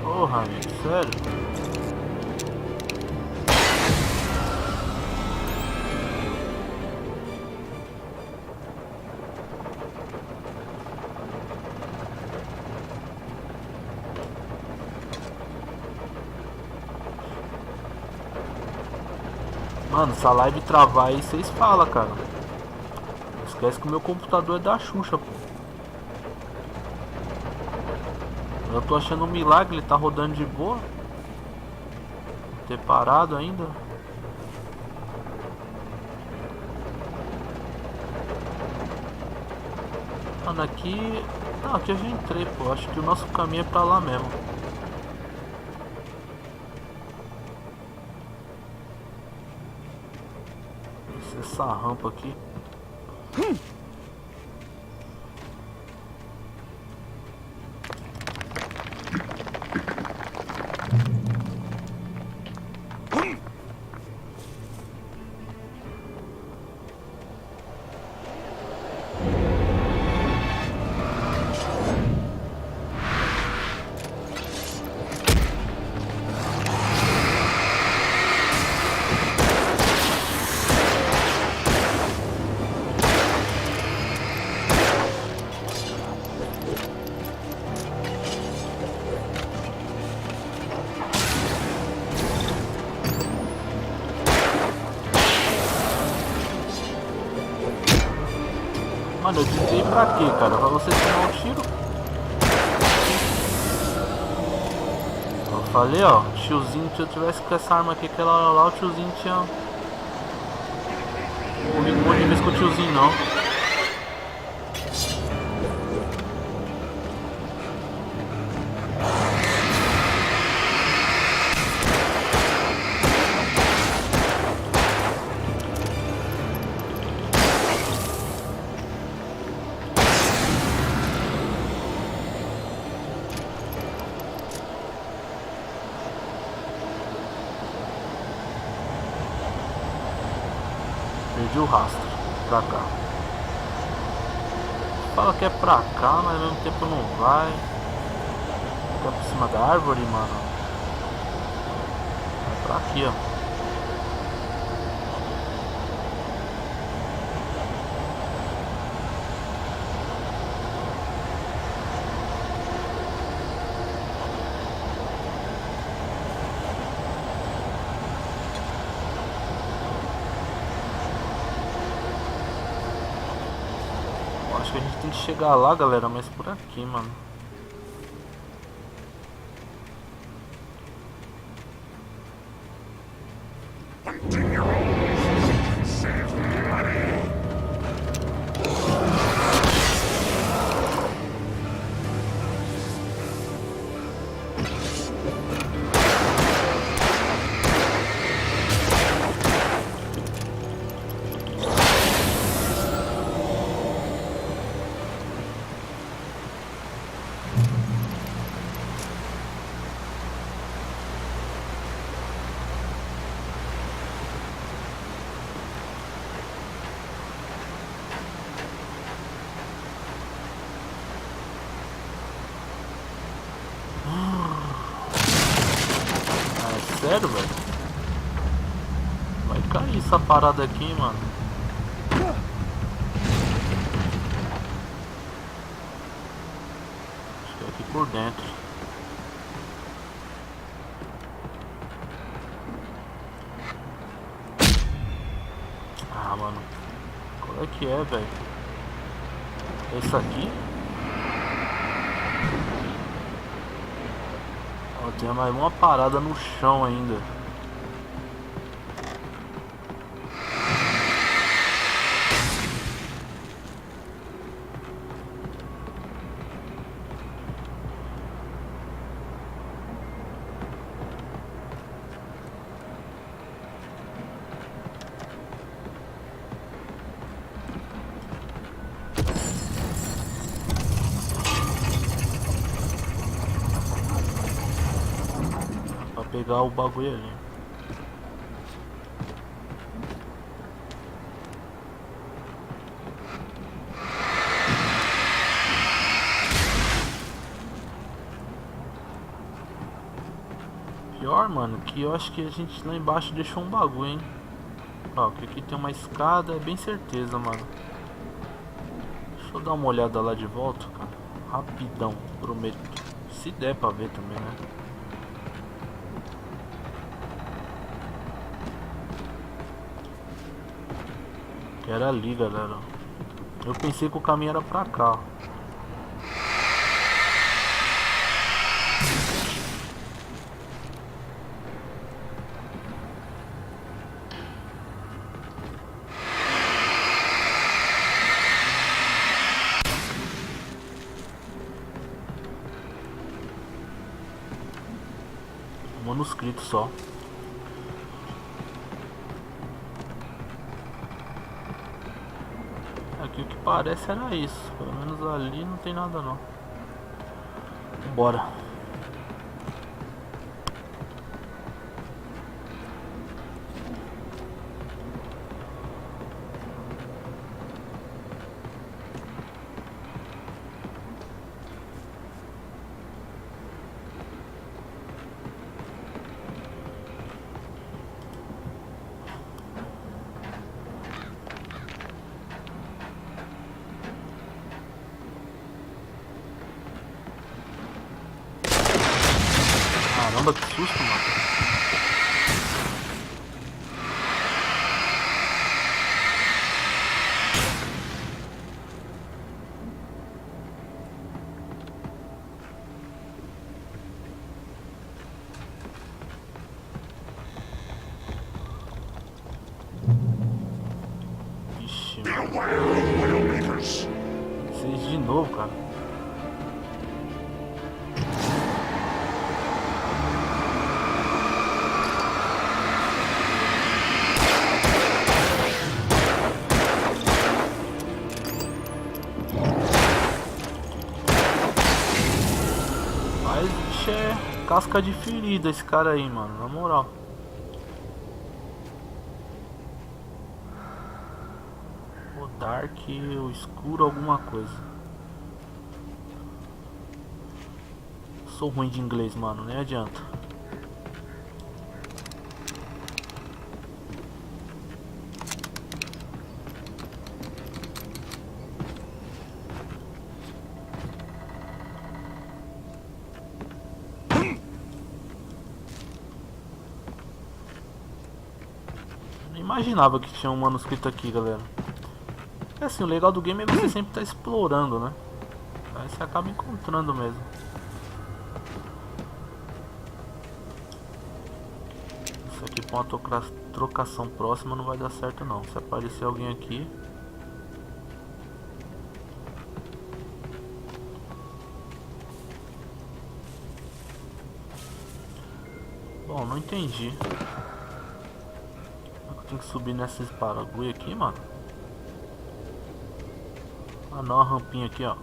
Porra, amigo, sério? Mano, se a live travar aí, vocês falam, cara. Não esquece que o meu computador é da Xuxa, pô. Eu tô achando um milagre, ele tá rodando de boa. Ter parado ainda. Mano, aqui... Não, aqui eu já entrei, pô. Acho que o nosso caminho é pra lá mesmo. Essa rampa aqui. Mano, eu desliguei pra quê, cara? Pra você tomar um tiro? Eu falei, ó, tiozinho, se eu tivesse com essa arma aqui, aquela hora lá, o tiozinho tinha... Comigo um monte de vez com o tiozinho, não. Perdi o rastro. Pra cá. Fala que é pra cá, mas ao mesmo tempo não vai. Fica por cima da árvore, mano. É pra aqui, ó. Acho que a gente tem que chegar lá, galera, mas por aqui, mano. sério, velho. Vai cair essa parada aqui, mano. Acho que é aqui por dentro. Ah, mano. Qual é que é, velho? Esse aqui? Ó, tem mais uma parada no chão ainda. Pegar o bagulho ali. Pior, mano, que eu acho que a gente lá embaixo deixou um bagulho, hein. Ó, que aqui tem uma escada, é bem certeza, mano. Deixa eu dar uma olhada lá de volta, cara. Rapidão, prometo. Se der pra ver também, né. Que era ali, galera. Eu pensei que o caminho era pra cá. Um manuscrito só. Aqui o que parece era isso. Pelo menos ali não tem nada não. Bora. Caramba, que susto, mano. Ixi, mano. Vocês de novo, cara. Casca de ferida esse cara aí, mano, na moral. O dark, o escuro, alguma coisa. Sou ruim de inglês, mano, nem adianta. Imaginava que tinha um manuscrito aqui, galera. É assim, o legal do game é você sempre estar explorando, né? Aí você acaba encontrando mesmo. Isso aqui pra uma trocação próxima não vai dar certo não. Se aparecer alguém aqui... Bom, não entendi. Tem que subir nessas bagulho aqui, mano. Ah não, a rampinha aqui, ó.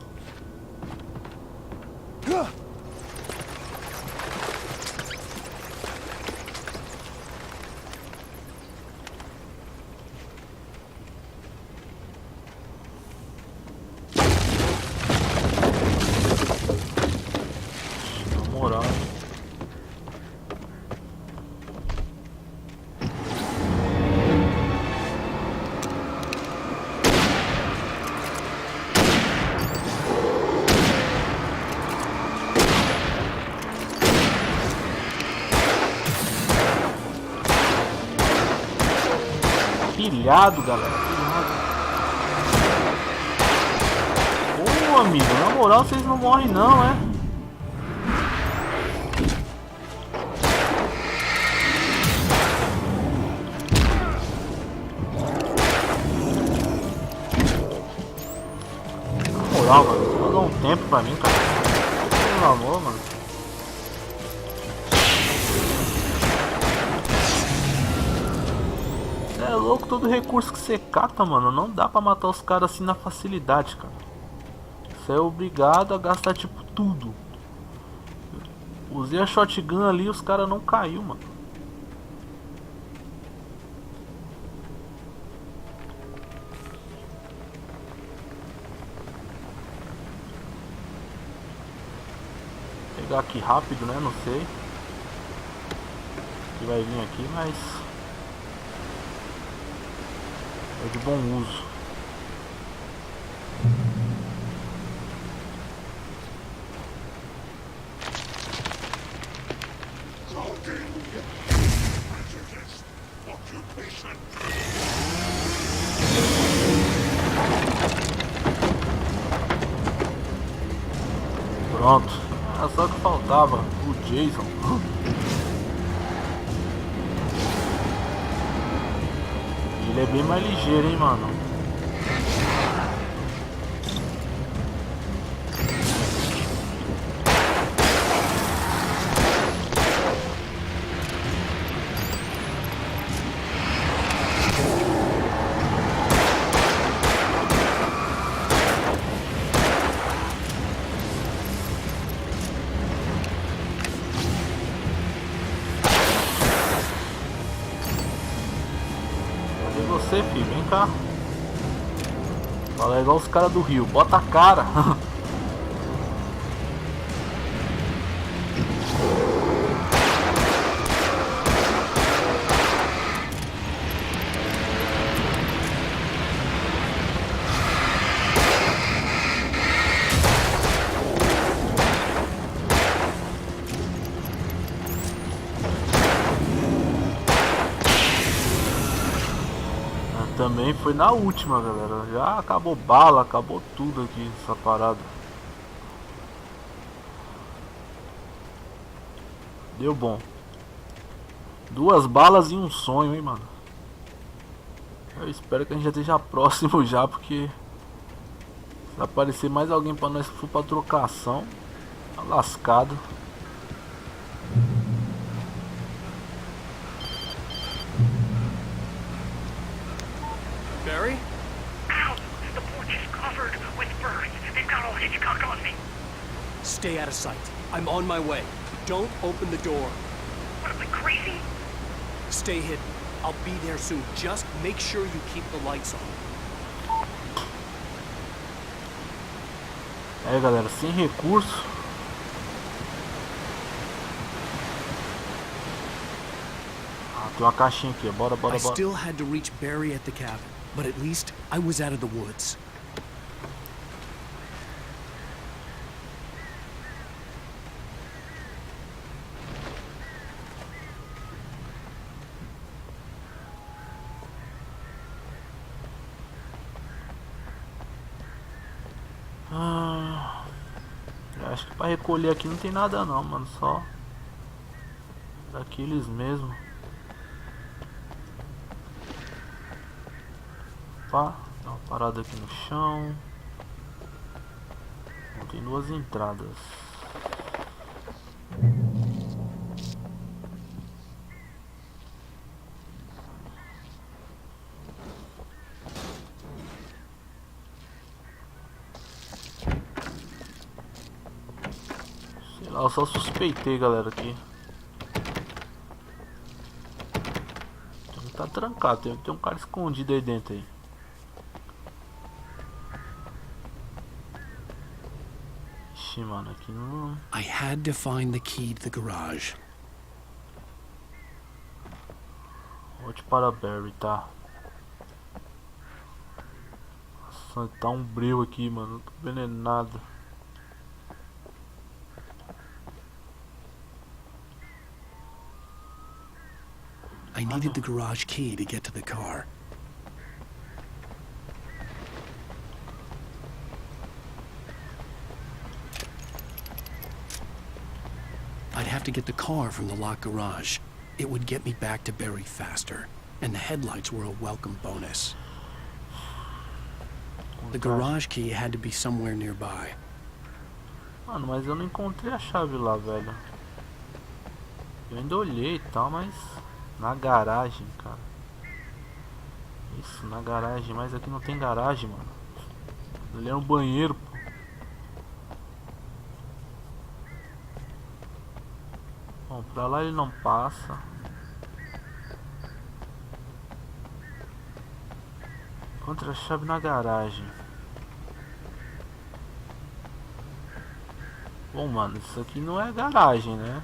Na moral. Obrigado, galera. Ô, amigo, na moral vocês não morrem não, é? Na moral, mano, vou dar um tempo pra mim, cara. Pelo amor, mano. É louco, todo recurso que você cata, mano, não dá pra matar os caras assim na facilidade, cara. Você é obrigado a gastar tipo tudo. Usei a shotgun ali e os caras não caiu, mano. Vou pegar aqui rápido, né? Não sei se vai vir aqui, mas é de bom uso. Pronto, era só que faltava o Jason. Ele é bem mais ligeiro, hein, mano. Você, filho, vem cá. Fala igual os caras do Rio, bota a cara. Também foi na última, galera. Já acabou bala, acabou tudo aqui, essa parada. Deu bom. 2 balas e um sonho, hein, mano. Eu espero que a gente já esteja próximo já, porque se aparecer mais alguém pra nós que for pra trocação, tá lascado. Barry? Ow! The porch is covered with birds. They've got all Hitchcock on me. Stay out of sight. I'm on my way. Don't open the door. What, am I crazy? Stay hidden. I'll be there soon. Just make sure you keep the lights on. É, galera, sem recurso. Ah, tem uma caixinha aqui. Bora, bora, I bora. still had to reach Barry at the cabin, but at least I was out of the woods. Acho que pra recolher aqui não tem nada não, mano. Só daqueles mesmo. Opa, dá uma parada aqui no chão. Tem 2 entradas. Sei lá, eu só suspeitei, galera, aqui. Tá trancado, tem um cara escondido aí dentro aí. Ixi, mano, aqui não... I had to find the key to the garage. Volte para Barry, tá? Nossa, tá um breu aqui, mano. Não tô vendo nada. I needed the garage key to get to the car. I'd have to get the car from the locked garage. It would get me back to Barry faster, and the headlights were a welcome bonus. The garage key had to be somewhere nearby. Mano, mas eu não encontrei a chave lá, velho. Eu ainda olhei e tal, mas na garagem, cara. Isso, na garagem, mas aqui não tem garagem, mano. Ali é um banheiro, pô. Bom, pra lá ele não passa. Encontra a chave na garagem. Bom, mano, isso aqui não é garagem, né?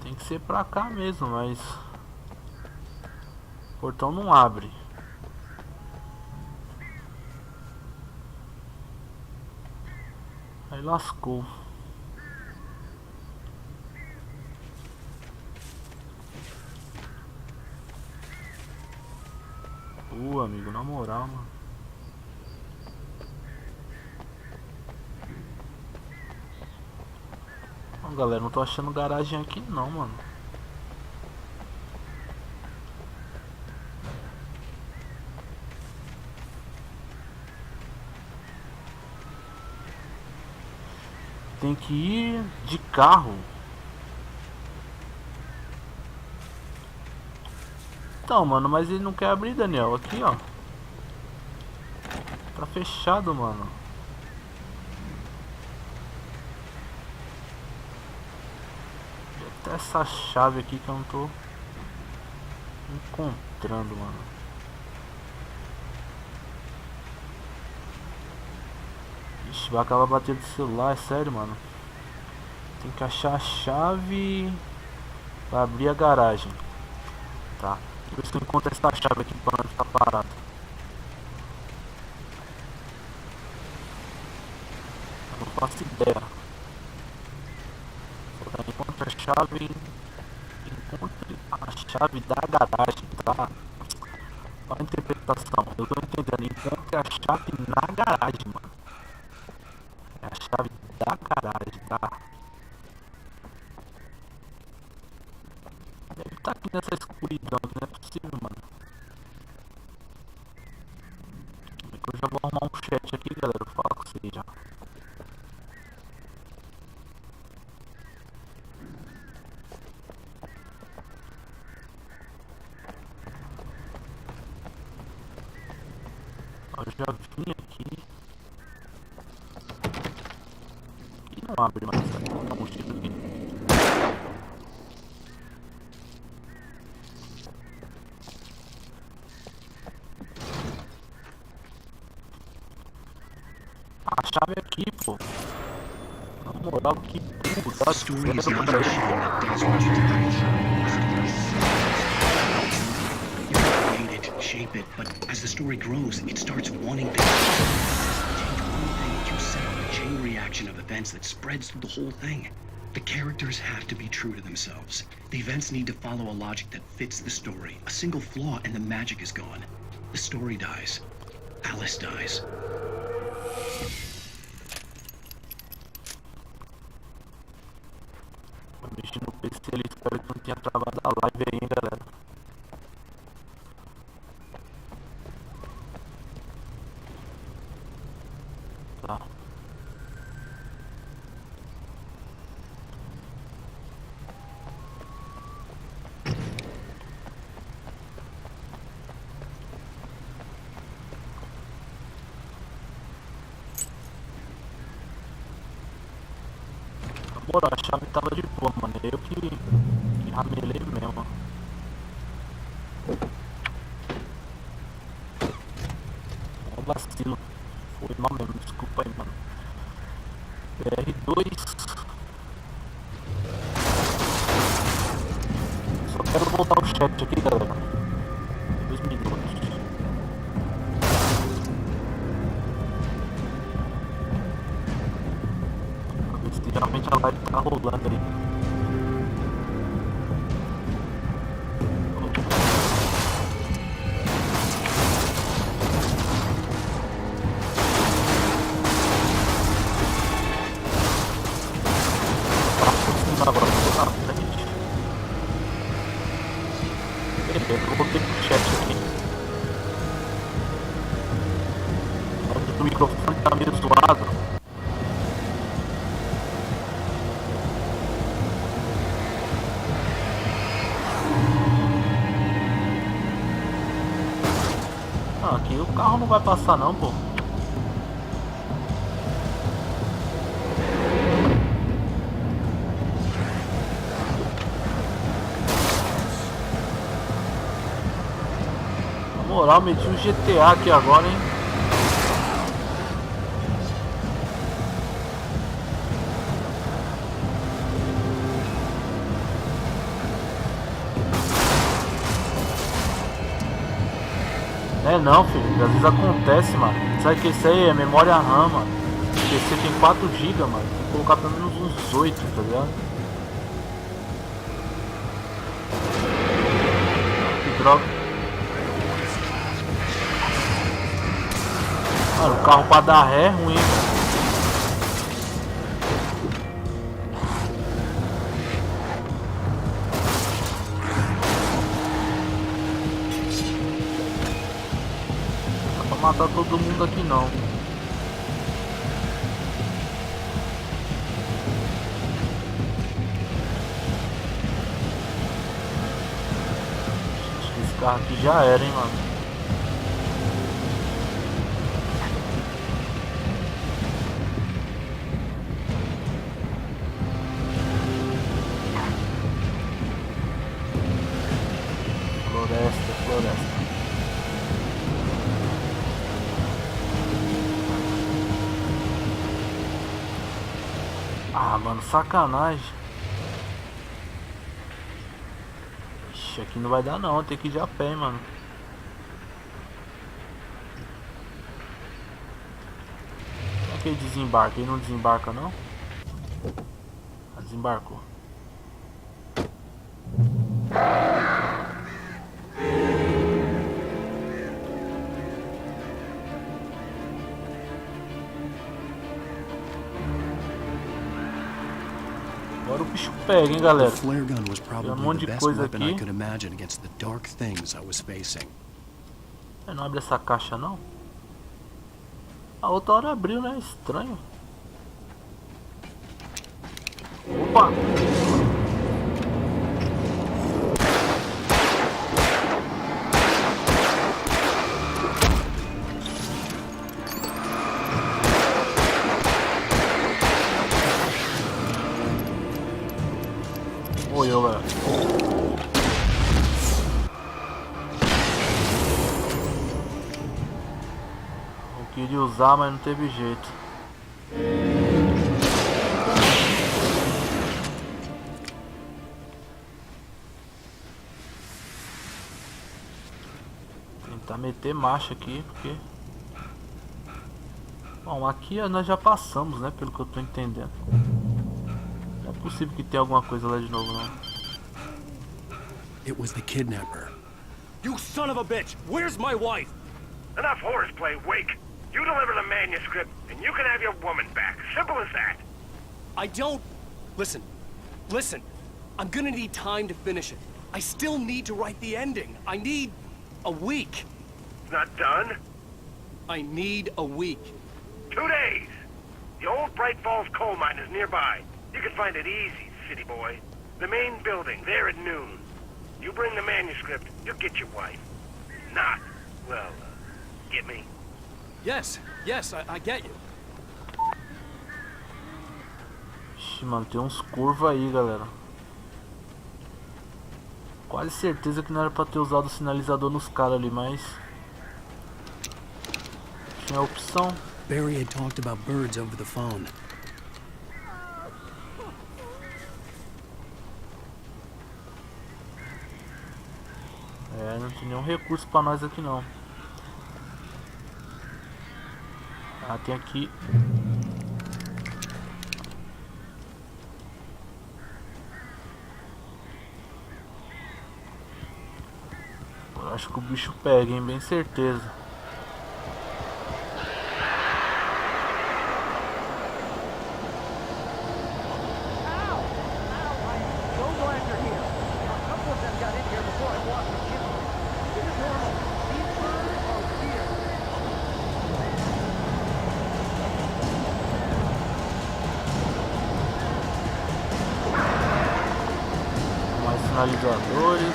Tem que ser pra cá mesmo, mas o portão não abre. Aí lascou. Amigo, na moral, mano. Não, galera, não tô achando garagem aqui não, mano. Tem que ir de carro. Então, mano, mas ele não quer abrir, Daniel. Aqui, ó. Tá fechado, mano. Até essa chave aqui que eu não tô encontrando, mano. Ixi, vai acabar batendo do celular, é sério, mano. Tem que achar a chave pra abrir a garagem. Tá. Por isso que eu encontro essa chave aqui pra não ficar parado. Eu não faço ideia. Encontre a chave. Encontre a chave da garagem, tá? Olha a interpretação. Eu tô entendendo. Encontre a chave na garagem, mano. É a chave da garagem, tá? Deve estar aqui nessa escuridão, que não é possível, mano. Eu já vou arrumar um chat aqui, galera. Eu falo com vocês já. Eu já vim aqui. E não abre mais, tá? Vou dar um jeito aqui. A chave é aqui, pô. Na moral, que burro, tá? Shape it, but as the story grows, it starts wanting things. Change one thing, you set off a chain reaction of events that spreads through the whole thing. The characters have to be true to themselves. The events need to follow a logic that fits the story. A single flaw and the magic is gone. The story dies. Alice dies. Vou mexer no PC ali, espero que não tenha travado a live aí, hein, galera. Tá. Amor, a chave tava de boa, mano. Eu que ramelei mesmo. É um vacilo. Foi mal mesmo, desculpa aí, mano. PR2. Só quero voltar o chat aqui, galera. 2 minutos. Pra ver se realmente a live tá rolando aí. Eu voltei pro chat aqui. O microfone tá meio zoado. Ah, aqui o carro não vai passar não, pô. Na moral, meti um GTA aqui agora, hein. É não, filho, às vezes acontece, mano. Sabe que isso aí é memória RAM, mano. O PC tem 4 GB, mano. Tem que colocar pelo menos uns 8, tá ligado? Que droga. Mano, o carro pra dar ré é ruim, mano. Matar todo mundo aqui não. Acho que esse carro aqui já era, hein, mano. Floresta, floresta. Ah, mano, sacanagem. Ixi, aqui não vai dar não, tem que ir de a pé, hein, mano. Como é que ele desembarca? Ele não desembarca não? Ah, desembarcou. Agora o bicho pega, hein, galera. The flare gun was probably monte the de best coisa weapon I aqui. could imagine against the dark things I was facing. Não abre essa caixa não? A outra hora abriu, né? Estranho. Opa! Morreu, galera. Eu queria usar, mas não teve jeito. Tentar meter marcha aqui, porque... Bom, aqui nós já passamos, né? Pelo que eu tô entendendo. Não é possível que tenha alguma coisa lá de novo, não. It was the kidnapper. You son of a bitch! Where's my wife? Enough horseplay, Wake. You deliver the manuscript, and you can have your woman back. Simple as that. I don't... Listen. Listen. I'm gonna need time to finish it. I still need to write the ending. I need... a week. Not done? I need a week. 2 days. The old Bright Falls coal mine is nearby. You can find it easy, city boy. The main building, there at noon. You bring the manuscript, you'll get your wife. Not, well, get me? Yes, I get you. Ixi, mano, tem uns curvos aí, galera. Quase certeza que não era pra ter usado o sinalizador nos caras ali, mas... tinha a opção. Barry had talked about birds over the phone. É, não tem nenhum recurso pra nós aqui não. Ah, tem aqui. Eu acho que o bicho pega, hein? Bem certeza. So glad you're here. A couple of them got in here before I walked the ship Sinalizadores.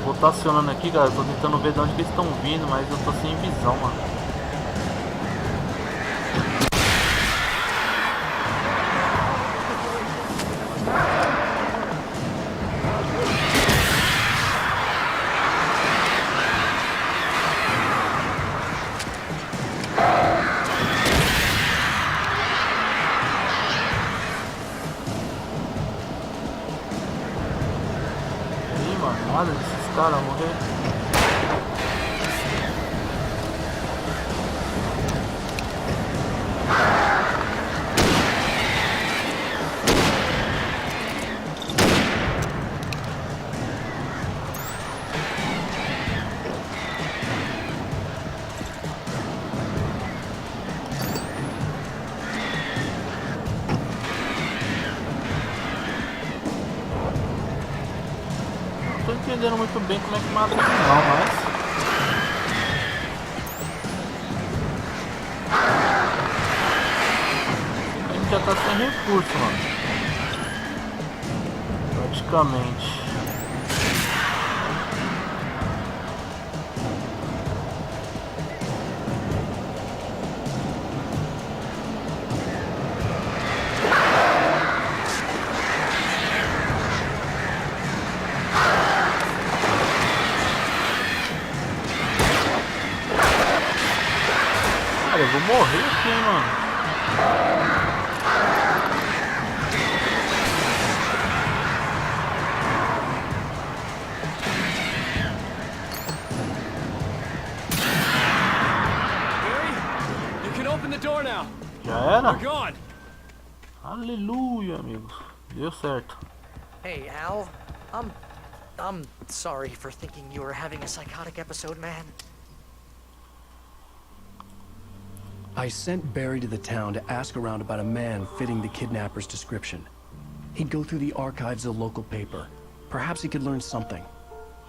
Vou estar acionando aqui, galera. Tô tentando ver de onde que eles estão vindo, mas eu tô sem visão, mano. Nada desses caras morrer. Não tô entendendo muito bem como é que mata ele não, mas... a gente já tá sem recurso, mano. Praticamente. Eu vou morrer aqui, mano. You can open the door now. Já era? We're gone. Aleluia, amigos. Deu certo. Hey, Al. I'm sorry for thinking you were having a psychotic episode, man. I sent Barry to the town to ask around about a man fitting the kidnapper's description. He'd go through the archives of the local paper. Perhaps he could learn something.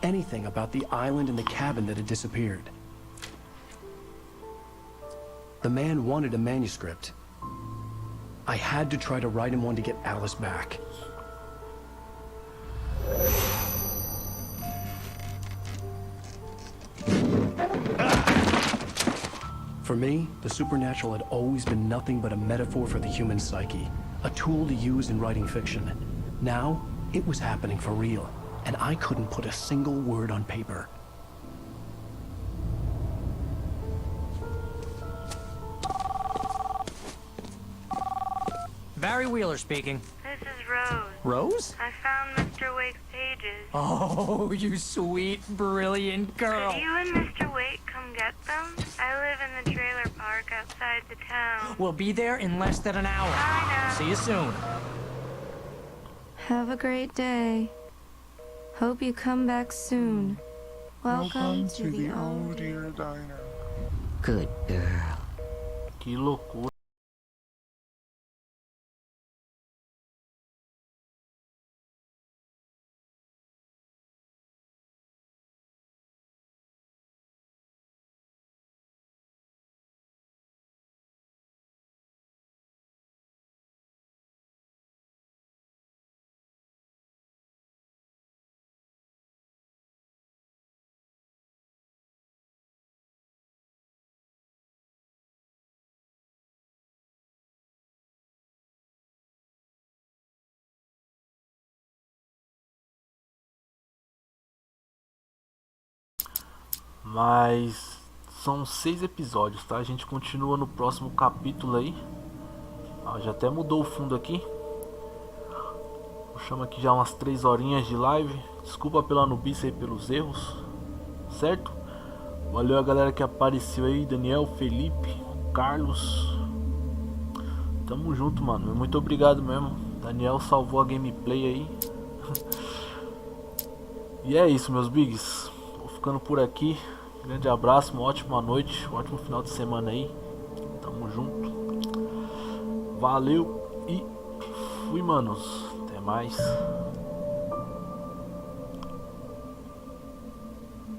Anything about the island and the cabin that had disappeared. The man wanted a manuscript. I had to try to write him one to get Alice back. For me, the supernatural had always been nothing but a metaphor for the human psyche, a tool to use in writing fiction. Now, it was happening for real, and I couldn't put a single word on paper. Barry Wheeler speaking. This is Rose. Rose? I found Mr. Wake's pages. Oh, you sweet, brilliant girl. Could you and Mr. Wake come get them? I live in the trailer park outside the town. We'll be there in less than an hour. I know. See you soon. Have a great day. Hope you come back soon. Welcome to the old dear diner. Good girl. Que loucura. Mas são 6 episódios, tá? A gente continua no próximo capítulo aí. Já até mudou o fundo aqui. Chama aqui já umas 3 horinhas de live. Desculpa pela nubice aí, pelos erros, certo? Valeu a galera que apareceu aí, Daniel, Felipe, Carlos. Tamo junto, mano. Muito obrigado mesmo. Daniel salvou a gameplay aí. E é isso, meus bigs. Vou ficando por aqui. Grande abraço, uma ótima noite, um ótimo final de semana aí. Tamo junto. Valeu e fui, manos. Até mais.